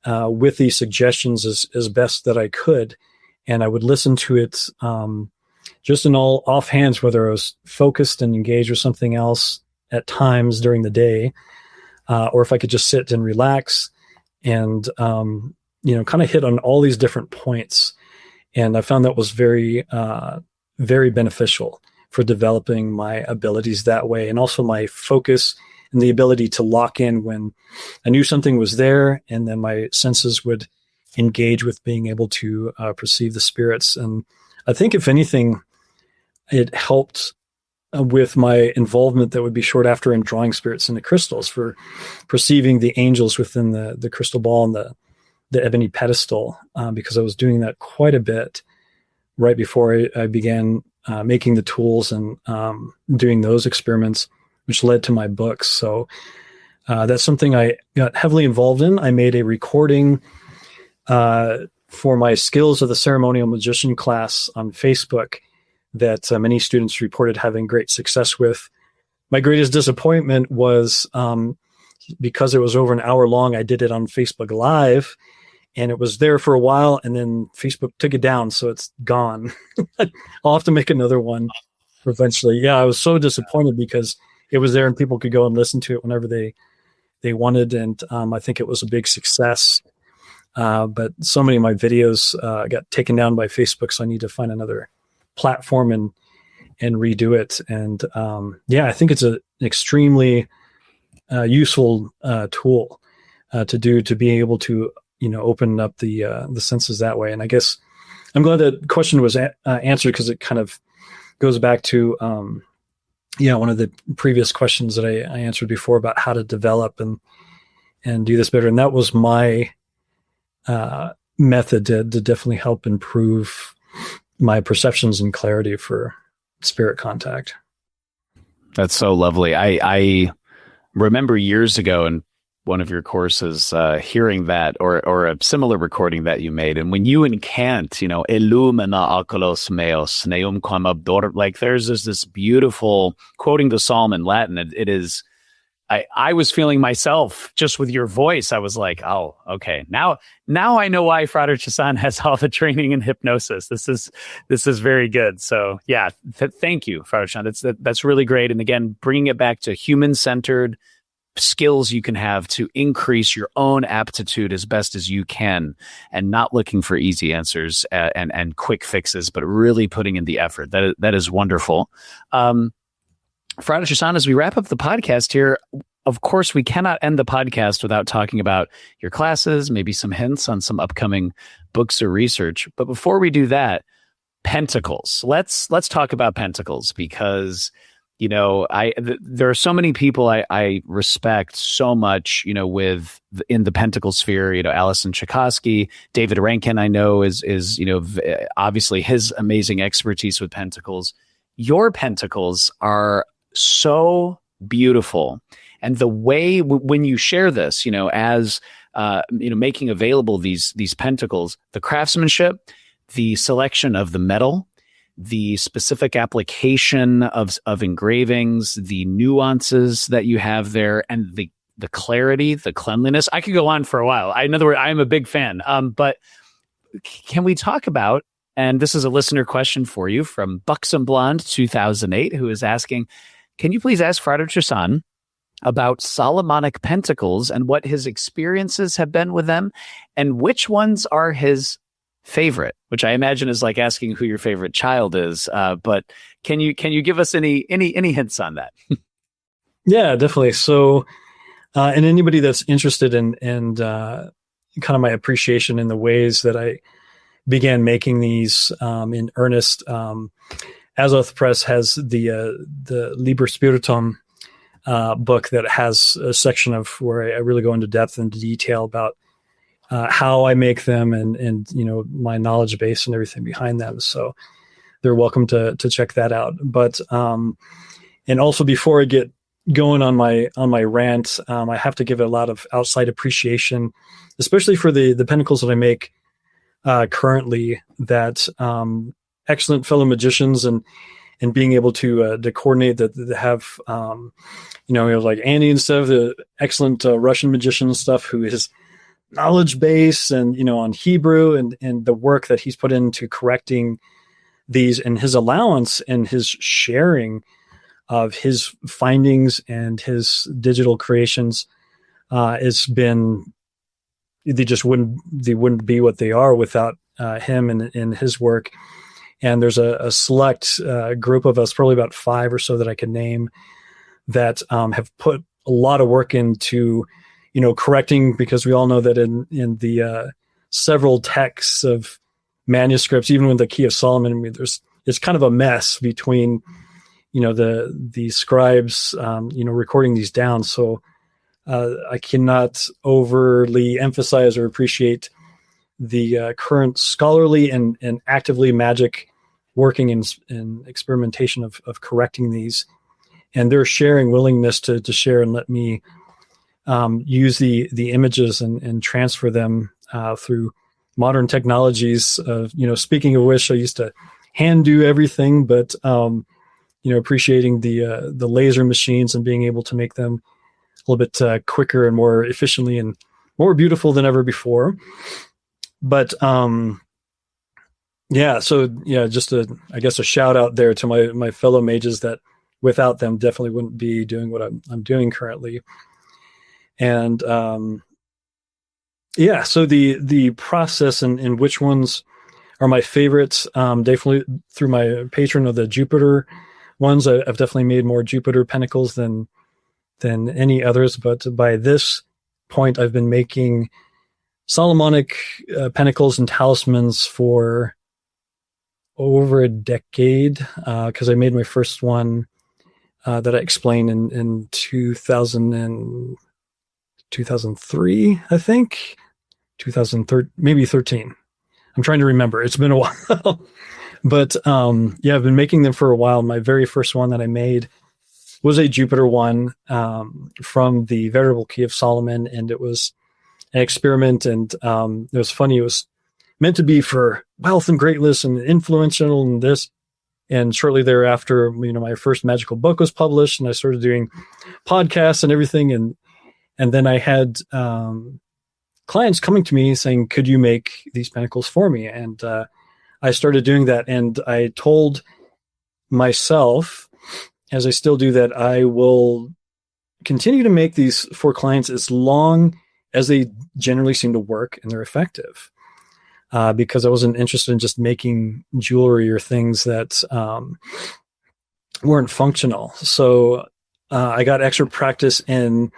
with these suggestions as best that I could. And I would listen to it just in all offhands, whether I was focused and engaged with something else at times during the day, or if I could just sit and relax and, kind of hit on all these different points. And I found that was very, very beneficial for developing my abilities that way, and also my focus and the ability to lock in when I knew something was there, and then my senses would engage with being able to perceive the spirits. And I think, if anything, it helped with my involvement that would be short after in drawing spirits into crystals, for perceiving the angels within the crystal ball and the ebony pedestal, because I was doing that quite a bit right before I began making the tools and doing those experiments, which led to my books. So that's something I got heavily involved in. I made a recording for my Skills of the Ceremonial Magician class on Facebook that many students reported having great success with. My greatest disappointment was because it was over an hour long, I did it on Facebook Live, and it was there for a while, and then Facebook took it down, so it's gone. I'll have to make another one eventually. Yeah, I was so disappointed because it was there and people could go and listen to it whenever they wanted, and I think it was a big success. But so many of my videos got taken down by Facebook, so I need to find another platform and redo it. And I think it's an extremely useful tool to be able to open up the senses that way. And I guess I'm glad that question was answered, because it kind of goes back to one of the previous questions that I answered before about how to develop and do this better. And that was my method to definitely help improve my perceptions and clarity for spirit contact. That's so lovely. I remember years ago in one of your courses hearing that or a similar recording that you made. And when you incant, illumina oculos meos, neum quam abdor, like there's this beautiful, quoting the Psalm in Latin, it is, I was feeling myself just with your voice. I was like, oh, okay. Now I know why Frater Chassan has all the training in hypnosis. This is very good. So yeah, thank you, Frater Chassan. That's really great. And again, bringing it back to human-centered skills you can have to increase your own aptitude as best as you can, and not looking for easy answers and quick fixes, but really putting in the effort. That is wonderful. Frater Chassan, as we wrap up the podcast here, of course, we cannot end the podcast without talking about your classes, maybe some hints on some upcoming books or research. But before we do that, pentacles. Let's talk about pentacles, because there are so many people I respect so much, in the pentacle sphere. Alison Tchaikovsky, David Rankin, I know is obviously his amazing expertise with pentacles. Your pentacles are so beautiful, and the way when you share this, as making available these pentacles, the craftsmanship, the selection of the metal, the specific application of engravings, the nuances that you have there, and the clarity, the cleanliness. I could go on for a while. In other words, I am a big fan. But can we talk about And this is a listener question for you from Buxom Blonde 2008, who is asking, can you please ask Frater Chassan about Solomonic pentacles and what his experiences have been with them, and which ones are his favorite? Which I imagine is like asking who your favorite child is. But can you give us any hints on that? Yeah, definitely. So, and anybody that's interested in kind of my appreciation in the ways that I began making these in earnest, Azoth Press has the Liber Spiritum book that has a section of where I really go into depth and detail about how I make them and my knowledge base and everything behind them. So they're welcome to check that out. But and also before I get going on my rant, I have to give a lot of outside appreciation, especially for the pentacles that I make currently, that excellent fellow magicians and being able to coordinate that have like Andy and stuff, the excellent Russian magician and stuff, who is knowledge base and on Hebrew and the work that he's put into correcting these, and his allowance and his sharing of his findings and his digital creations has been, they wouldn't be what they are without him and his work. And there's a select group of us, probably about 5 or so that I can name, that have put a lot of work into, correcting, because we all know that in the several texts of manuscripts, even with the Key of Solomon, I mean, it's kind of a mess between, the scribes, recording these down. So I cannot overly emphasize or appreciate the current scholarly and actively magic working in experimentation of correcting these, and their sharing willingness to share and let me use the images and transfer them through modern technologies. Speaking of which, I used to hand do everything, but appreciating the laser machines and being able to make them a little bit quicker and more efficiently and more beautiful than ever before. But just I guess a shout out there to my fellow mages that without them definitely wouldn't be doing what I'm doing currently. And so the process and which ones are my favorites, definitely through my patron of the Jupiter ones. I've definitely made more Jupiter pentacles than any others, but by this point I've been making Solomonic pentacles and talismans for over a decade, because I made my first one that I explained in 2003, I think. 2013, maybe 13. I'm trying to remember. It's been a while. But I've been making them for a while. My very first one that I made was a Jupiter one from the Veritable Key of Solomon, and it was an experiment, and it was funny. It was meant to be for wealth and greatness and influential and this. And shortly thereafter, my first magical book was published, and I started doing podcasts and everything. And then I had clients coming to me saying, could you make these pentacles for me? And I started doing that. And I told myself, as I still do, that I will continue to make these for clients as long as they generally seem to work and they're effective. Because I wasn't interested in just making jewelry or things that weren't functional. So I got extra practice in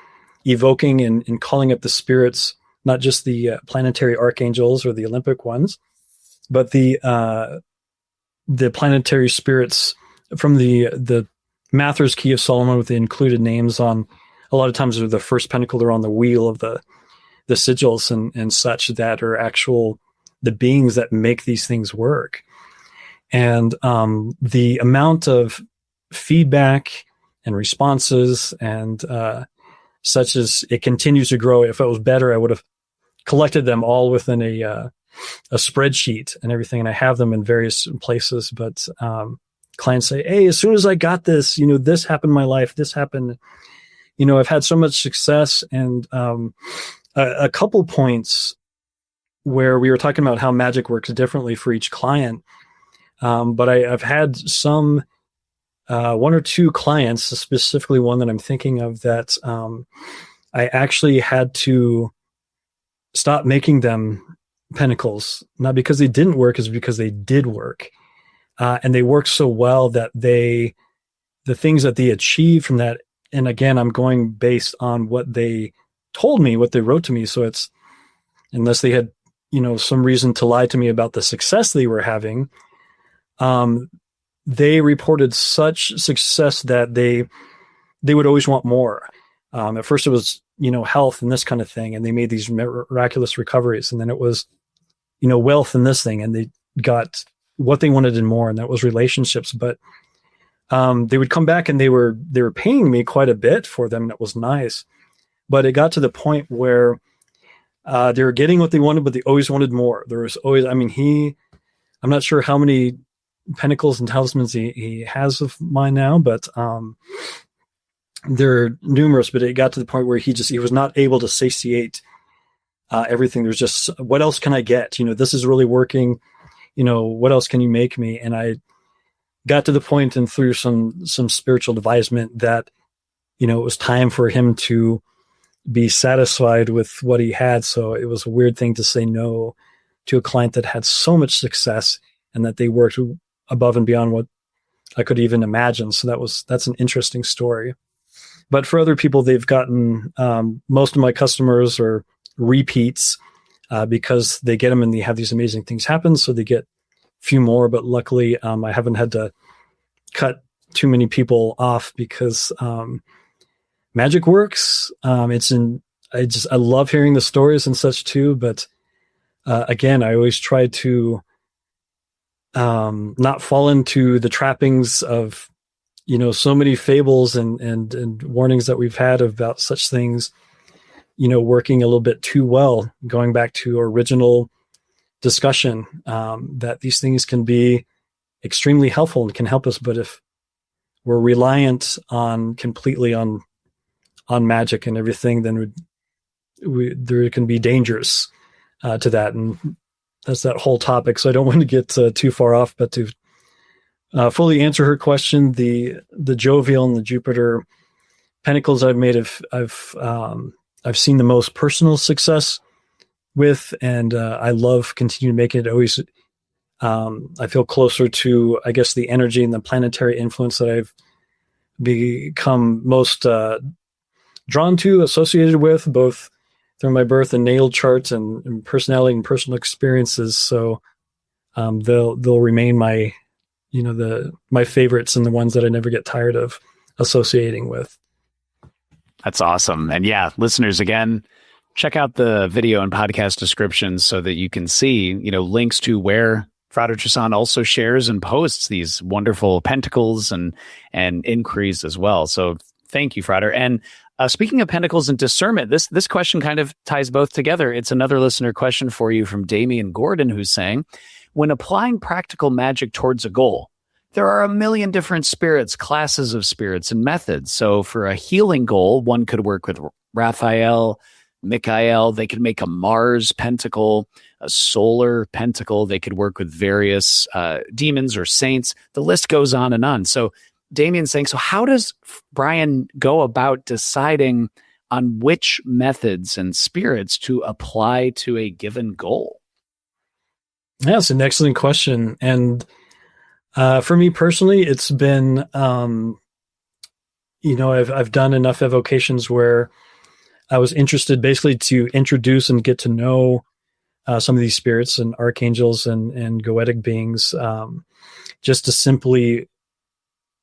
evoking and calling up the spirits, not just the planetary archangels or the Olympic ones, but the planetary spirits from the Mather's Key of Solomon, with the included names on. A lot of times they're the first pentacle, they're on the wheel of the sigils and such, that are the beings that make these things work. And the amount of feedback and responses and such as it continues to grow. If it was better, I would have collected them all within a spreadsheet and everything, and I have them in various places. But clients say, hey, as soon as I got this, this happened in my life, this happened. I've had so much success. And a couple points where we were talking about how magic works differently for each client. But I've had some one or two clients, specifically one that I'm thinking of, that I actually had to stop making them pentacles, not because they didn't work, is because they did work. And they worked so well that the things that they achieved from that, and again, I'm going based on what they told me, what they wrote to me. So it's, unless they had, some reason to lie to me about the success they were having, they reported such success that they would always want more. At first it was, health and this kind of thing, and they made these miraculous recoveries. And then it was, wealth and this thing, and they got what they wanted and more, and that was relationships. But they would come back and they were paying me quite a bit for them, and it was nice. But it got to the point where they were getting what they wanted, but they always wanted more. There was always, I'm not sure how many pentacles and talismans he has of mine now, but there are numerous. But it got to the point where he was not able to satiate everything. There's just, what else can I get? This is really working. What else can you make me? And I got to the point, and through some spiritual advisement, that it was time for him to be satisfied with what he had. So it was a weird thing to say no to a client that had so much success and that they worked above and beyond what I could even imagine. So that's an interesting story. But for other people, they've gotten, most of my customers are repeats because they get them and they have these amazing things happen. So they get a few more, but luckily I haven't had to cut too many people off because magic works. I love hearing the stories and such too. But again, I always try to not fall into the trappings of, so many fables and warnings that we've had about such things, working a little bit too well, going back to our original discussion, that these things can be extremely helpful and can help us. But if we're reliant completely on magic and everything, then there can be dangers to that. And that's that whole topic. So I don't want to get too far off, but to fully answer her question, the Jovial and the Jupiter pentacles I've made, I've seen the most personal success with, and I love continuing making it. Always, I feel closer to, I guess, the energy and the planetary influence that I've become most drawn to, associated with, both through my birth and natal charts and personality and personal experiences. So they'll remain my my favorites and the ones that I never get tired of associating with. That's awesome. And yeah, listeners, again, check out the video and podcast descriptions so that you can see, links to where Frater Chassan also shares and posts these wonderful pentacles and inquiries as well. So thank you, Frater. And speaking of pentacles and discernment, this question kind of ties both together. It's another listener question for you from Damian Gordon, who's saying, when applying practical magic towards a goal, there are a million different spirits, classes of spirits, and methods. So for a healing goal, one could work with Raphael, Michael. They could make a Mars pentacle, a solar pentacle. They could work with various demons or saints. The list goes on and on. So Damien's saying, so how does Bryan go about deciding on which methods and spirits to apply to a given goal? Yeah, it's an excellent question. And for me personally, it's been, I've done enough evocations where I was interested basically to introduce and get to know some of these spirits and archangels and goetic beings, just to simply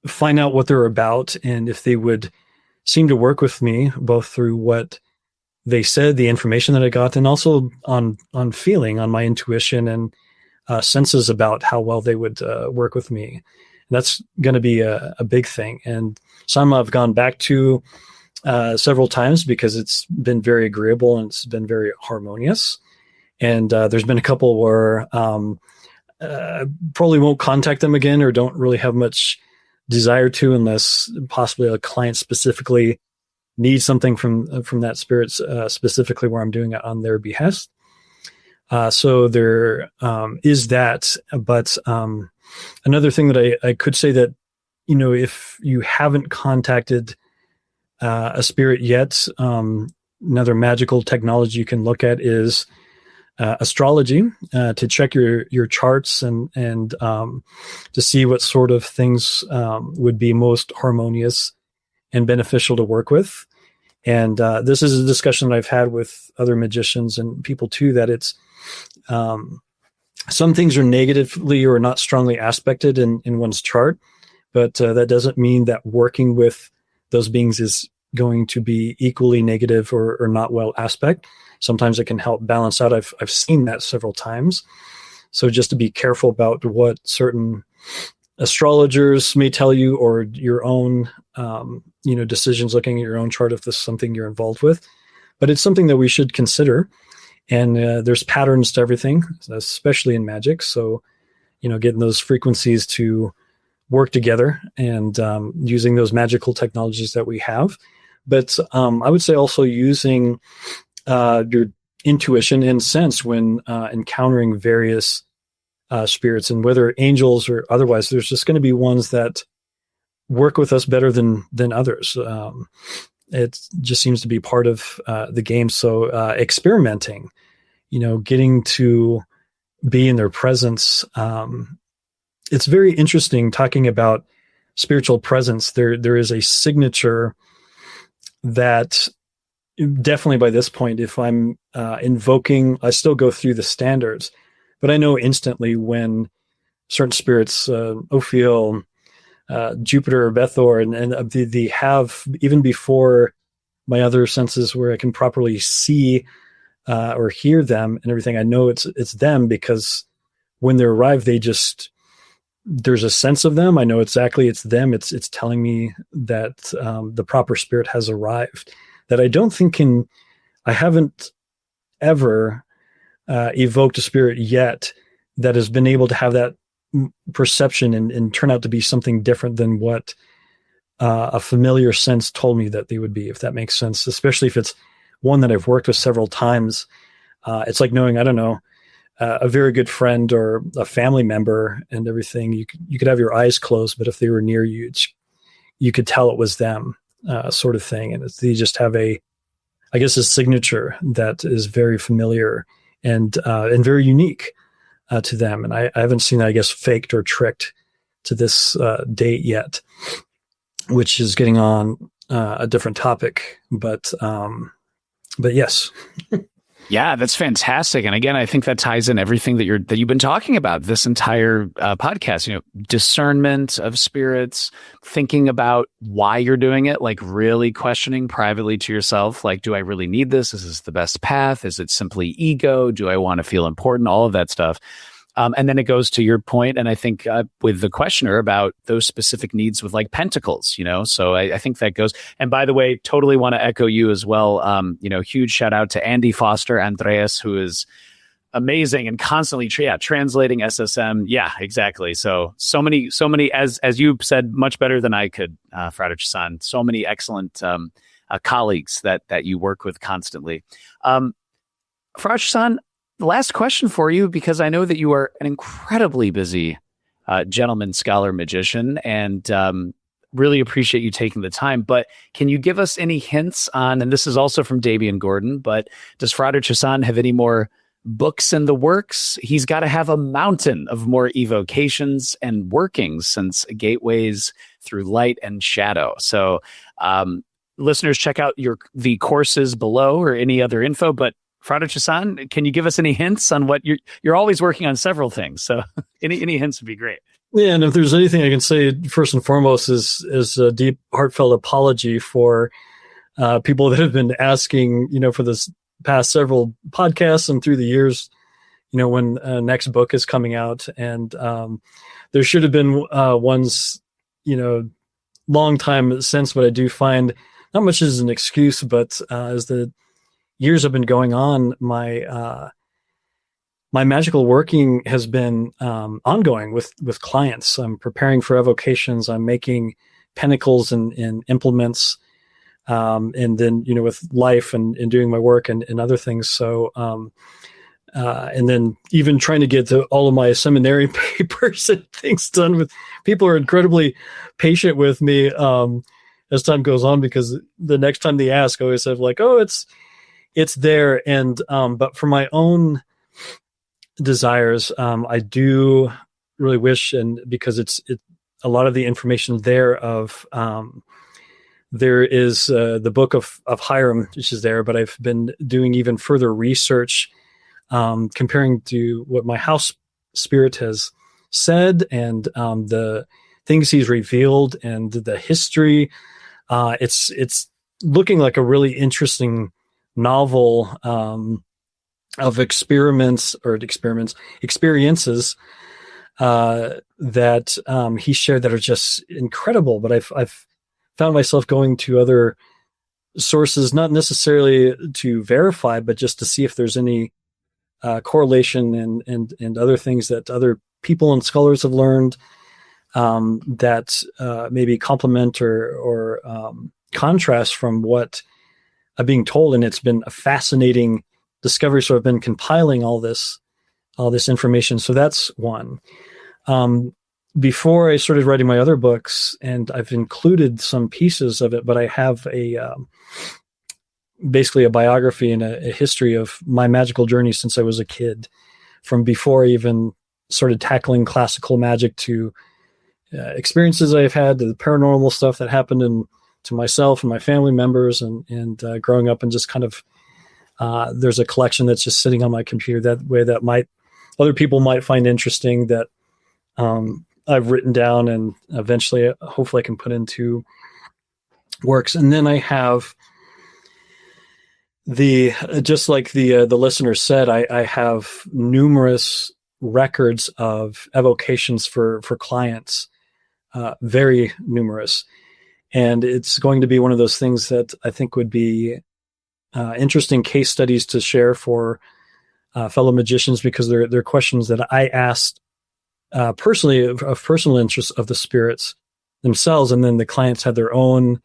find out what they're about and if they would seem to work with me, both through what they said, the information that I got, and also on feeling, on my intuition and senses about how well they would work with me. That's going to be a big thing. And some I've gone back to several times because it's been very agreeable and it's been very harmonious. And there's been a couple where probably won't contact them again or don't really have much desire to, unless possibly a client specifically needs something from that spirit specifically where I'm doing it on their behest. So there is that. But another thing that I could say that, if you haven't contacted a spirit yet, another magical technology you can look at is astrology, to check your charts and to see what sort of things would be most harmonious and beneficial to work with. And this is a discussion that I've had with other magicians and people too, that it's some things are negatively or not strongly aspected in one's chart, but that doesn't mean that working with those beings is going to be equally negative or not well aspect. Sometimes it can help balance out. I've seen that several times. So just to be careful about what certain astrologers may tell you, or your own, decisions looking at your own chart if this is something you're involved with. But it's something that we should consider. And there's patterns to everything, especially in magic. So, getting those frequencies to work together and using those magical technologies that we have. But I would say also using your intuition and sense when encountering various spirits, and whether angels or otherwise, there's just going to be ones that work with us better than others. It just seems to be part of the game. So experimenting, getting to be in their presence. It's very interesting talking about spiritual presence. There is a signature that definitely by this point, if I'm invoking, I still go through the standards, but I know instantly when certain spirits, Ophiel, Jupiter, Bethor, and they have, even before my other senses where I can properly see or hear them and everything, I know it's them, because when they arrive, there's a sense of them. I know exactly it's them. It's telling me that the proper spirit has arrived. That I don't think I haven't ever evoked a spirit yet that has been able to have that perception and turn out to be something different than what a familiar sense told me that they would be, if that makes sense, especially if it's one that I've worked with several times. It's like knowing, I don't know, a very good friend or a family member and everything. You could have your eyes closed, but if they were near you, you could tell it was them, sort of thing. And they just have a signature that is very familiar and very unique to them. And I haven't seen that, I guess, faked or tricked to this date yet, which is getting on a different topic. But yes. Yeah, that's fantastic. And again, I think that ties in everything that you've been talking about this entire podcast. Discernment of spirits, thinking about why you're doing it, like really questioning privately to yourself, like, do I really need this? Is this the best path? Is it simply ego? Do I want to feel important? All of that stuff. And then it goes to your point, and I think with the questioner about those specific needs with like pentacles, so I think that goes. And by the way, totally want to echo you as well. Huge shout out to Andy Foster Andreas, who is amazing and constantly translating SSM. Yeah, exactly. So many, as you said, much better than I could, Frater Chassan. So many excellent colleagues that you work with constantly. Frater Chassan, the last question for you, because I know that you are an incredibly busy gentleman, scholar, magician, and really appreciate you taking the time. But can you give us any hints on, and this is also from Davian Gordon, but does Frater Chassan have any more books in the works? He's got to have a mountain of more evocations and workings, since gateways through light and shadow. So listeners, check out the courses below or any other info. But Frater Chassan, can you give us any hints on what you're always working on several things? So any hints would be great. Yeah, and if there's anything I can say, first and foremost, is a deep, heartfelt apology for people that have been asking, for this past several podcasts and through the years, when next book is coming out. And there should have been ones, long time since, but I do find not much as an excuse, but as the years have been going on, my magical working has been ongoing with clients. I'm preparing for evocations. I'm making pentacles and implements, and then with life and doing my work and other things. So And then even trying to get to all of my seminary papers and things done with people are incredibly patient with me as time goes on, because the next time they ask, I always have like, oh, it's there. And but for my own desires, I do really wish, and because it's a lot of the information there is the book of Hiram, which is there, but I've been doing even further research, comparing to what my house spirit has said and the things he's revealed and the history. It's looking like a really interesting novel of experiences that he shared that are just incredible. But I've found myself going to other sources, not necessarily to verify, but just to see if there's any correlation and other things that other people and scholars have learned that maybe complement or contrast from what I'm being told. And it's been a fascinating discovery. So I've been compiling all this information. So that's one. Before I started writing my other books, and I've included some pieces of it, but I have basically a biography and a history of my magical journey since I was a kid, from before I even started tackling classical magic to experiences I've had, to the paranormal stuff that happened to myself and my family members, and growing up, and just kind of there's a collection that's just sitting on my computer that way that other people might find interesting, that I've written down, and eventually hopefully I can put into works. And then I have just like the listener said, I have numerous records of evocations for clients, very numerous. And it's going to be one of those things that I think would be interesting case studies to share for fellow magicians, because they're questions that I asked personally, of personal interest of the spirits themselves. And then the clients had their own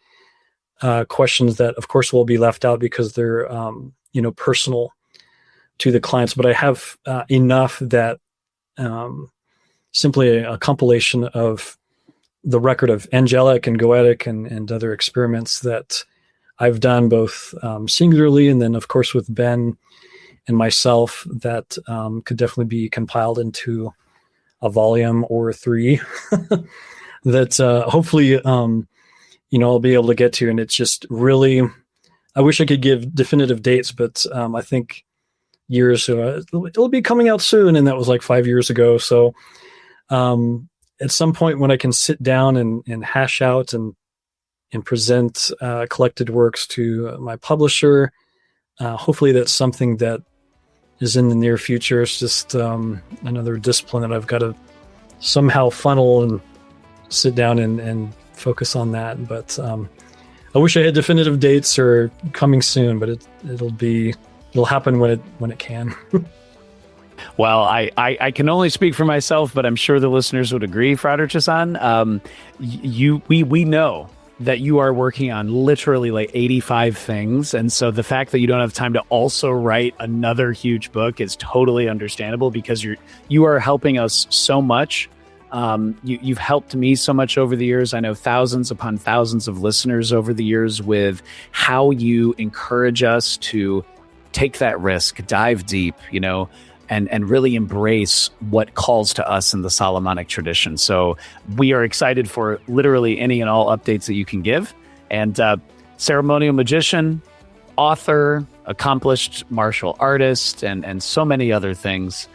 questions that, of course, will be left out because they're, personal to the clients. But I have enough that simply a compilation of the record of angelic and goetic and other experiments that I've done, both singularly and then, of course, with Ben and myself, that could definitely be compiled into a volume or 3 that hopefully, I'll be able to get to. And it's just really, I wish I could give definitive dates, but I think years, it'll be coming out soon. And that was like 5 years ago. So at some point when I can sit down and hash out and present collected works to my publisher, hopefully that's something that is in the near future. It's just another discipline that I've got to somehow funnel and sit down and focus on that. But I wish I had definitive dates or coming soon, but it'll happen when it can. Well, I can only speak for myself, but I'm sure the listeners would agree, Frater Chassan. We know that you are working on literally like 85 things. And so the fact that you don't have time to also write another huge book is totally understandable, because you are helping us so much. You've helped me so much over the years. I know thousands upon thousands of listeners over the years with how you encourage us to take that risk, dive deep, and really embrace what calls to us in the Solomonic tradition. So we are excited for literally any and all updates that you can give. And ceremonial magician, author, accomplished martial artist, and so many other things.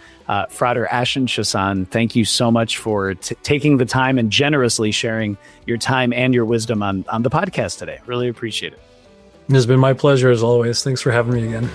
Frater Ashen Chassan, thank you so much for taking the time and generously sharing your time and your wisdom on the podcast today. Really appreciate it. It has been my pleasure as always. Thanks for having me again.